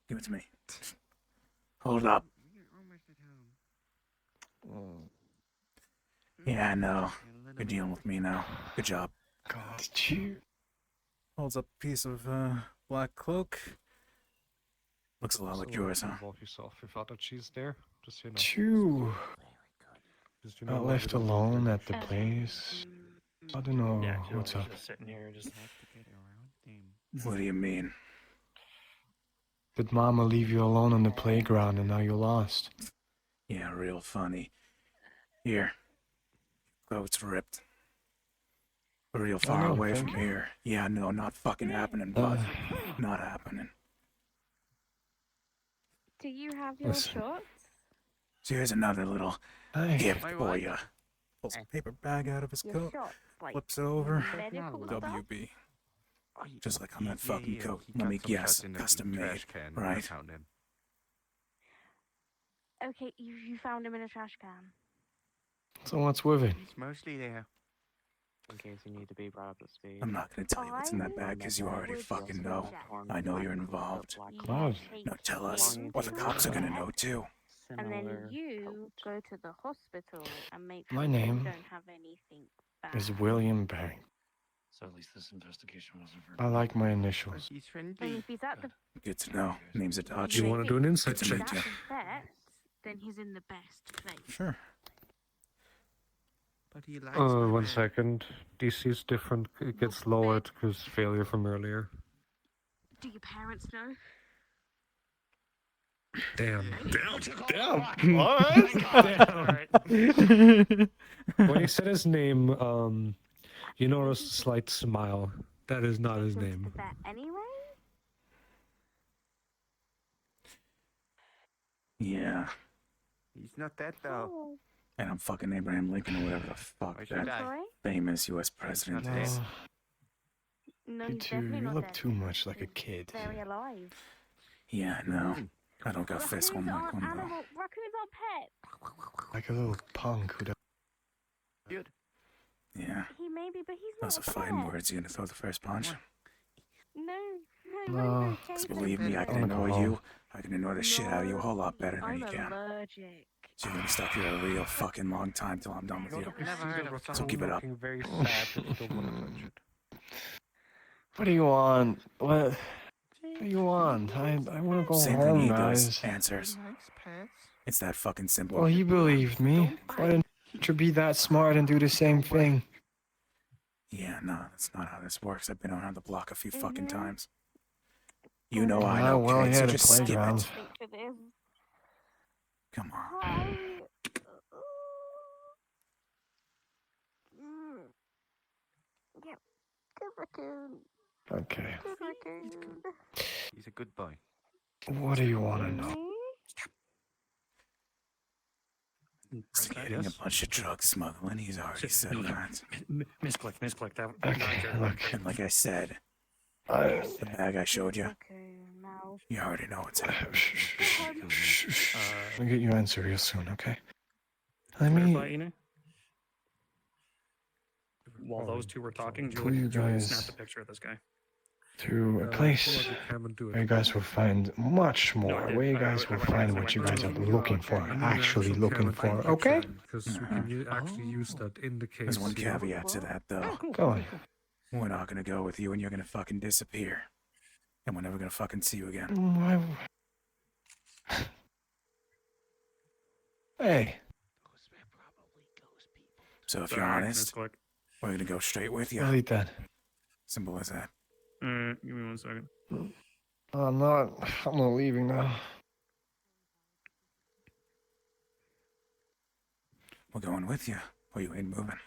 S1: Give it to me. Hold up. Yeah, I know. You're dealing with me now. Good job.
S6: God, you.
S1: Holds up a piece of black cloak. Looks a lot like yours, huh?
S2: Involve yourself if Adachi's there. Just you know.
S6: Chew.
S2: Just,
S6: Not left alone at the place. I don't know
S4: Yeah,
S6: what's up.
S4: just sitting here, just...
S1: What do you mean?
S6: Did Mama leave you alone on the playground and now you're lost?
S1: Yeah, real funny. Here. Cloak's ripped. Real far
S6: no,
S1: away
S6: thank
S1: from
S6: you.
S1: here. Yeah, no, not fucking happening, bud. Not happening.
S8: Do you have your
S1: Listen.
S8: shots?
S1: So here's another little gift
S8: My
S1: for
S8: what?
S1: you. Pulls a paper bag out of his
S8: Your
S1: coat,
S8: shots, like
S1: flips it over.
S8: medical stuff?
S1: WB. Just like on that fucking coat. Let me guess, custom made, right?
S8: Okay, you found him in a trash can.
S6: So what's with it?
S3: It's mostly there. In case you need to be brought up to speed.
S1: I'm not gonna tell you what's in that bag because you already fucking know. I know you're involved.
S6: Cloud.
S1: Now tell us, or the cops are gonna know too.
S8: And then you go to the hospital and make sure
S6: My
S8: you
S6: name
S8: don't have anything bad.
S6: Is William Bank.
S13: So at least this investigation wasn't for...
S6: I like my initials.
S8: And if he's at the
S1: Good to know. Name's Adachi.
S2: You want to do an insight
S1: Good to
S2: check?
S1: meet you.
S8: best, then he's in the best place.
S1: Sure.
S10: But he likes
S2: 1 second. DC's different. It gets lowered because failure from earlier.
S8: Do your parents know?
S2: Damn.
S4: Damn.
S2: What? When he said his name, you notice a slight smile. That is not his name.
S8: That anyway?
S1: Yeah.
S10: He's not that though.
S8: Oh.
S1: And I'm fucking Abraham Lincoln or whatever the fuck
S10: should
S1: that
S8: I?
S1: famous U.S. president is.
S8: No,
S6: You
S8: he's
S6: too.
S8: definitely
S6: You
S8: not
S6: look
S8: dead.
S6: too much like a kid.
S8: Very alive.
S1: Yeah, I know. I don't got fist one like one though.
S8: Raccoons are pets.
S6: Like a little punk who does.
S9: Good.
S1: Yeah.
S8: He may be, but he's not
S1: Those
S8: a
S1: are fighting
S8: pet.
S1: words. You gonna throw the first punch?
S8: No.
S1: Because believe me, I can ignore you. I can ignore the shit out of you a whole lot better than you can.
S8: Allergic.
S1: So you're gonna be stuck here a real fucking long time till I'm done with you. So
S2: So
S1: keep it up.
S2: Looking very sad that you don't want to touch it.
S6: What do you want? What do you want? I want to go
S1: Same thing
S6: home,
S1: he
S6: guys.
S1: does. Answers. It's that fucking simple.
S6: Well, he believed me. Why didn't you be that smart and do the same thing?
S1: Yeah, no, that's not how this works. I've been around the block a few fucking times. You know I know,
S6: well,
S1: kid,
S6: yeah,
S1: so
S6: the
S1: just skip
S6: playground.
S1: it. Come on.
S6: Okay.
S9: He's a good boy.
S6: What do you want to know?
S1: He's getting a bunch of drug smuggling. He's already said that.
S4: Misclick. That.
S6: Okay, look.
S1: And like I said, the bag I showed you, you already know what's happening.
S6: I'll get your answer real soon, okay? Let
S4: Clarify,
S6: me.
S4: Ine? While those two were talking,
S6: Pull you
S4: Julie
S6: guys
S4: snapped a picture of this guy.
S6: to a place where you guys will find much more. Where you guys will find what you guys are looking for, actually looking for, okay?
S2: Because we can actually use that in the case.
S1: There's one
S2: you know.
S1: caveat to that, though.
S6: Go on.
S1: We're not gonna go with you, and you're gonna fucking disappear. And we're never gonna fucking see you again.
S6: Hey.
S1: So if you're honest, we're gonna go straight with you.
S6: I'll eat that.
S1: Simple as that.
S4: Give me 1 second.
S6: I'm not leaving now.
S1: We're going with you, or you ain't moving.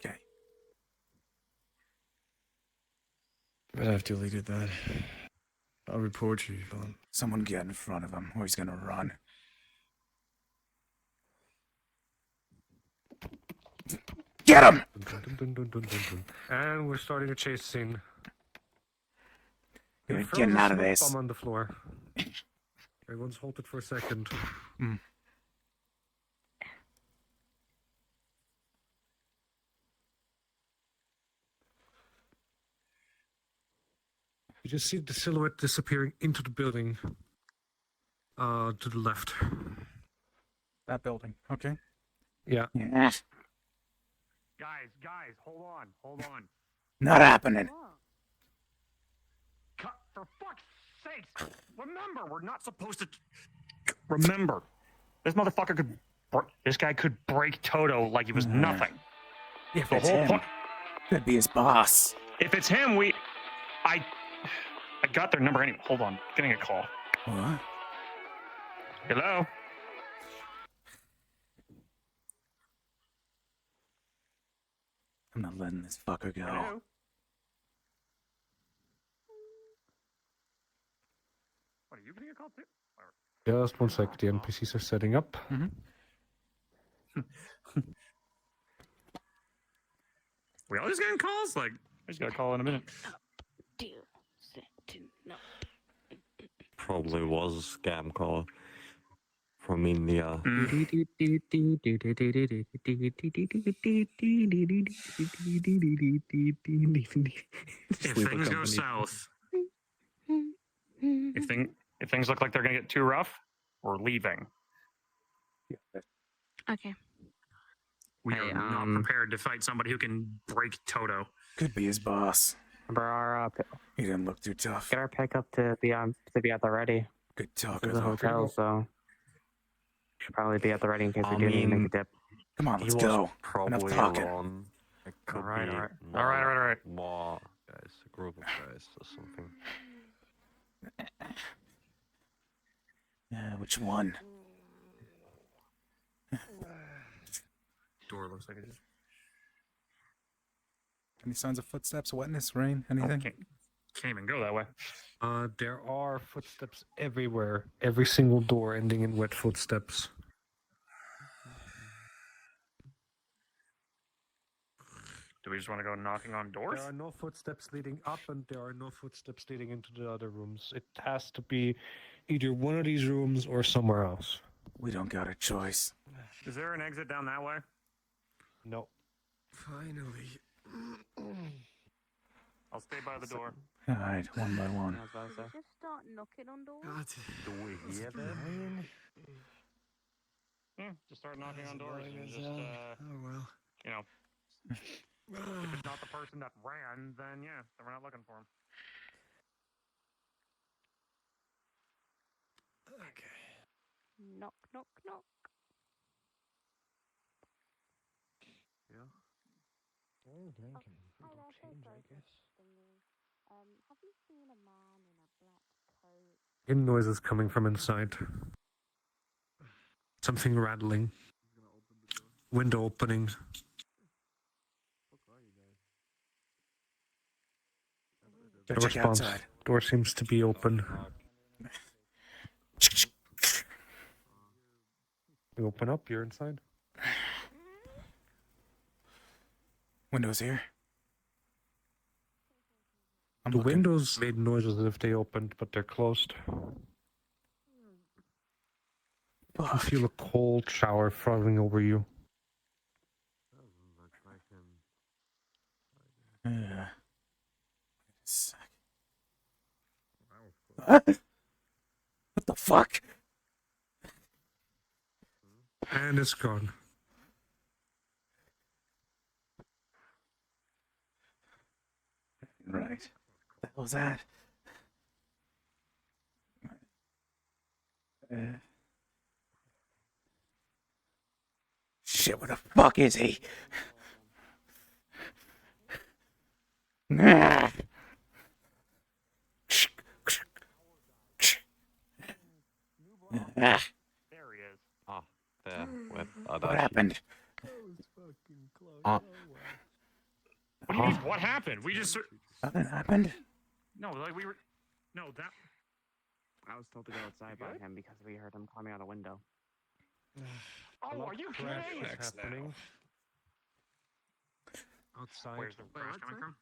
S1: Okay.
S6: But I've deleted that. I'll report you, Yvonne.
S1: Someone get in front of him, or he's gonna run. Get him!
S2: And we're starting a chase scene.
S1: We're
S2: He throws
S1: getting
S2: a
S1: out of
S2: smoke
S1: this.
S2: bomb on the floor. Everyone's halted for a second. You just see the silhouette disappearing into the building. To the left.
S1: That building. Okay.
S2: Yeah.
S1: Yeah.
S4: Guys, hold on.
S1: Not happening.
S4: For fuck's sake! Remember, we're not supposed to. Remember, this motherfucker could. This guy could break Toto like he was nothing.
S1: If
S4: The
S1: it's
S4: whole
S1: him,
S4: point.
S1: could be his boss.
S4: If it's him, I got their number anyway. Hold on, getting a call.
S1: What?
S4: Hello.
S1: I'm not letting this fucker go.
S4: Hello? What, are you getting a call too?
S2: Just 1 sec. The NPCs are setting up.
S4: We all just getting calls? Like, I just got a call in a minute.
S7: Probably was a scam call from India.
S4: If things go south, if things look like they're gonna get too rough, we're leaving.
S8: Okay.
S4: We are not prepared to fight somebody who can break Toto.
S1: Could be his boss. He didn't look too tough.
S3: Get our pickup to be at the ready.
S1: Good talker,
S3: There's a
S1: though.
S3: hotel, so should probably be at the ready in case we do need to make a dip.
S1: Come on,
S7: He
S1: let's
S7: was
S1: go.
S7: probably
S1: Enough talking.
S7: alone. It could
S4: Alright,
S7: be
S4: alright.
S7: more guys, a group of guys or something.
S1: Which one?
S4: Door looks like it is.
S1: Any signs of footsteps, wetness, rain, anything?
S4: Can't even go that way.
S2: There are footsteps everywhere. Every single door ending in wet footsteps.
S4: Do we just want to go knocking on doors?
S2: There are no footsteps leading up, and there are no footsteps leading into the other rooms. It has to be either one of these rooms or somewhere else.
S1: We don't got a choice.
S4: Is there an exit down that way?
S2: No.
S10: Finally.
S4: I'll stay by the door.
S1: All right, one by one.
S8: Just start knocking on doors.
S10: God.
S7: Do we hear them?
S4: Yeah, just start knocking on doors and just,
S10: Oh well.
S4: you know, if it's not the person that ran, then yeah, then we're not looking for him.
S10: Okay.
S8: Knock, knock, knock.
S6: Yeah. Oh, then can
S8: Hi there, so
S6: change,
S8: sorry
S6: I
S8: for
S6: guess.
S8: disturbing you. Have you seen a man in a black coat?
S2: In noises coming from inside. Something rattling. Window opening.
S1: Go
S2: No
S1: check
S2: response.
S1: outside.
S2: Door seems to be open. You open up, you're inside.
S1: Windows here. I'm
S2: The
S1: looking.
S2: windows made noises as if they opened, but they're closed. You
S1: Fuck.
S2: feel a cold shower falling over you.
S1: Yeah. Sec. What the fuck?
S2: And it's gone.
S1: Right. What the hell was that? Shit, where the fuck is he? Ah. Ah,
S4: There he is.
S7: Ah, there, with
S1: what
S7: Adachi.
S1: happened?
S2: Uh,
S4: What do you mean, what happened? We just...
S1: Nothing happened?
S4: No, like we were... No, that...
S3: I was told to go outside by him because we heard him climbing out a window.
S4: Oh, are you
S2: Crash
S4: kidding?
S2: is happening. Outside.
S4: Where's the crash coming from?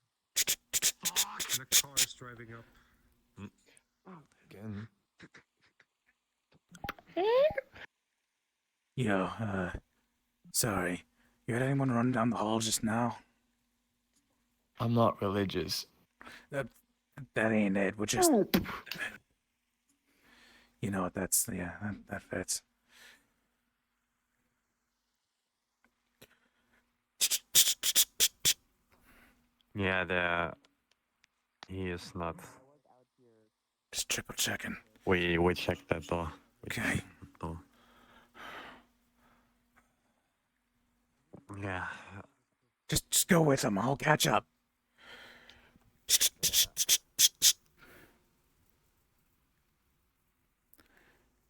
S2: And a car is driving up.
S6: Again.
S1: Yo, sorry. You had anyone run down the hall just now?
S6: I'm not religious.
S1: That ain't it. We're just... You know what, that's... Yeah, that fits.
S7: Yeah, there. He is not.
S1: Just triple checking.
S7: We checked that door.
S1: Okay.
S7: Door. Yeah.
S1: Just go with him. I'll catch up.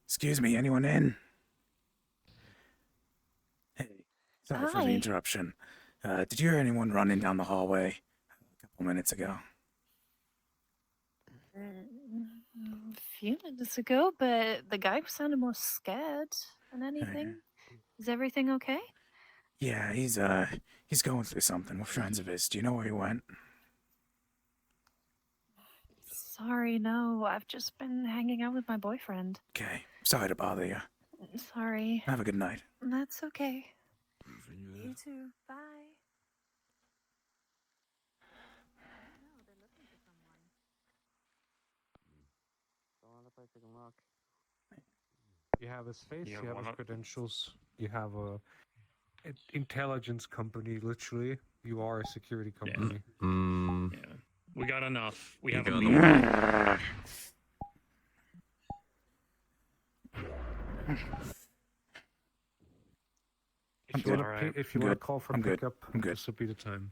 S1: Excuse me, anyone in? Hey, sorry for the
S5: Hi.
S1: interruption. Did you hear anyone running down the hallway a couple minutes ago?
S5: A few minutes ago, but the guy sounded more scared than anything. Is everything okay?
S1: Yeah, he's going through something with friends of his. Do you know where he went?
S5: Sorry, no. I've just been hanging out with my boyfriend.
S1: Okay, sorry to bother you.
S5: Sorry.
S1: Have a good night.
S5: That's okay.
S12: You too. Bye.
S2: You have his face,
S4: Yeah,
S2: you have
S4: one
S2: his
S4: of-
S2: credentials, you have an intelligence company, literally. You are a security company.
S7: Mm,
S4: Yeah. We got enough. We
S7: You
S4: have a
S7: got
S4: meeting.
S2: If you want
S4: Alright.
S2: to if you
S1: I'm
S2: want to
S1: good.
S2: call for
S1: I'm good.
S2: pickup,
S1: I'm good.
S2: this will be the time.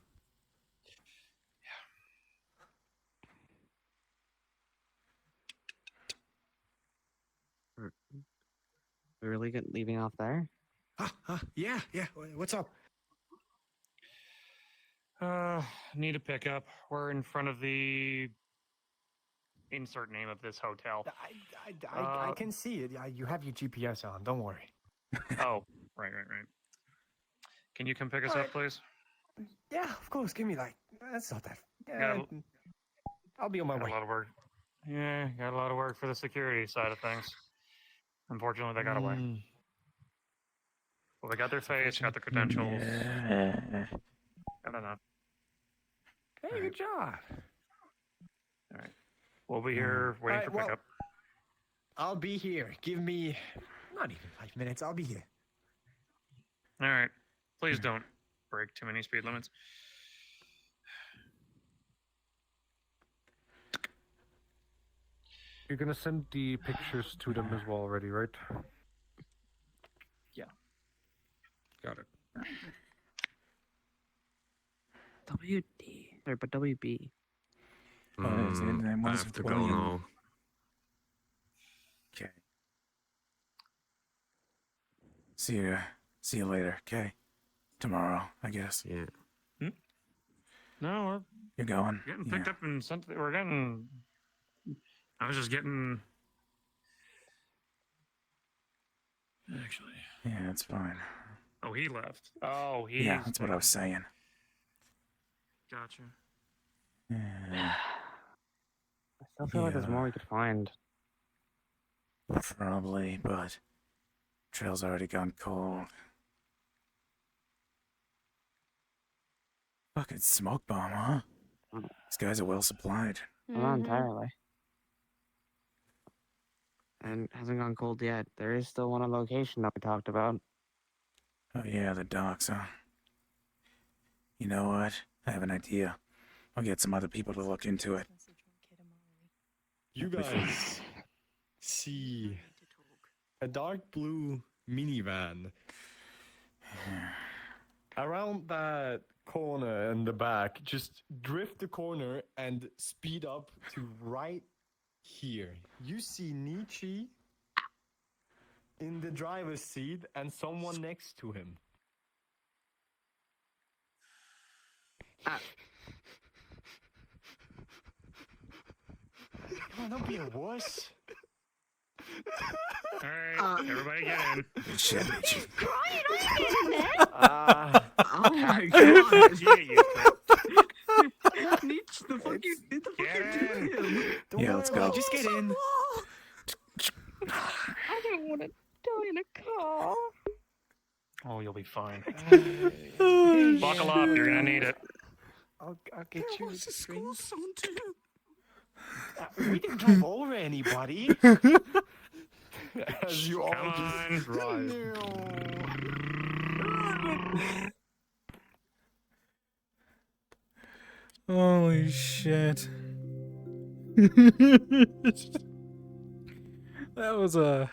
S3: We really good leaving off there?
S10: Yeah. What's up?
S4: Need a pickup. We're in front of the insert name of this hotel.
S6: I can see it. You have your GPS on. Don't worry.
S4: Oh, right. Can you come pick us up, please?
S6: Yeah, of course. Give me like. That's not that.
S4: Yeah.
S6: I'll be on my
S4: Got
S6: way.
S4: a lot of work. Yeah, got a lot of work for the security side of things. Unfortunately, they got away. Well, they got their face, got their credentials. I don't know.
S6: Hey, good job.
S4: All right. We'll be here waiting for pickup.
S6: I'll be here. Give me not even 5 minutes. I'll be here.
S4: All right. Please don't break too many speed limits.
S2: You're gonna send the pictures to them as well already, right?
S4: Yeah.
S2: Got it.
S3: WD. Or but WB.
S1: I have
S7: to go now.
S1: Okay. See you later. Okay. Tomorrow, I guess.
S7: Yeah.
S4: No,
S1: You're going.
S4: we're getting picked up and sent. We're getting. I was just getting. Actually.
S1: Yeah, it's fine.
S4: Oh, he left. Oh, he.
S1: Yeah, that's what I was saying.
S4: Gotcha.
S1: Yeah.
S3: I still feel like there's more we could find.
S1: Probably, but trail's already gone cold. Fucking smoke bomb, huh? These guys are well supplied.
S3: Well, not entirely. And it hasn't gone cold yet. There is still one on location that we talked about.
S1: Oh yeah, the docks, huh? You know what? I have an idea. I'll get some other people to look into it.
S6: You guys see a dark blue minivan around that corner in the back. Just drift the corner and speed up to right here. You see Nietzsche in the driver's seat and someone next to him. Come on, don't be a wuss.
S4: All right, everybody get in.
S1: Shit.
S8: Crying, are you getting there?
S3: Oh my god! Nietzsche, the fuck you did the fuck you do him?
S1: Yeah, let's go.
S6: Just get in.
S8: I don't want to die in a car.
S4: Oh, you'll be fine. Buckle up, you're gonna need it.
S6: I'll get you a drink.
S12: too.
S6: We didn't drive over anybody. As you all just drive.
S1: Holy shit. That was a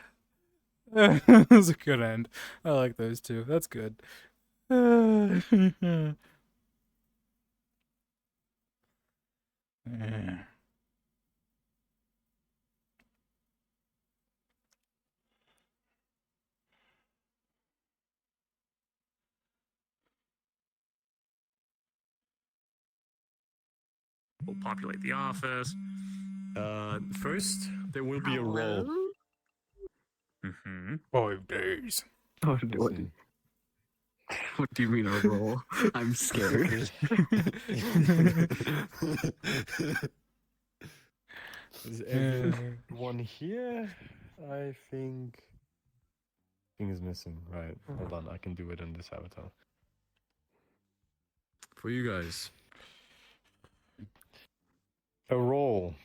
S1: good end. I like those two. That's good. Yeah.
S4: We'll populate the office.
S6: First, there will be a roll.
S1: 5 days.
S3: What do you mean a roll? I'm scared.
S6: Is everyone here? I think. Thing is missing. Right. Hold on. I can do it in this avatar. For you guys. A roll.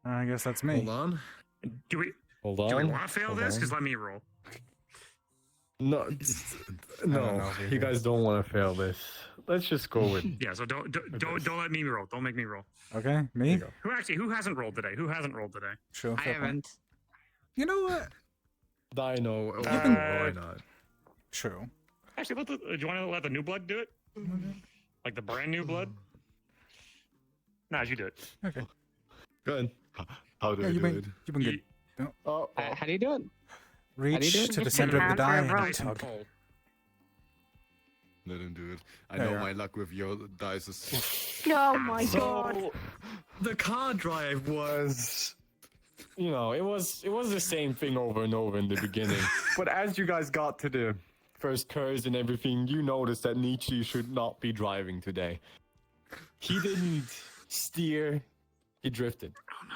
S1: I guess that's me.
S6: Hold on.
S4: Do we
S6: Hold
S4: want
S6: on.
S4: to fail this? Because let me roll.
S6: No, no, you guys don't want to fail this. Let's just go with.
S4: Yeah, so don't let me roll. Don't make me roll.
S1: Okay, me?
S4: Who hasn't rolled today? Who hasn't rolled today?
S1: Sure.
S3: I haven't.
S1: You know what?
S6: Dino. Why not?
S1: True.
S4: Actually, do you want to let the new blood do it? Like the brand new blood? Nah, you do it.
S1: Okay.
S6: Good. How do I
S1: you've
S6: do
S1: been,
S6: it?
S1: You've been good.
S3: How do you do it?
S1: Reach
S3: do it?
S1: to the
S3: Just
S1: center of the
S3: hand
S1: die
S3: or
S1: and
S3: right?
S1: tug.
S6: Let him do it. I
S1: There
S6: know
S1: you are.
S6: my luck with your dice is.
S8: Oh my god.
S6: The car drive was, it was the same thing over and over in the beginning. But as you guys got to the first curse and everything, you notice that Nietzsche should not be driving today. He didn't steer, he drifted.
S13: Oh no.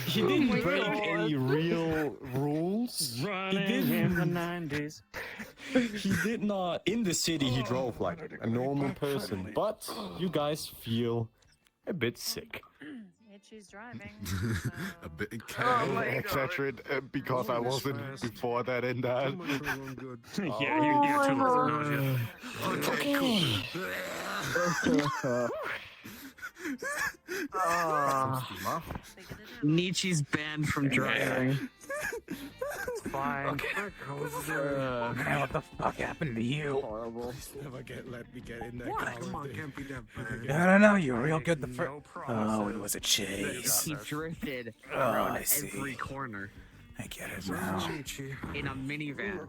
S6: He didn't break any real rules.
S13: Running in the 90s.
S6: He did not. In the city, he drove like a normal person, but you guys feel a bit sick.
S5: She's driving.
S9: A bit
S6: Etc. Because I wasn't before that in that.
S13: Yeah, you're too low for nausea.
S3: Nietzsche's banned from driving.
S10: It's fine.
S1: Okay. What the fuck happened to you?
S10: Horrible.
S9: Never let me get in there.
S13: Come on, can't be that bad.
S1: I don't know. You were real good the first.
S4: No
S1: Oh, it was a chase.
S3: He drifted
S1: Oh,
S3: around
S1: I see.
S3: every corner
S1: I get it now.
S3: in a minivan.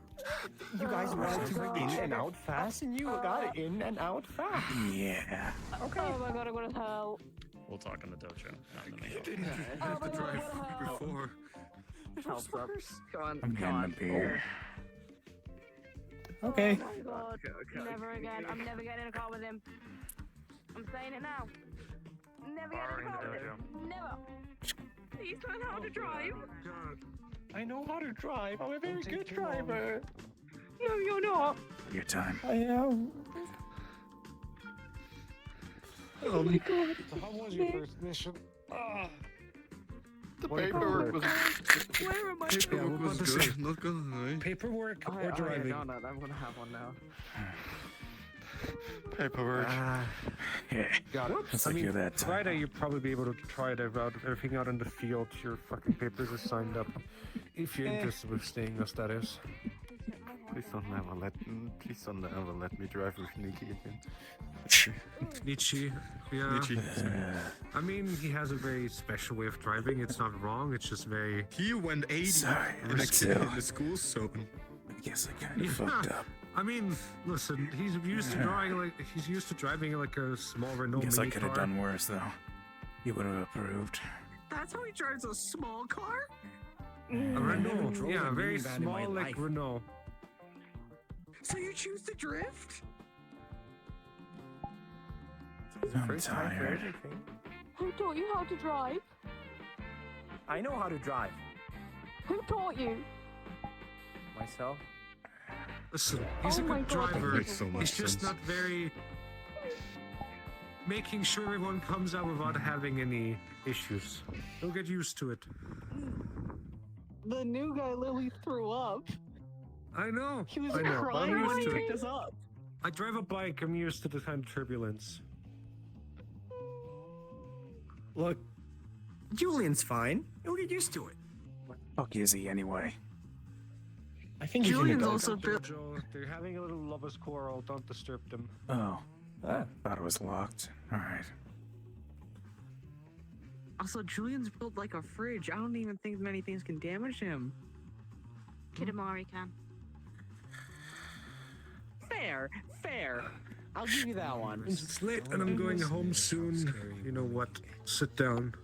S6: You guys wanted to in and out fast, and you got in and out fast.
S1: Yeah.
S6: Okay.
S8: Oh my god, I'm gonna hell.
S4: We'll talk in the dojo. Not in the main.
S9: You didn't have to drive before.
S3: Help up. Come on,
S1: I'm
S3: come
S1: getting a
S3: on.
S1: beer.
S6: Okay.
S8: Oh my god. Never again. I'm never getting in a car with him. I'm saying it now. Never getting in a car with him. Never. Please learn how to drive.
S6: I know how to drive. I'm a very good driver.
S8: No, you're not.
S1: Your time.
S6: I am.
S8: Oh my god.
S2: So how was your first mission?
S6: The paperwork was.
S8: Where am I?
S9: Paperwork was good, not good.
S2: Paperwork
S3: Oh,
S2: or driving?
S3: no, I'm gonna have one now.
S6: Paperwork.
S1: Yeah.
S2: Got it.
S1: It's
S2: I
S1: like
S2: mean,
S1: you're that type.
S2: Friday you'll probably be able to try it out, everything out in the field. Your fucking papers are signed up. If you're interested with staying us, that is.
S7: Please don't ever let me drive with Nikki again.
S2: Nietzsche, yeah. I mean, he has a very special way of driving. It's not wrong. It's just very.
S9: He went 80
S1: Sorry,
S9: in
S1: me too.
S9: the school zone.
S1: I guess I kind of fucked up.
S2: I mean, listen, he's used to driving like a small Renault
S1: Guess I
S2: mini
S1: could have
S2: car.
S1: done worse though. You would have approved.
S3: That's how he drives a small car?
S2: A Renault,
S10: drove
S2: yeah,
S10: a
S2: very
S10: minivan in my
S2: small, like
S10: life.
S2: Renault.
S3: So you choose to drift?
S1: I'm tired.
S8: Who taught you how to drive?
S10: I know how to drive.
S8: Who taught you?
S10: Myself.
S2: Listen, he's
S8: Oh
S2: a
S8: my
S2: good
S8: God,
S2: driver.
S9: makes so much
S2: He's just
S9: sense.
S2: not very making sure everyone comes out without having any issues. He'll get used to it.
S3: The new guy literally threw up.
S2: I know.
S3: He was
S2: I know. but
S3: crying
S2: I'm
S3: when he
S2: used to
S3: picked
S2: it.
S3: us up.
S2: I drive a bike. I'm used to the kind of turbulence.
S10: Look, Julian's fine. He'll get used to it.
S1: Fuck is he anyway?
S6: I think he's
S3: Julian's
S6: in the
S3: also built.
S2: Joe, they're having a little lovers quarrel. Don't disturb them.
S1: Oh. Thought it was locked. Alright.
S3: Also, Julian's built like a fridge. I don't even think many things can damage him.
S8: Kidamari can.
S3: Fair. I'll give you that one.
S2: It's late and I'm going home soon. You know what? Sit down.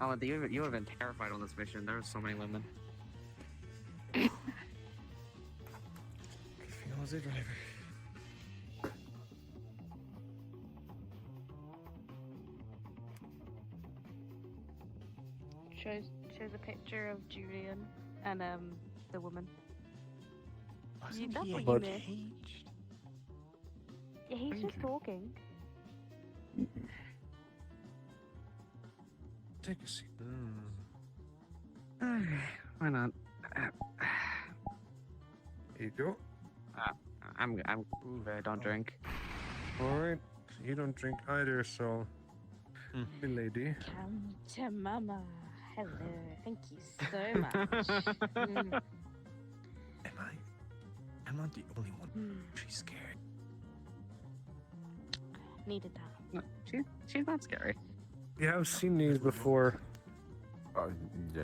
S3: Oh, you would have been terrified on this mission. There were so many women.
S10: I was a driver.
S8: Shows a picture of Julian and the woman. That's what you missed. Yeah, he's just talking.
S2: Take a seat.
S3: Why not?
S2: Here you go.
S3: I'm I don't drink.
S2: All right. You don't drink either, so. Milady.
S8: Come to mama. Hello. Thank you so much.
S10: I'm not the only one. She's scared.
S8: Needed that.
S3: No, she's not scary.
S2: Yeah, I've seen these before.
S7: Yeah.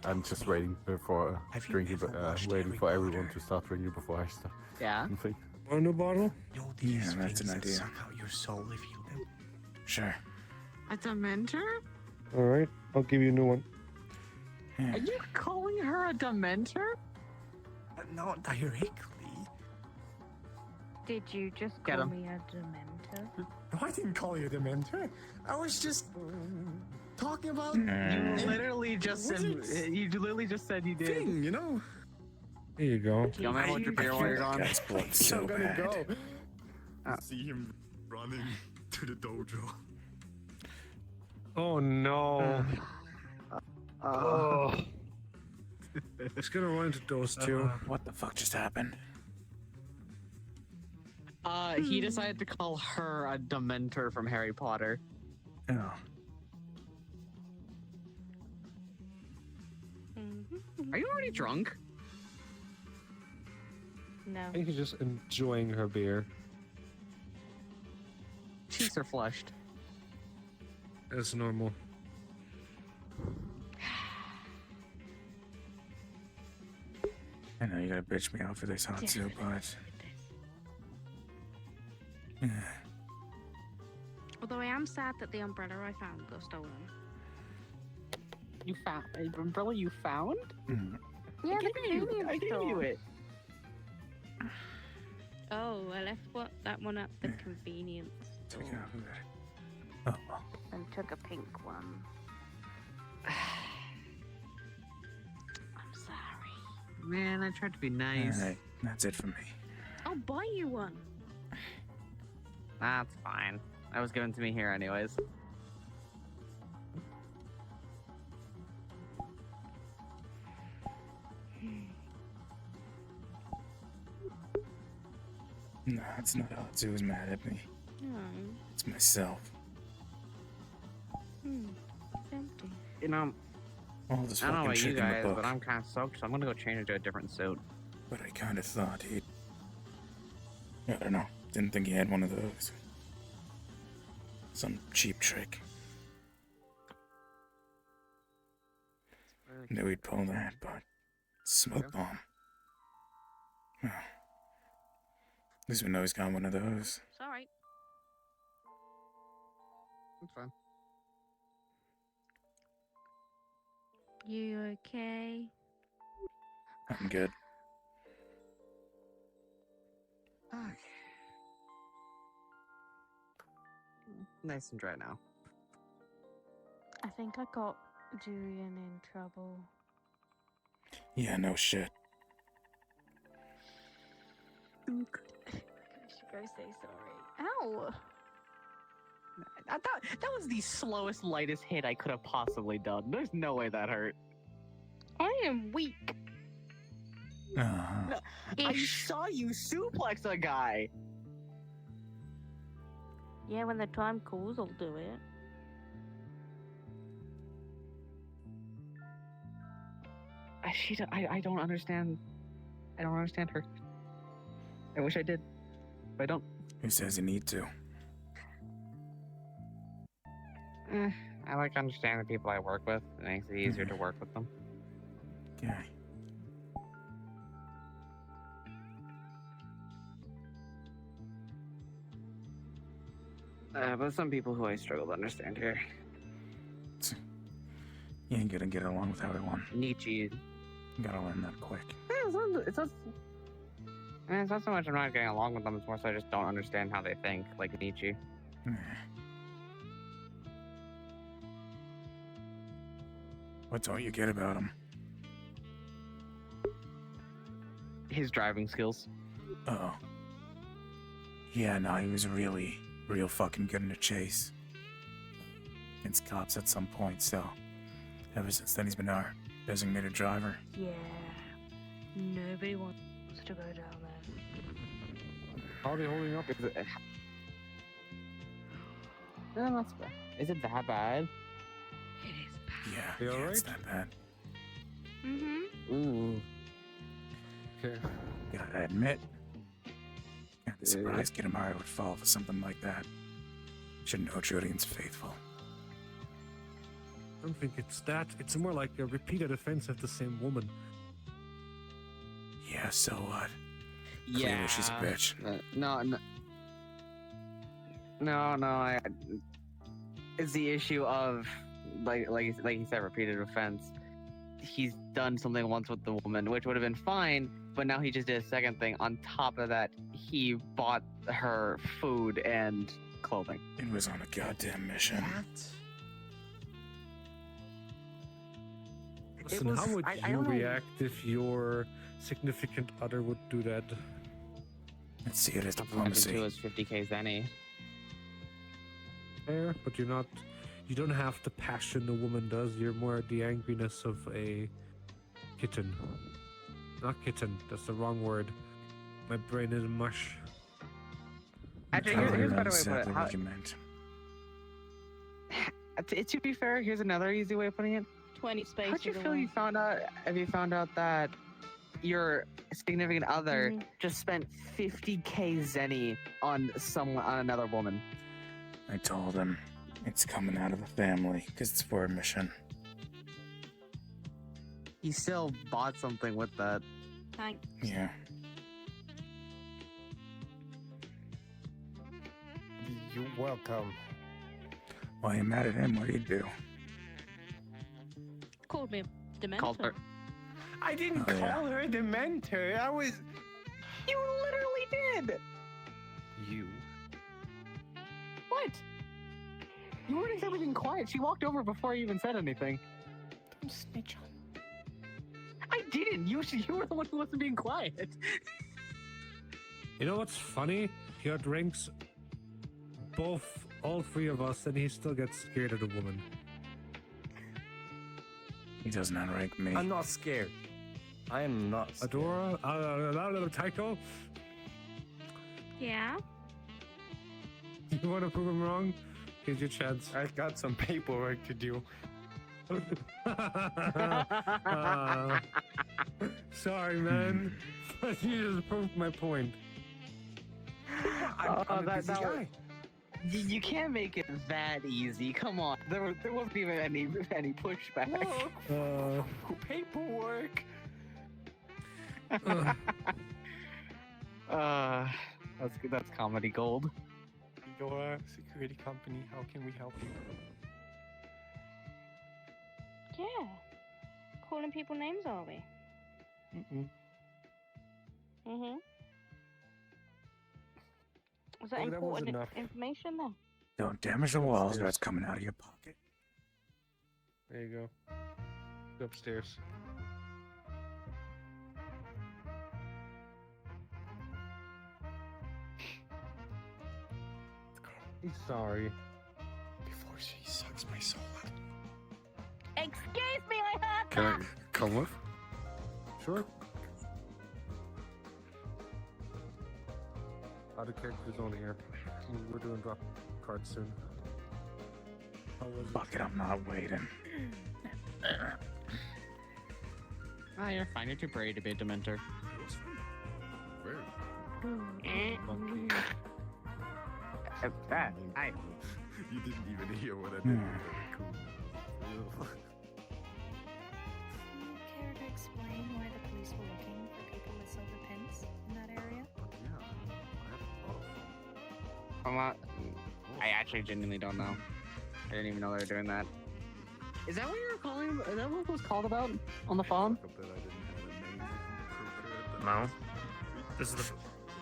S7: I'm just waiting for drinking, waiting for everyone to start drinking before I start.
S3: Yeah.
S7: Something.
S2: Want a bottle?
S10: No, these
S1: Yeah, that's
S10: things
S1: an
S10: that
S1: idea.
S10: suck out your soul if you do.
S1: Sure.
S3: A Dementor?
S2: All right. I'll give you a new one.
S3: Are you calling her a Dementor?
S1: Not directly.
S8: Did you just
S3: Get
S8: call
S3: him.
S8: me a Dementor?
S1: No, I didn't call you a Dementor. I was just talking about
S3: You literally just said you did.
S1: thing, you know?
S2: Here you go.
S3: You want me to hold your beer while you're gone?
S1: Guy's blood so
S6: I'm gonna
S1: bad.
S6: go.
S10: See him running to the dojo.
S2: Oh no. Oh. It's gonna run into those two.
S1: What the fuck just happened?
S3: He decided to call her a Dementor from Harry Potter.
S1: Oh.
S3: Are you already drunk?
S8: No.
S2: I think he's just enjoying her beer.
S3: Cheeks are flushed.
S2: That's normal.
S1: I know you gotta bitch me out for this hot soup, but
S8: Although I am sad that the umbrella I found got stolen.
S3: You found an umbrella you found?
S8: Yeah,
S3: I gave you it.
S8: Oh, I left that one at the convenience store
S1: take it out of there. Oh.
S8: and took a pink one. I'm sorry.
S3: Man, I tried to be nice.
S1: Alright, that's it for me.
S8: I'll buy you one.
S3: That's fine. That was given to me here anyways.
S1: No, it's not Hatsu who's mad at me.
S8: No.
S1: It's myself.
S8: It's empty.
S3: You know,
S1: All this
S3: I don't know
S1: fucking
S3: about you
S1: shit in the
S3: guys,
S1: book.
S3: but I'm kind of soaked, so I'm gonna go change into a different suit.
S1: But I kind of thought he'd... I don't know. Didn't think he had one of those. Some cheap trick. Knew he'd pull that, but... Smoke bomb. Well, at least we know he's got one of those.
S8: Sorry.
S3: That's fine.
S8: You okay?
S1: I'm good.
S3: Okay. Nice and dry now.
S8: I think I got Julian in trouble.
S1: Yeah, no shit.
S8: I should go say sorry. Ow!
S3: That was the slowest, lightest hit I could have possibly done. There's no way that hurt.
S8: I am weak.
S1: Uh-huh.
S3: I saw you suplex a guy.
S8: Yeah, when the time calls, I'll do it.
S3: I don't understand. I don't understand her. I wish I did, but I don't.
S1: Who says you need to?
S3: I like understanding the people I work with. It makes it easier to work with them.
S1: Okay.
S3: But some people who I struggle to understand here.
S1: You ain't gonna get along with everyone.
S3: Nietzsche.
S1: You gotta learn that quick.
S3: It's not so much I'm not getting along with them, it's more so I just don't understand how they think, like Nietzsche.
S1: What don't you get about him?
S3: His driving skills.
S1: Oh. Yeah, no, he was real fucking good in a chase. Against cops at some point, so... Ever since then, he's been our designated driver.
S8: Yeah. Nobody wants to go down there.
S2: How are they holding up?
S3: That's bad. Is it that bad?
S1: Yeah,
S2: You
S1: yeah,
S2: alright?
S1: it's that bad.
S8: Mm-hmm.
S3: Ooh.
S2: Okay.
S1: Gotta admit, I'd be surprised Kitamari would fall for something like that. Should know Julian's faithful.
S2: I don't think it's that. It's more like a repeated offense of the same woman.
S1: Yeah, so what?
S3: Yeah.
S1: Clearly she's a bitch.
S3: No. It's the issue of like you said, repeated offense. he's done something once with the woman, which would have been fine, but now he just did a second thing. On top of that, he bought her food and clothing.
S1: It was on a goddamn mission.
S2: Listen, how would you react if your significant other would do that?
S1: Let's see it as
S3: Too
S1: diplomacy.
S3: is 50k Zenny.
S2: Fair, but you don't have the passion a woman does. You're more the angriness of a kitten. Not kitten, that's the wrong word. My brain is mush.
S3: Actually, here's a better way to put it.
S1: what you meant.
S3: To be fair, here's another easy way of putting it.
S8: 20 spaces.
S3: How'd you feel you found out if you found out that your significant other just spent 50k Zenny on another woman?
S1: I told him it's coming out of the family because it's for a mission.
S3: He still bought something with that.
S8: Thanks.
S1: Yeah.
S6: You're welcome.
S1: While you're mad at him, what do you do?
S8: Called me Dementor.
S3: Called her.
S6: I didn't
S1: Oh, yeah.
S6: call her Dementor. I was.
S3: You literally did.
S6: You.
S3: What? You weren't exactly being quiet. She walked over before you even said anything.
S6: Don't snitch on.
S3: I didn't. You were the one who wasn't being quiet.
S2: You know what's funny? He outranks all three of us, and he still gets scared of the woman.
S1: He doesn't outrank me.
S6: I'm not scared. I am not scared.
S2: Adora, Tycho,
S8: Yeah.
S2: you want to prove him wrong? Here's your chance.
S6: I've got some paperwork to do.
S2: Sorry, man, but you just proved my point.
S6: I'm a busy guy.
S3: You can't make it that easy. Come on. There wasn't even any pushback.
S6: Look, paperwork.
S3: That's comedy gold.
S6: You're a security company. How can we help you?
S8: Yeah. Calling people names, are we? Mm-hmm. Was that
S2: Oh, that was
S8: important
S2: enough.
S8: information then?
S1: Don't damage the walls or it's coming out of your pocket.
S2: There you go. Go upstairs. He's sorry.
S6: Before she sucks my soul out.
S8: Excuse me, I heard
S6: Can
S8: that!
S6: I come with?
S2: Sure. Other characters only here. We're doing drop cards soon.
S1: Fuck it, I'm not waiting.
S3: You're fine. You're too brave to be a Dementor.
S2: Monkey.
S6: You didn't even hear what I did. Very cool.
S12: Do you care to explain why the police were looking for people with silver pins in that area?
S3: I actually genuinely don't know. I didn't even know they were doing that. Is that what you were calling? Is that what it was called about on the phone?
S4: No. This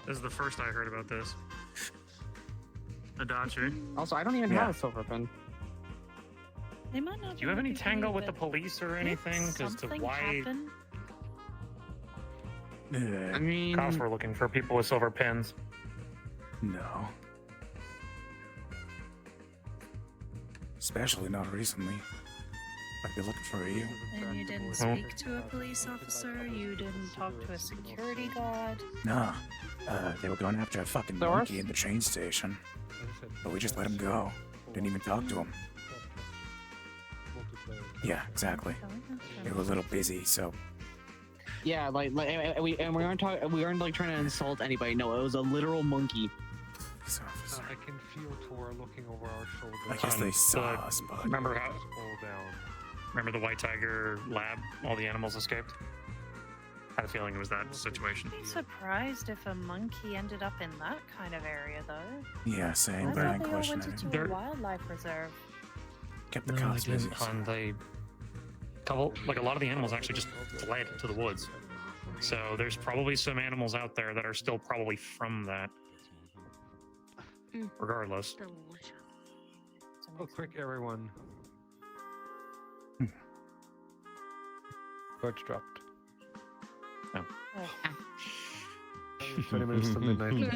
S4: is the first I heard about this. Adachi.
S3: Also, I don't even have a silver pin.
S5: They might not.
S4: Do you have any
S5: be
S4: tango with the
S5: but
S4: police or anything?
S5: did
S4: As to
S5: something
S4: why
S5: happen?
S3: I mean,
S4: cops were looking for people with silver pins.
S1: No. Especially not recently. I'd be looking for you.
S5: And you didn't speak to a police officer. You didn't talk to a security guard.
S1: Nah. They were going after a fucking monkey in the train station. But we just let him go. Didn't even talk to him. Yeah, exactly. They were a little busy, so
S3: yeah, we weren't like trying to insult anybody. No, it was a literal monkey.
S2: I can feel Tor looking over our shoulder.
S1: I guess they saw us, but
S4: Remember how?
S2: Hold down.
S4: Remember the White Tiger lab? All the animals escaped. I had a feeling it was that situation.
S5: I'd be surprised if a monkey ended up in that kind of area, though.
S1: yeah, same.
S5: I
S1: But I
S5: thought
S1: ain't
S5: they all
S1: questioning
S5: went
S1: it.
S5: into a wildlife reserve.
S1: Kept the
S4: No,
S1: cops
S4: they
S1: busy.
S4: didn't. a lot of the animals actually just fled to the woods. So there's probably some animals out there that are still probably from that. Regardless.
S8: Delicious.
S2: Oh, quick, everyone. Birds dropped.
S4: Oh.
S2: 20 minutes to midnight.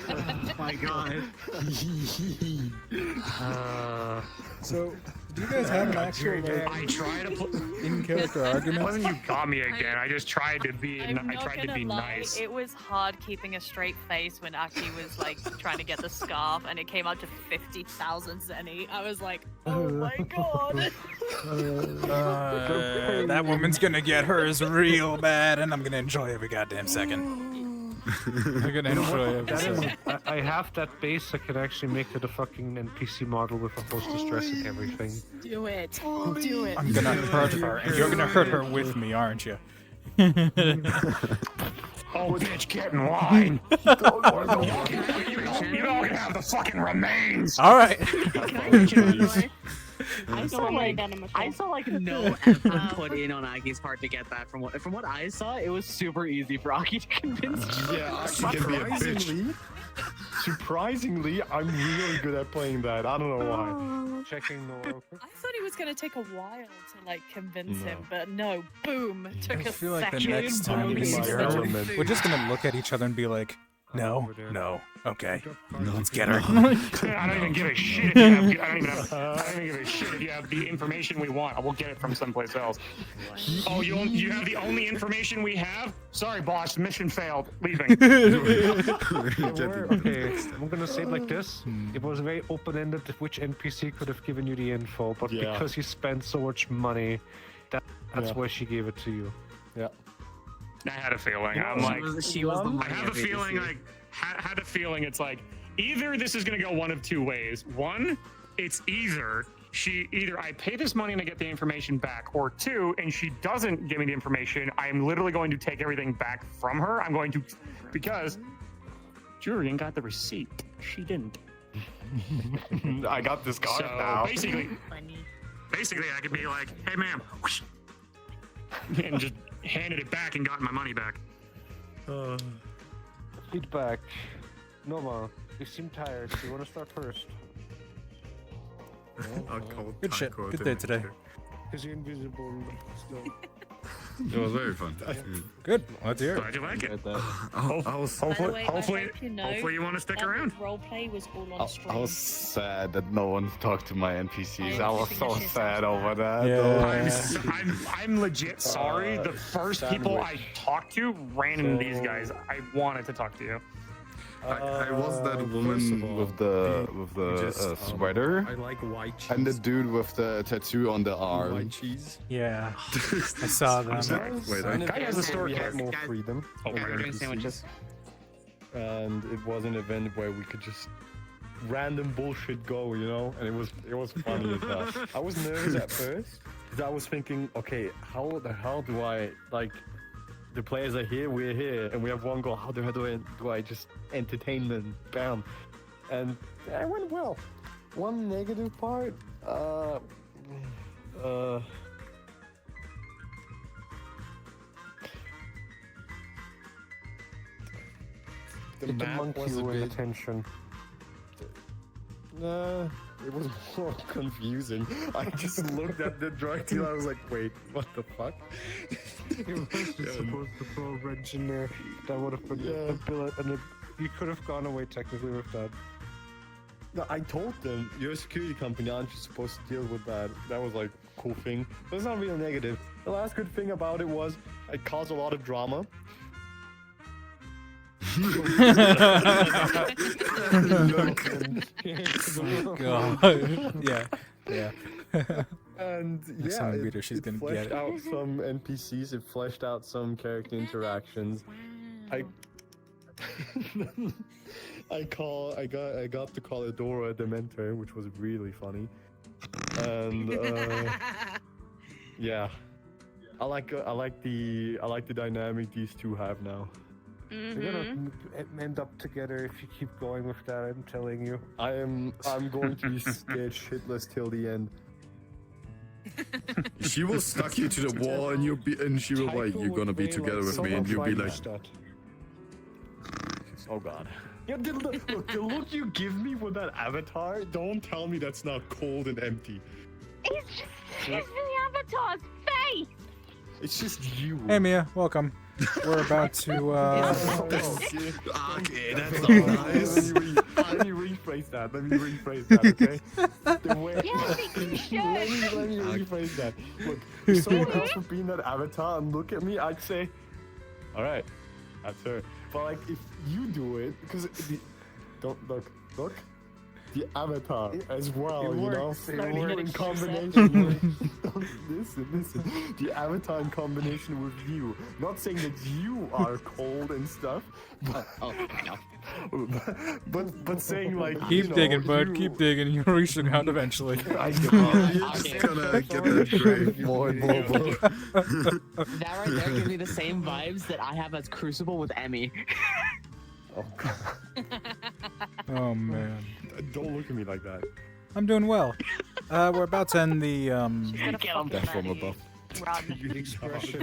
S3: Oh my god.
S1: So, do you guys have an actual
S4: I try to put
S1: in-character
S4: It
S1: argument?
S4: wasn't you got me again. I just tried to be.
S5: I'm
S4: I
S5: not
S4: tried to
S5: gonna
S4: be
S5: lie,
S4: nice.
S5: it was hard keeping a straight face when Aki was like trying to get the scarf and it came out to 50,000 zenny. I was like, oh my god.
S1: That woman's gonna get hers real bad, and I'm gonna enjoy every goddamn second. I'm gonna enjoy every second.
S2: I have that base. I can actually make it a fucking NPC model with a hostess dress and everything.
S8: Do it. Do it.
S1: I'm gonna hurt her, and you're gonna hurt her with me, aren't you?
S4: Oh, bitch, get in line. You don't can have the fucking remains.
S1: All right.
S3: I saw like no effort put in on Aki's part to get that. From what I saw, it was super easy for Aki to convince.
S6: Yeah, Aki can be a bitch. Surprisingly, I'm really good at playing that. I don't know why.
S2: Checking the
S5: I thought it was gonna take a while to like convince him, but no, boom, took
S1: I
S5: a
S1: feel like the
S5: second.
S1: next time we see her, we're just gonna look at each other and be like, no, okay, let's get her.
S4: I don't even give a shit if you have. I don't even give a shit if you have the information we want. I will get it from someplace else. Oh, you have the only information we have? Sorry, boss. Mission failed. Leaving.
S2: Okay, I'm gonna say it like this. It was very open-ended which NPC could have given you the info, but because you spent so much money, that's why she gave it to you.
S6: Yeah.
S4: I had a feeling. I'm like, I have a feeling. Had a feeling. It's like either this is gonna go one of two ways. One, it's either I pay this money and I get the information back, or two, and she doesn't give me the information. I'm literally going to take everything back from her. I'm going to, because Jurian got the receipt. She didn't.
S6: I got this card now.
S4: Basically, I could be like, "Hey, ma'am," and just handed it back and gotten my money back.
S2: Feedback. Nova, you seem tired. Do you want to start first?
S1: Good shit. Good day today.
S2: Because you're invisible.
S9: It was very fun.
S1: Good. Let's hear it.
S4: Glad you like it.
S5: Hopefully
S4: Hopefully you want to stick around.
S5: Roleplay was all on stream.
S9: I was sad that no one talked to my NPCs. I was so sad over that.
S4: I'm legit sorry. The first people I talked to ran into these guys. I wanted to talk to you.
S9: I was that woman with the sweater.
S10: I like white cheese.
S9: And the dude with the tattoo on the arm.
S10: White cheese.
S1: Yeah, I saw them.
S4: Guy has a store
S6: we had
S4: card.
S6: more freedom.
S4: Okay.
S6: over
S3: doing
S6: NPCs.
S3: sandwiches.
S6: And it was an event where we could just random bullshit go, you know, and it was funny as hell. I was nervous at first because I was thinking, okay, how the hell do I like? The players are here, we're here, and we have one goal. How the hell do I just entertain them? Bam, and it went well. One negative part, the map was a bit.
S2: Attention.
S6: It was more confusing. I just looked at the drug dealer. I was like, wait, what the fuck?
S2: You were supposed to throw a wrench in there. That would have been a billet, and you could have gone away technically with that.
S6: No, I told them, you're a security company, aren't you supposed to deal with that? That was like a cool thing. But it's not really negative. The last good thing about it was it caused a lot of drama.
S1: God. Yeah.
S6: And
S1: Next time I meet her, she's gonna get
S6: fleshed
S1: it.
S6: out some NPCs, it fleshed out some character interactions. I got to call Adora a Dementor, which was really funny. And yeah. I like the dynamic these two have now.
S2: You're gonna end up together if you keep going with that. I'm telling you.
S6: I'm going to be scared shitless till the end.
S14: She will stuck you to the wall, and she will like, you're gonna be together with me, and you'll be like,
S6: oh god. Yeah, the look you give me with that avatar, don't tell me that's not cold and empty.
S8: It's just the avatar's face.
S6: It's just you.
S1: Hey Mia, welcome. We're about to.
S14: Okay, that's not nice.
S6: Let me rephrase that. Okay. The way, let me rephrase that. Look, if someone else would be in that avatar and look at me, I'd say, "All right, that's her." But like, if you do it, because don't look. The avatar as well, you know? In combination listen. The avatar in combination with you. Not saying that you are cold and stuff, but saying like,
S1: keep digging, bud. Keep digging. You're reaching out eventually.
S14: You're just gonna get that grave more and more.
S3: That right there gives me the same vibes that I have as Crucible with Emmy.
S6: Oh god.
S1: Oh man.
S6: Don't look at me like that.
S1: I'm doing well. We're about to end the
S6: Death from above.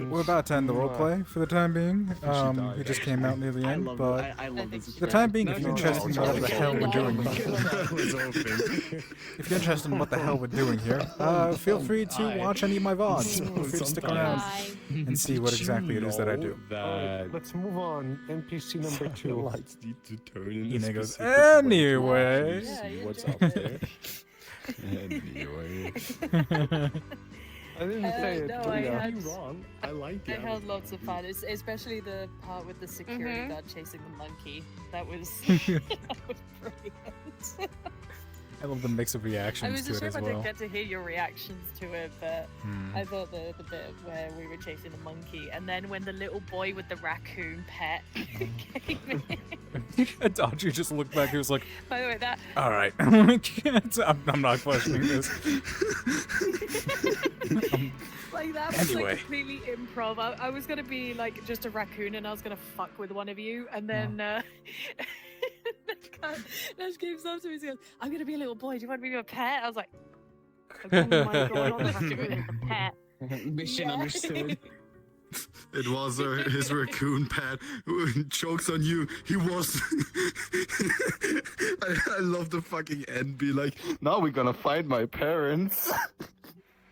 S1: We're about to end the roleplay for the time being. We just came out near the end, but for the time being, if you're interested in what the hell we're doing, if you're interested in what the hell we're doing here, feel free to watch any of my VODs. Feel free to stick around and see what exactly it is that I do.
S2: Let's move on. NPC number 2.
S6: Lights need to turn in.
S1: Ina goes, anyway.
S6: What's up there? Anyway.
S2: I didn't say it.
S5: No,
S2: Don't
S5: I
S2: get
S5: had-
S2: me wrong. I like
S5: I
S2: it.
S5: had lots of fun, especially the part with the security
S8: Mhm.
S5: guard chasing the monkey. That was, that was brilliant.
S1: I love the mix of
S5: I
S1: reactions
S5: was
S1: to
S5: just
S1: it as
S5: I didn't
S1: well.
S5: get to hear your reactions to it, but
S1: Hmm.
S5: I thought the bit where we were chasing the monkey, and then when the little boy with the raccoon pet came in.
S1: Adachi just looked back. He was like,
S5: By the way, that
S1: "All right, I'm not questioning this."
S5: like that was
S1: Anyway.
S5: like completely improv. I was gonna be like just a raccoon, and I was gonna fuck with one of you, and then Nash came up to me and goes, "I'm gonna be a little boy. Do you want me to be a pet?" I was like,
S8: Oh my god, I'll have to be a pet.
S3: Mission understood.
S14: It was his raccoon pet who jokes on you. He was. I love the fucking end. Be like,
S6: now we're gonna find my parents.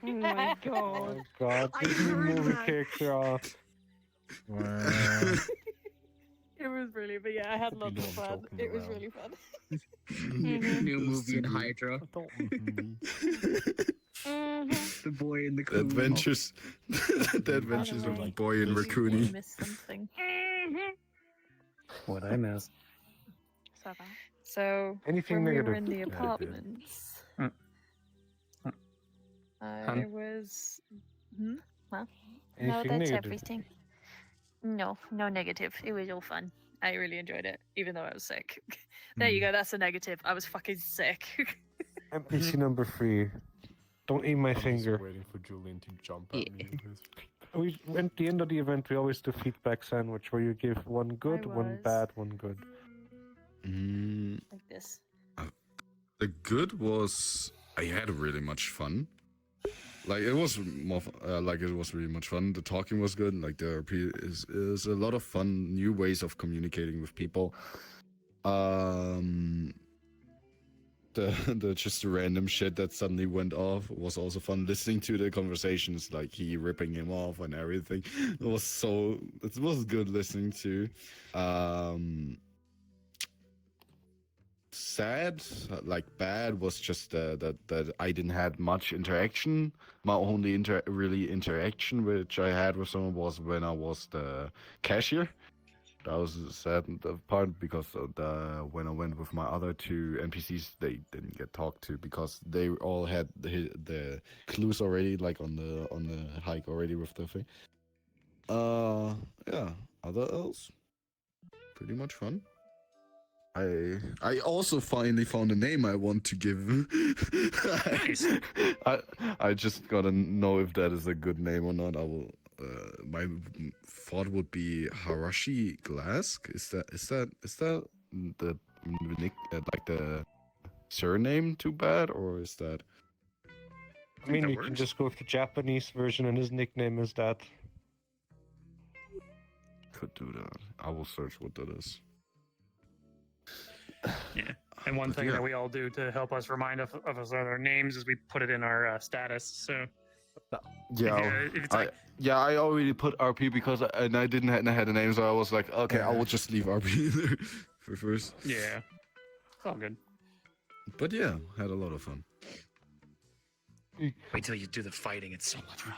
S8: Oh my god.
S2: Oh god, this new movie character off.
S5: It was brilliant, but yeah, I had lots of fun. It was really fun.
S3: New movie in Hydra. The boy in the
S14: the
S3: coon.
S14: adventures, the adventures of
S5: way,
S14: boy and
S5: I
S14: raccoony.
S5: missed something.
S2: What I miss.
S5: So
S2: Anything
S5: when
S2: negative?
S5: we were in the
S2: Yeah, I did.
S5: apartments, I was. Well,
S8: No,
S2: Anything
S8: that's
S2: negative?
S8: everything. No, no negative. It was all fun.
S5: I really enjoyed it, even though I was sick. There you go. That's a negative. I was fucking sick.
S2: NPC number 3. Don't eat my finger.
S6: Waiting for Julian to jump at me.
S2: At the end of the event, we always do feedback sandwich where you give one good, one
S5: was.
S2: bad, one good.
S5: Like this.
S14: The good was I had really much fun. Like it was more like it was really much fun. The talking was good. Like there is a lot of fun new ways of communicating with people. The just the random shit that suddenly went off was also fun. Listening to the conversations, like he ripping him off and everything, it was good listening to. Sad, like bad, was just that I didn't had much interaction. My only interaction which I had with someone was when I was the cashier. That was the sad part because when I went with my other 2 NPCs, they didn't get talked to because they all had the clues already, like on the hike already with the thing. Yeah. Other else, pretty much fun. I also finally found a name I want to give.
S6: I just gotta know if that is a good name or not.
S14: my thought would be Harashi Glass. Is that the nick like the surname too bad, or is that?
S2: I mean,
S7: that
S2: you can
S7: works.
S2: just go with the Japanese version, and his nickname is that.
S14: Could do that. I will search what that is.
S4: Yeah. And one
S14: But
S4: thing
S14: yeah.
S4: that we all do to help us remind of us of our names is we put it in our status. So
S14: Yeah,
S4: if it's
S14: I
S4: like,
S14: I already put RP because I didn't have a name, so I was like, okay, I
S1: Yeah.
S14: will just leave RP there for first.
S4: yeah, it's all good.
S14: But yeah, had a lot of fun.
S10: Wait till you do the fighting. It's so much fun.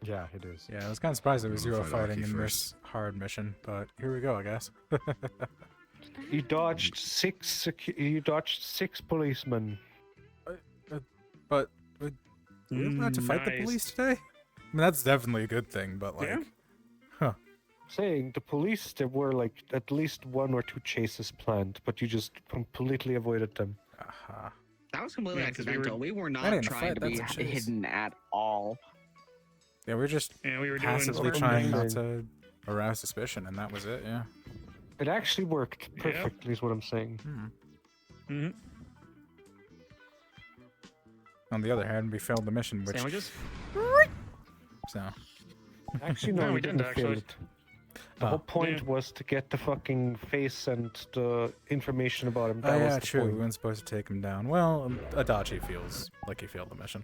S6: Yeah, it is.
S1: Yeah, I was kind of surprised there was
S14: I'm gonna
S1: zero
S14: fight
S1: fighting
S14: Aki
S1: in
S14: first.
S1: this hard mission, but here we go, I guess.
S2: You dodged six policemen.
S1: But we're allowed to fight the
S4: Nice.
S1: police today? I mean, that's definitely a good thing, but like,
S4: Yeah.
S2: Saying the police, there were like at least 1 or 2 chases planned, but you just completely avoided them.
S1: aha.
S3: That was completely
S4: Yeah, 'cause we were-
S3: accidental. We were
S1: That
S3: not
S1: ain't a
S3: trying
S1: fight,
S3: to be
S1: that's a chase.
S3: hidden at all.
S1: Yeah, we're just
S4: Yeah, we were
S1: passively
S4: doing
S1: trying not
S2: amazing.
S1: to arouse suspicion, and that was it. Yeah.
S2: It actually worked perfectly, is what I'm saying.
S4: Hmm.
S1: On the other hand, we failed the mission, which
S4: Sandwiches.
S1: so
S2: Actually, no,
S4: No,
S2: we
S4: we didn't,
S2: didn't fail
S4: actually.
S2: it. The whole point
S4: Yeah.
S2: was to get the fucking face and the information about him. That
S1: oh
S2: was
S1: yeah,
S2: the
S1: true. We
S2: point.
S1: weren't supposed to take him down. Well, Adachi feels like he failed the mission.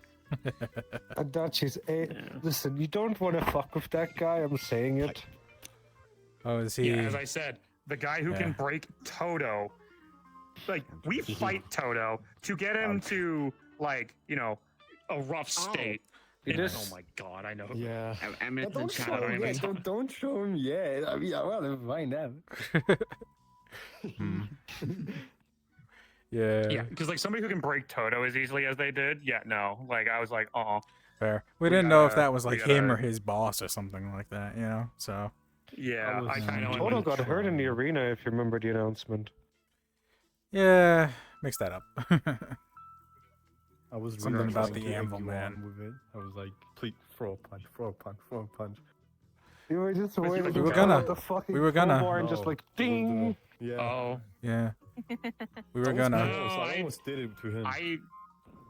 S2: Adachi's listen, you don't want to fuck with that guy. I'm saying it.
S1: Oh, is he?
S4: Yeah, as I said, the guy who can
S1: Yeah.
S4: break Toto. Like we fight Toto to get him to like a rough state.
S2: It
S4: And-
S2: is-
S4: oh my god, I know.
S6: Yeah.
S3: Emmett
S6: But don't
S3: the
S6: show
S3: Shadow.
S6: him yet. Don't show him yet. I mean, I want to find out.
S1: Hmm. Yeah.
S4: Yeah, because like somebody who can break Toto as easily as they did, yeah, no. Like I was like,
S1: Fair. We
S4: We
S1: didn't know if
S4: gotta-
S1: that was
S4: we
S1: like him or
S4: gotta-
S1: his boss or something like that, you know. So
S4: yeah, I kind of
S2: Toto got hurt in the arena, if you remember the announcement.
S1: yeah, mix that up.
S6: I was
S1: Something
S6: really
S1: about
S6: trying
S1: the
S6: to egg
S1: anvil
S6: you
S1: man.
S6: on with it. I was like, please throw a punch, throw a punch, throw a punch.
S2: You were just
S4: But
S2: waiting
S4: we
S2: to
S1: were
S2: pull
S1: gonna.
S2: out the fucking
S1: We were gonna.
S2: crowbar and just
S6: No,
S2: like
S6: it was
S2: ding.
S6: Yeah.
S4: Oh,
S1: Yeah. We were
S6: I was
S1: gonna.
S6: close,
S4: No,
S6: I almost did it to him.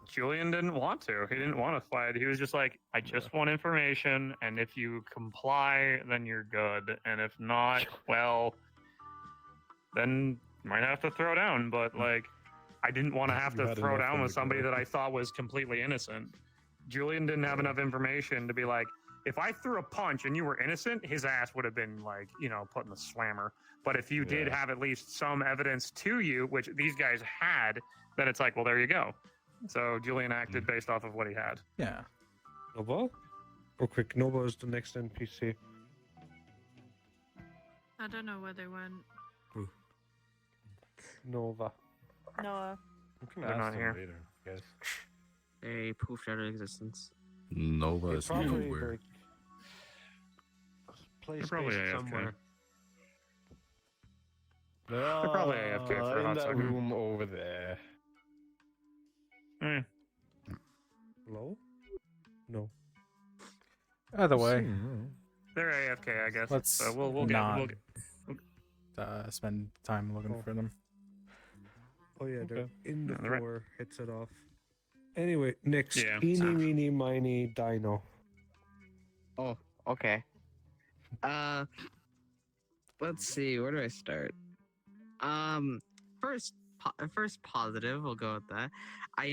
S4: Julian didn't want to. He didn't want to fight. He was just like, I just want information, and if you comply, then you're good, and if not, well, then you might have to throw down. But like, I didn't want to have
S6: You
S4: to
S6: had
S4: throw
S6: enough
S4: down
S6: on
S4: with
S6: the
S4: somebody
S6: go.
S4: that I thought was completely innocent. Julian didn't have enough information to be like, if I threw a punch and you were innocent, his ass would have been like, put in the slammer. But if you did
S6: Yeah.
S4: have at least some evidence to you, which these guys had, then it's like, well, there you go. So Julian acted based off of what he had.
S1: Yeah.
S2: Nova? Oh, quick, Nova is the next NPC.
S5: I don't know where they went.
S2: Nova.
S5: Noah.
S6: I'm
S4: They're
S6: gonna
S4: not
S6: ask them
S4: here.
S6: later, I guess.
S3: They poofed out of existence.
S14: Nova
S2: They
S14: is
S2: probably
S14: nowhere.
S2: like place
S4: probably
S2: based
S4: AFK.
S2: somewhere.
S6: They're
S4: probably AFK for a
S6: in
S4: hot
S6: that
S4: second.
S6: room over there.
S4: Eh.
S2: Hello? No.
S1: Either way,
S4: They're AFK, I guess.
S1: let's
S4: So we'll get.
S1: not
S4: We'll get
S1: spend time looking
S4: Oh.
S1: for them.
S2: Oh yeah, they're in the
S4: Yeah, they're right.
S2: floor. Headset off. Anyway, next.
S4: Yeah.
S2: Eeny, meeny, miny, dino.
S3: Oh, okay. Let's see. Where do I start? First positive. We'll go with that. I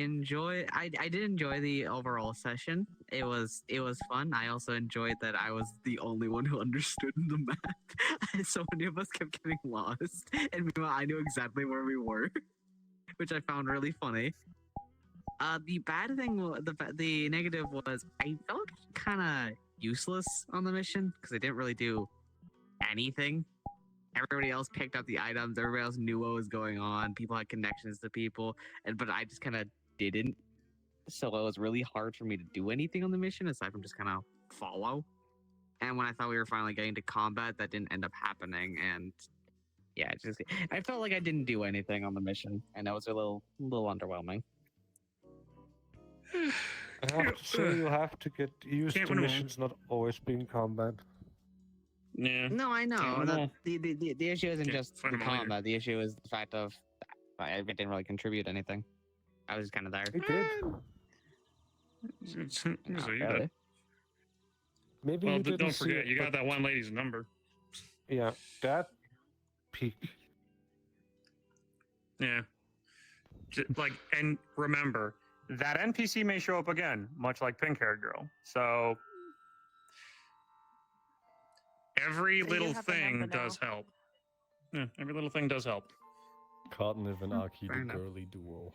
S3: did enjoy the overall session. It was fun. I also enjoyed that I was the only one who understood the map. So many of us kept getting lost, and meanwhile I knew exactly where we were, which I found really funny. The bad thing, the negative was I felt kind of useless on the mission because I didn't really do anything. Everybody else picked up the items. Everybody else knew what was going on. People had connections to people, but I just kind of didn't. So it was really hard for me to do anything on the mission aside from just kind of follow. And when I thought we were finally getting to combat, that didn't end up happening. And yeah, I felt like I didn't do anything on the mission, and that was a little underwhelming.
S2: I have to say, you have to get used
S4: Can't
S2: to
S4: win 'em all.
S2: missions not always being combat.
S4: Yeah.
S3: No, I know.
S4: Can't win 'em all.
S3: The issue isn't
S4: Can't
S3: just
S4: find
S3: the
S4: 'em all either.
S3: combat. The issue is the fact of I didn't really contribute anything. I was kind of there.
S2: It did.
S4: So you did.
S2: Maybe
S4: Well,
S2: you didn't
S4: don't
S2: see
S4: forget,
S2: it,
S4: you got
S2: but-
S4: that one lady's number.
S2: Yeah, that peak.
S4: Yeah. Like, and remember, that NPC may show up again, much like Pink Haired Girl. So every
S5: So you
S4: little
S5: have the number
S4: thing does help. Yeah, every little thing does help.
S6: Cottonif and Aki,
S4: fair
S6: the
S4: enough.
S6: girly duo.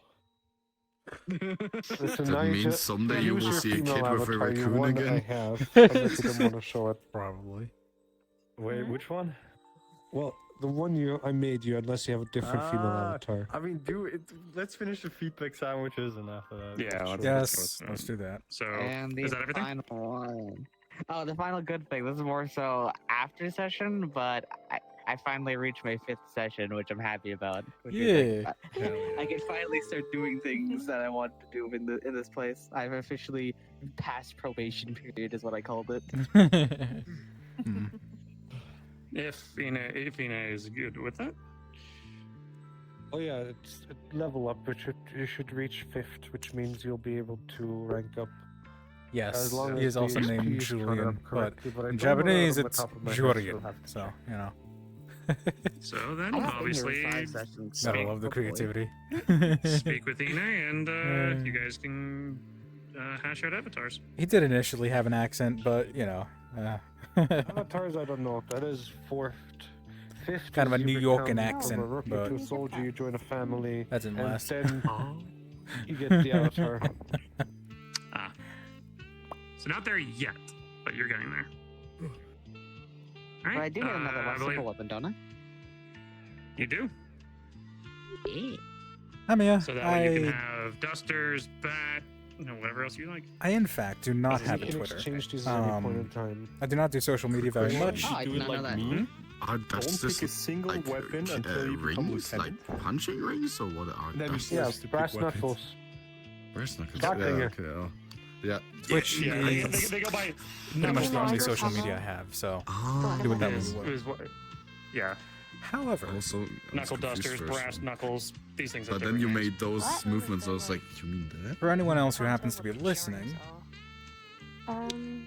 S2: Listen,
S14: That
S2: now
S14: means someday you will
S2: use your
S14: see a
S2: female
S14: kid with a
S2: avatar, you
S14: raccoon
S2: one
S14: again.
S2: I have, unless you don't want to show it.
S1: Probably.
S6: Wait, which one?
S2: Well, the one I made you, unless you have a different female avatar.
S6: I mean, let's finish the feedback sandwiches and after that.
S4: Yeah, let's
S1: Yes, let's do that.
S4: So,
S3: And the
S4: is that everything?
S3: final one. Oh, the final good thing. This is more so after session, but I finally reached my 5th session, which I'm happy about. Which is like, I can finally start doing things that I want to do in this place. I've officially passed probation period, is what I called it.
S4: If Ina is good with that.
S2: Oh yeah, it's a level up. You should reach 5th, which means you'll be able to rank up.
S1: Yes,
S2: as long
S1: he
S2: as
S1: is also
S2: the
S1: named
S2: XP is counted
S1: Julian,
S2: up
S1: but
S2: correctly, I
S1: in
S2: don't know that
S1: Japanese
S2: on the
S1: it's
S2: top of my head,
S1: Julian.
S2: so I'll have to
S1: So, you know.
S4: So then,
S3: I have been here
S4: obviously,
S3: 5 sessions.
S1: Gotta
S3: so
S1: love the
S3: hopefully.
S1: creativity.
S4: speak with Ina, and you guys can hash out avatars.
S1: He did initially have an accent, but, you know.
S2: Avatars, I don't know. That is 4th. 5th
S1: Kind of
S2: is
S1: a
S2: you
S1: New Yorkan
S2: become
S1: accent,
S2: from a rookie
S1: but-
S2: to a soldier, you join a family.
S1: That didn't
S2: and
S1: last.
S2: Then you get the avatar.
S4: So not there yet, but you're getting there. All right.
S3: But I do get another
S4: I
S3: less
S4: believe
S3: simple weapon, don't I?
S4: you do.
S3: Yeah.
S1: I mean,
S4: So that way you can have dusters, bat, whatever else you like.
S1: I in fact do not have a
S2: You can
S1: Twitter.
S2: exchange these at any point in time.
S1: I do not do social media very
S6: Why
S1: much.
S6: don't you do it like me?
S14: That's
S6: Don't
S14: just
S6: pick a single
S14: like,
S6: weapon until you become
S14: rings,
S6: lieutenant.
S14: like punching rings, or what are
S6: Then you
S14: that's-
S6: force to pick
S2: brass
S6: weapons.
S2: knuckles.
S14: Brass knuckles.
S2: Cockfinger.
S14: Okay, yeah.
S1: Which
S4: Yeah,
S1: is
S4: they go by
S1: pretty much the only
S4: knuckles.
S1: social media I have, so
S14: Oh,
S1: do with that
S4: Is-
S1: what you will.
S4: is what- Yeah,
S1: However,
S14: also
S4: knuckle dusters, brass knuckles, these things.
S14: But
S4: have
S14: then you
S4: different
S14: made those movements. I was like, you mean that?
S1: for anyone else who happens to be listening,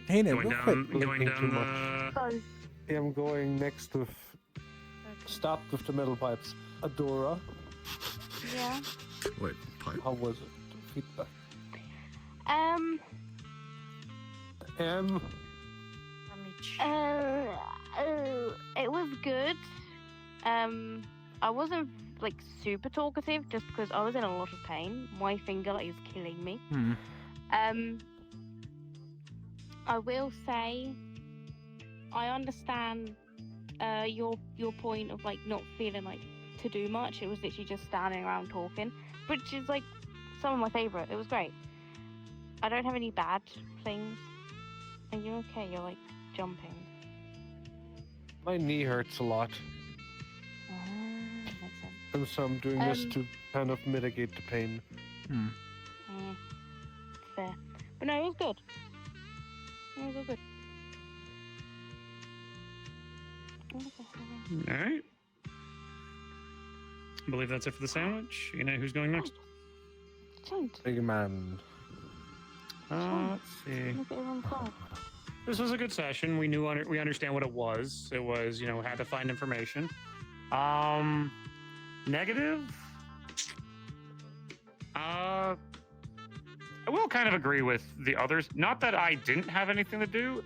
S1: hey, Nick,
S4: Going
S1: real
S4: down,
S1: quick.
S4: going down the.
S2: Yeah, I'm going next with. Stop with the metal pipes. Adora.
S8: Yeah.
S14: Wait, pipe?
S2: How was it? Feedback.
S8: It was good. I wasn't like super talkative just because I was in a lot of pain. My finger is killing me. I will say, I understand your point of like not feeling like to do much. It was literally just standing around talking, which is like some of my favorite. It was great. I don't have any bad things. Are you okay? You're like jumping.
S2: My knee hurts a lot,
S8: Makes sense.
S2: and so I'm doing this to kind of mitigate the pain.
S8: Fair. But no, it was good. It was all good.
S4: All right. I believe that's it for the sandwich. You know who's going next?
S2: Big man.
S4: Let's see. This was a good session. We we understand what it was. It was, had to find information. Negative. I will kind of agree with the others. Not that I didn't have anything to do.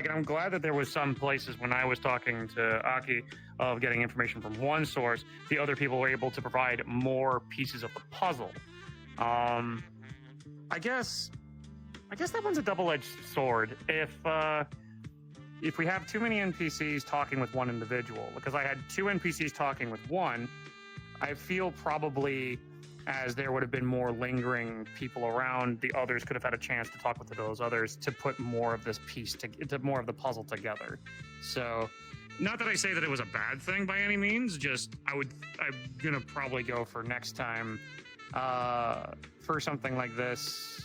S4: I'm glad that there was some places when I was talking to Aki of getting information from one source, the other people were able to provide more pieces of the puzzle. I guess that one's a double-edged sword. If we have too many NPCs talking with one individual, because I had 2 NPCs talking with one, I feel probably as there would have been more lingering people around, the others could have had a chance to talk with those others to put more of this piece to more of the puzzle together. So, not that I say that it was a bad thing by any means, just I'm gonna probably go for next time for something like this.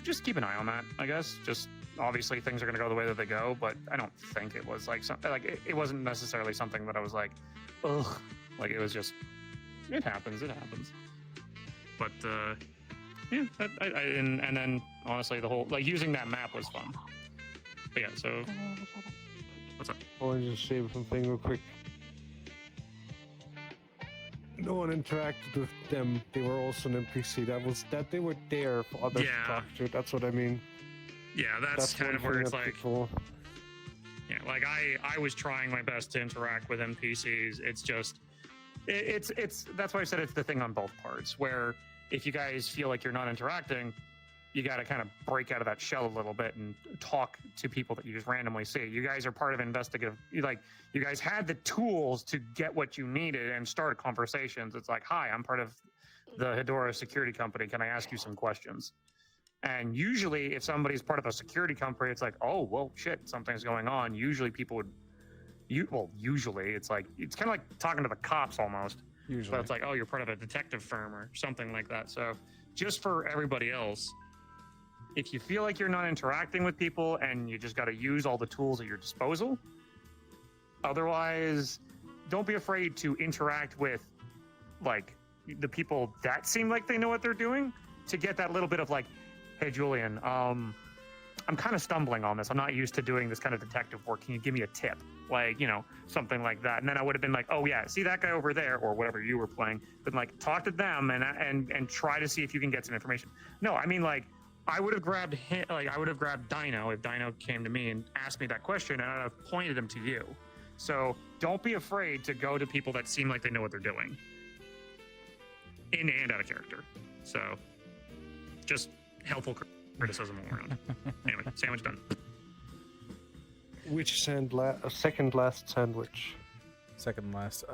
S4: just keep an eye on that, I guess. Just obviously things are going to go the way that they go, but I don't think it was like something like it wasn't necessarily something that I was like, ugh. Like it was just, it happens. But yeah, and then honestly, the whole like using that map was fun. But yeah, so what's up?
S2: I want to just say something real quick. No one interacted with them. They were also an NPC. That they were there for others to talk to. That's what I mean.
S4: Yeah, that's kind of where it's like.
S2: People...
S4: Yeah, like I was trying my best to interact with NPCs. It's just, it's that's why I said it's the thing on both parts. Where if you guys feel like you're not interacting, you got to kind of break out of that shell a little bit and talk to people that you just randomly see. You guys are part of investigative. You guys had the tools to get what you needed and start conversations. It's like, hi, I'm part of the Hydra security company. Can I ask you some questions? And usually, if somebody's part of a security company, it's like, oh, well, shit, something's going on. Usually, people would. Usually, it's like it's kind of like talking to the cops almost.
S1: Usually,
S4: but it's like, oh, you're part of a detective firm or something like that. So, just for everybody else. If you feel like you're not interacting with people and you just got to use all the tools at your disposal, otherwise, don't be afraid to interact with, like, the people that seem like they know what they're doing to get that little bit of like, hey, Julian, I'm kind of stumbling on this. I'm not used to doing this kind of detective work. Can you give me a tip? Like, you know, something like that. And then I would have been like, oh yeah, see that guy over there or whatever you were playing, but like talk to them and try to see if you can get some information. No, I mean like, I would have grabbed him, like I would have grabbed Dino if Dino came to me and asked me that question, and I'd have pointed him to you. So don't be afraid to go to people that seem like they know what they're doing, in and out of character. So just helpful criticism all around. Anyway, sandwich done.
S2: Which second last sandwich?
S1: Second last.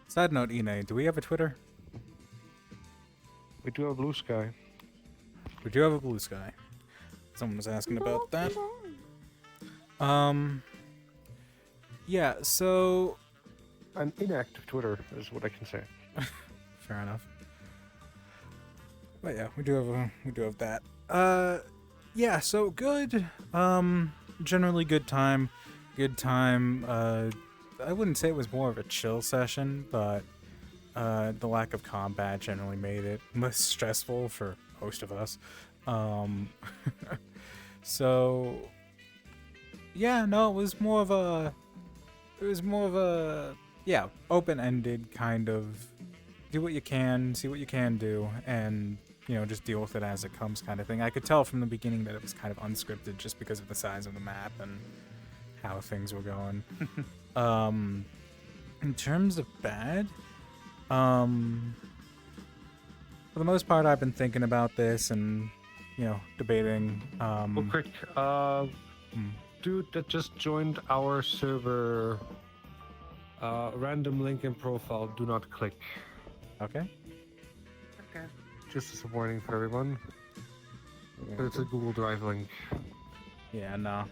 S1: Side note, Ine, do we have a Twitter?
S2: We do have Blue Sky.
S1: We do have a Blue Sky. Someone was asking about that. Yeah, so
S2: an inactive Twitter is what I can say.
S1: Fair enough. But yeah, we do have that. Yeah, so good. Generally good time. Good time. I wouldn't say it was more of a chill session, but the lack of combat generally made it less stressful for most of us. So yeah, no, it was more of a yeah, open-ended kind of do what you can, see what you can do, and you know, just deal with it as it comes kind of thing. I could tell from the beginning that it was kind of unscripted just because of the size of the map and how things were going. In terms of bad, for the most part, I've been thinking about this and, you know, debating.
S2: Real quick, dude that just joined our server, random link in profile, do not click.
S1: Okay.
S2: Okay. Just as a warning for everyone. But it's a Google Drive link.
S1: Yeah, no.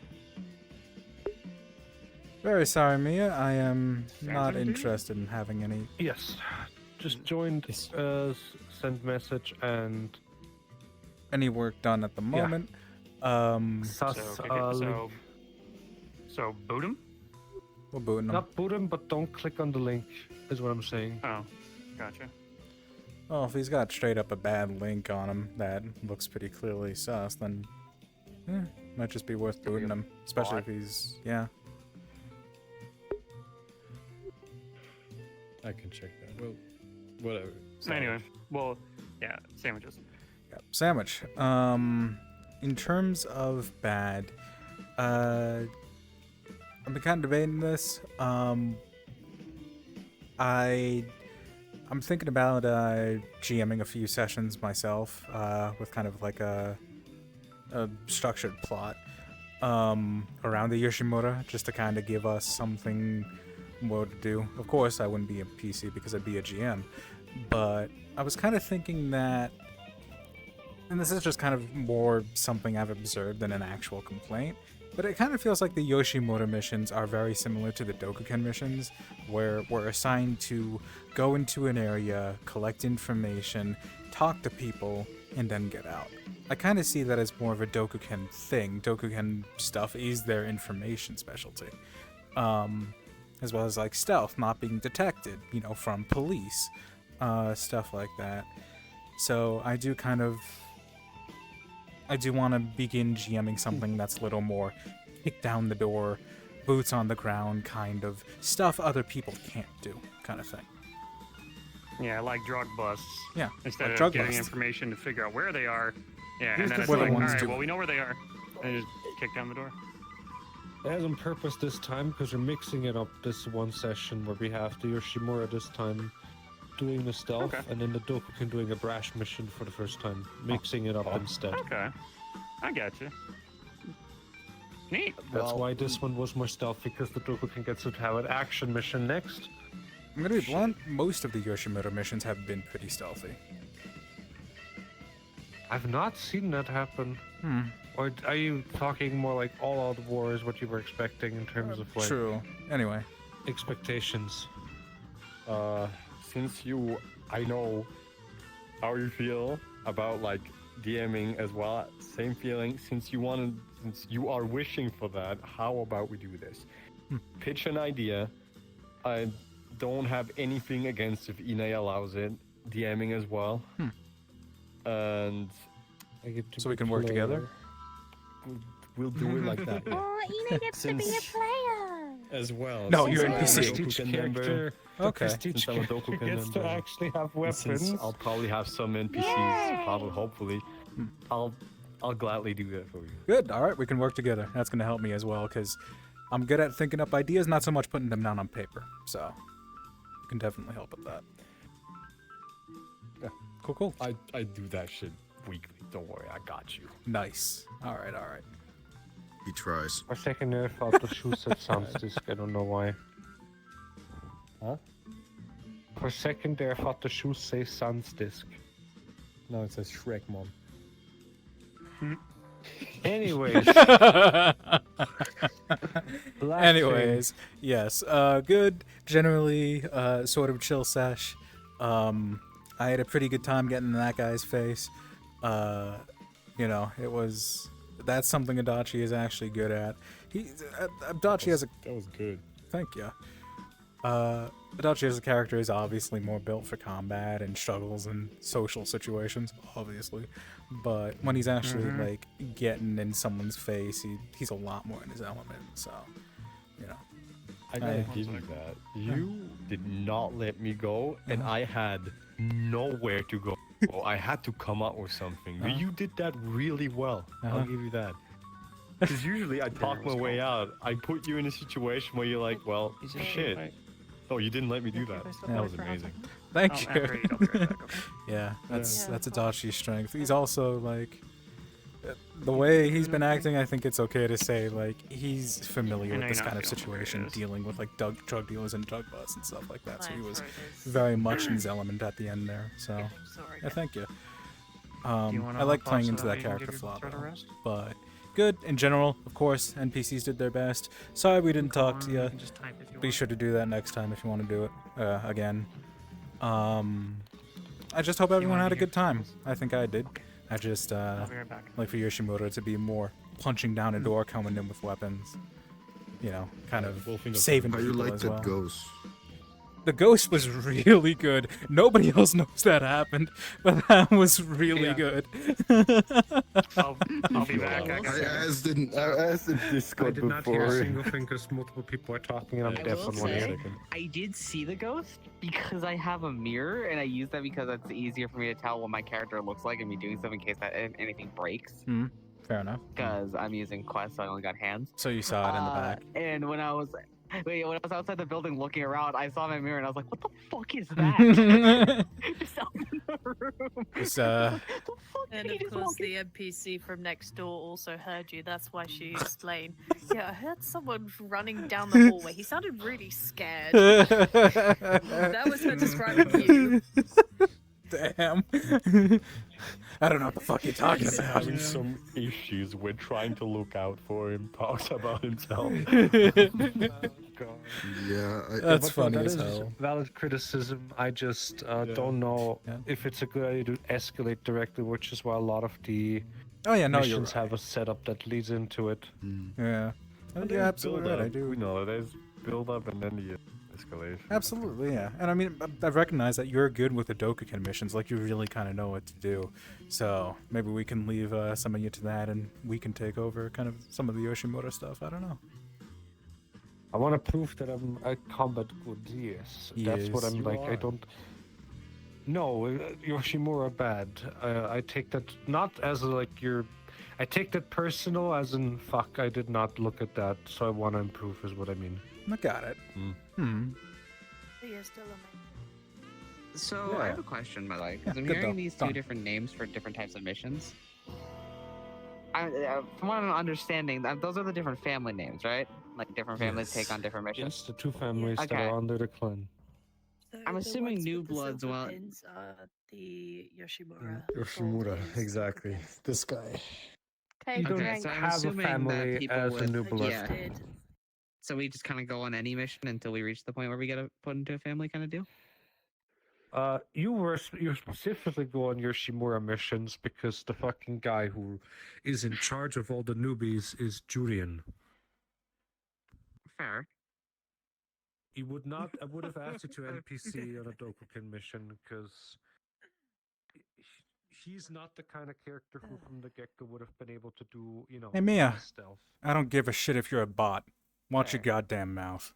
S1: Very sorry, Mia. I am not interested in having any.
S2: Yes. Just joined, send message, and
S1: any work done at the moment.
S4: So boot him?
S1: We'll boot him.
S2: Not boot him, but don't click on the link, is what I'm saying.
S4: Oh, gotcha.
S1: Well, if he's got straight up a bad link on him that looks pretty clearly sus, then might just be worth booting him. Especially if he's, yeah.
S6: I can check that. Well, whatever.
S4: So anyway, well, yeah, sandwiches.
S1: Yeah, sandwich. In terms of bad, I've been kind of debating this. I'm thinking about GMing a few sessions myself, with kind of like a structured plot around the Yoshimura, just to kind of give us something more to do. Of course, I wouldn't be a PC because I'd be a GM, but I was kind of thinking that, and this is just kind of more something I've observed than an actual complaint, but it kind of feels like the Yoshimura missions are very similar to the Dokuken missions, where we're assigned to go into an area, collect information, talk to people, and then get out. I kind of see that as more of a Dokuken thing. Dokuken stuff is their information specialty. As well as like stealth, not being detected, you know, from police, stuff like that. So I do want to begin GMing something that's a little more kick down the door, boots on the ground kind of stuff other people can't do kind of thing.
S4: Yeah, like drug busts.
S1: Yeah,
S4: Instead
S1: like
S4: of
S1: drug
S4: getting
S1: busts.
S4: information to figure out where they are. Yeah,
S2: Here's
S4: and then
S2: the
S4: it's
S1: We're the
S4: like, all
S1: ones
S4: right,
S1: doing
S4: well, we
S1: it.
S4: know where they are. And just kick down the door.
S2: It has on purpose this time because we're mixing it up this one session where we have the Yoshimura this time doing the stealth and then the Dokuken doing a brash mission for the first time, mixing it up instead.
S4: Okay. I got you. Neat.
S2: That's why this one was more stealth, because the Dokuken gets to have an action mission next.
S1: I'm gonna be blunt, most of the Yoshimura missions have been pretty stealthy.
S2: I've not seen that happen. Or are you talking more like All Out War is what you were expecting in terms of like...
S1: True. Anyway.
S2: Expectations.
S6: Since I know how you feel about like DMing as well, same feeling. Since you are wishing for that, how about we do this? Pitch an idea. I don't have anything against if Ine allows it. DMing as well. And
S1: so we can work together.
S6: We'll do it like that. Yeah.
S8: Oh, Ine gets to be a player.
S6: As well.
S1: No,
S6: Since
S1: you're
S6: I'm a
S1: NPC.
S6: Dokuken member.
S1: Okay.
S6: Since I'm a Dokuken
S2: gets to
S6: member,
S2: actually have
S6: and since
S2: weapons.
S6: I'll probably have some NPCs, hopefully. I'll gladly do that for you.
S1: Good. All right, we can work together. That's gonna help me as well because I'm good at thinking up ideas, not so much putting them down on paper. So you can definitely help with that.
S6: Yeah.
S1: Cool.
S6: I do that shit weekly. Don't worry, I got you.
S1: Nice. All right.
S14: He tries.
S2: For a second there, I thought the shoe said Sans Disc. I don't know why.
S6: Huh?
S2: For a second there, I thought the shoe says Sans Disc.
S6: No, it says Shrek, Mom.
S2: Anyways.
S1: Anyways, yes. Good. Generally, sort of chill sesh. I had a pretty good time getting in that guy's face. You know, it was... That's something Adachi is actually good at. Adachi has a...
S6: That was good.
S1: Thank you. Adachi as a character is obviously more built for combat and struggles and social situations, obviously. But when he's actually, like, getting in someone's face, he's a lot more in his element, so, you know.
S6: I gotta give you that. You did not let me go, and I had nowhere to go. I had to come up with something. But you did that really well. I'll give you that. Because usually I talk my way out. I put you in a situation where you're like, well, shit. Oh, you didn't let me do that. That was amazing.
S1: Thank you. Yeah, that's Adachi's strength. He's also, like... The way he's been acting, I think it's okay to say, like, he's familiar with this kind of situation, dealing with, like, drug dealers and drug busts and stuff like that. So he was very much in his element at the end there. So, yeah, thank you. I like playing into that character flaw, though. But good in general, of course. NPCs did their best. Sorry we didn't talk to you. Be sure to do that next time if you want to do it again. I just hope everyone had a good time. I think I did. I just like for Yoshimura to be more punching down a door, coming in with weapons. You know, kind of saving people as well. How you like that ghost? The ghost was really good. Nobody else knows that happened, but that was really good.
S4: I'll be back.
S14: I asked in Discord
S2: I did not hear a single thing because multiple people are talking and I'm
S3: I
S2: deaf
S3: will
S2: on one
S3: say,
S2: ear.
S3: I did see the ghost because I have a mirror and I use that because it's easier for me to tell what my character looks like and me doing stuff in case that anything breaks.
S1: Fair enough.
S3: Because I'm using Quest, so I only got hands.
S1: So you saw it in the back.
S3: And when I was outside the building looking around, I saw my mirror and I was like, "What the fuck is that?" Just out in the room.
S1: It's
S5: And of course, the NPC from next door also heard you. That's why she explained. Yeah, I heard someone running down the hallway. He sounded really scared. That was her describing you.
S1: Damn. I don't know what the fuck you're talking
S6: He's
S1: about.
S6: having some issues with trying to look out for him, talks about himself.
S2: god.
S14: Yeah,
S1: That's
S2: But no,
S1: funny
S2: that
S1: as
S2: is
S1: hell.
S2: valid criticism. I just don't know if it's a good idea to escalate directly, which is why a lot of the
S1: Oh yeah, no, you're
S2: missions
S1: right.
S2: have a setup that leads into it.
S1: Yeah,
S6: But
S1: you're
S6: there's
S1: absolutely right. I
S6: build-up,
S1: do.
S6: We know there's build up and then the escalation.
S1: Absolutely, yeah. And I mean, I recognize that you're good with the Dokuken missions. Like, you really kind of know what to do. So maybe we can leave some of you to that, and we can take over kind of some of the Yoshimura stuff. I don't know.
S2: I want to prove that I'm a combat good. Yes, that's what
S1: Yes,
S2: I'm
S6: you
S2: like. I
S6: are.
S2: don't. No, Yoshimura bad. I take that not as like your. I take that personal, as in fuck. I did not look at that, so I want to improve. Is what I mean.
S1: I got it.
S5: But you're still a
S3: So I have a question, by the way, because I'm
S1: good
S3: hearing
S1: though.
S3: these
S1: Done.
S3: two different names for different types of missions. From what I'm understanding, those are the different family names, right? Like different families take on different missions.
S2: Yes, the two families that
S3: Okay.
S2: are under the clan.
S3: I'm
S5: the
S3: assuming
S5: ones
S3: New
S5: with the
S3: Bloods
S5: silver
S3: will.
S5: pins are the Yoshimura.
S6: Yoshimura,
S5: gold is
S6: exactly.
S5: Dokuken.
S6: This guy.
S2: You don't
S3: Okay, so I'm
S2: have a
S3: assuming that
S2: family
S3: people
S2: as a
S3: with
S2: new blood.
S3: yeah. So we just kind of go on any mission until we reach the point where we get put into a family kind of deal.
S2: You specifically go on your Shimura missions because the fucking guy who is in charge of all the newbies is Jurian.
S3: Fair.
S2: He would not. I would have asked you to NPC on a Dokuken mission because he's not the kind of character who, from the get-go, would have been able to do,
S1: Hey Mia,
S2: stealth.
S1: I don't give a shit if you're a bot. Watch your goddamn mouth.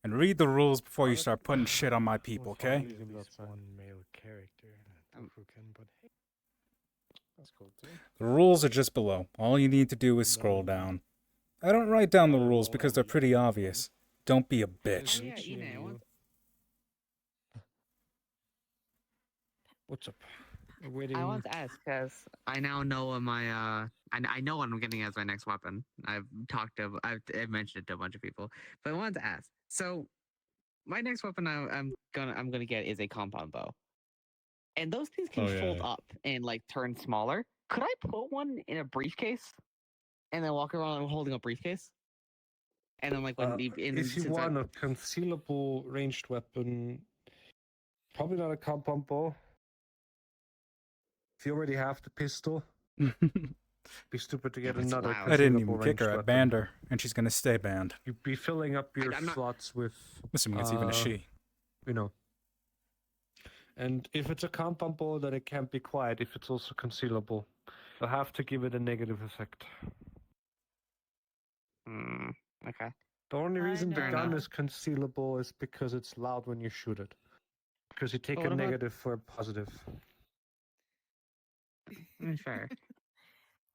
S1: And read the rules before you start putting shit on my people, okay?
S6: One male character. Dokuken, but hey, that's cool too.
S1: The rules are just below. All you need to do is scroll down. I don't write down the rules because they're pretty obvious. Don't be a bitch.
S3: Oh, yeah, Ine,
S2: What's up?
S3: I want to ask because I now know what my I know what I'm getting as my next weapon. I've mentioned it to a bunch of people, but I wanted to ask. So my next weapon I'm gonna get is a compound bow, and those things can fold up and like turn smaller. Could I put one in a briefcase and then walk around holding a briefcase? And then like when
S2: if you want a concealable ranged weapon, probably not a compound bow. If you already have the pistol, be stupid to get another.
S1: I didn't even
S2: concealable
S1: kick her.
S2: ranged
S1: I
S2: weapon.
S1: banned her, and she's gonna stay banned.
S2: You'd be filling up your
S3: I'm not-
S2: slots with.
S1: Assuming it's even a she.
S2: And if it's a compound bow, then it can't be quiet. If it's also concealable, you'll have to give it a negative effect.
S3: Okay.
S2: The only reason the
S3: Fair
S2: gun
S3: enough.
S2: is concealable is because it's loud when you shoot it. Because you take
S3: But
S2: a
S3: what about-
S2: negative for a positive.
S3: Fair.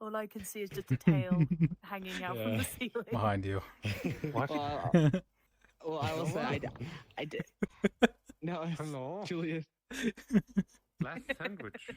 S5: All I can see is just a tail hanging out from the ceiling.
S1: Behind you.
S2: What?
S3: Well, I will say I did. No,
S2: Hello?
S3: Julius.
S2: Last sandwich.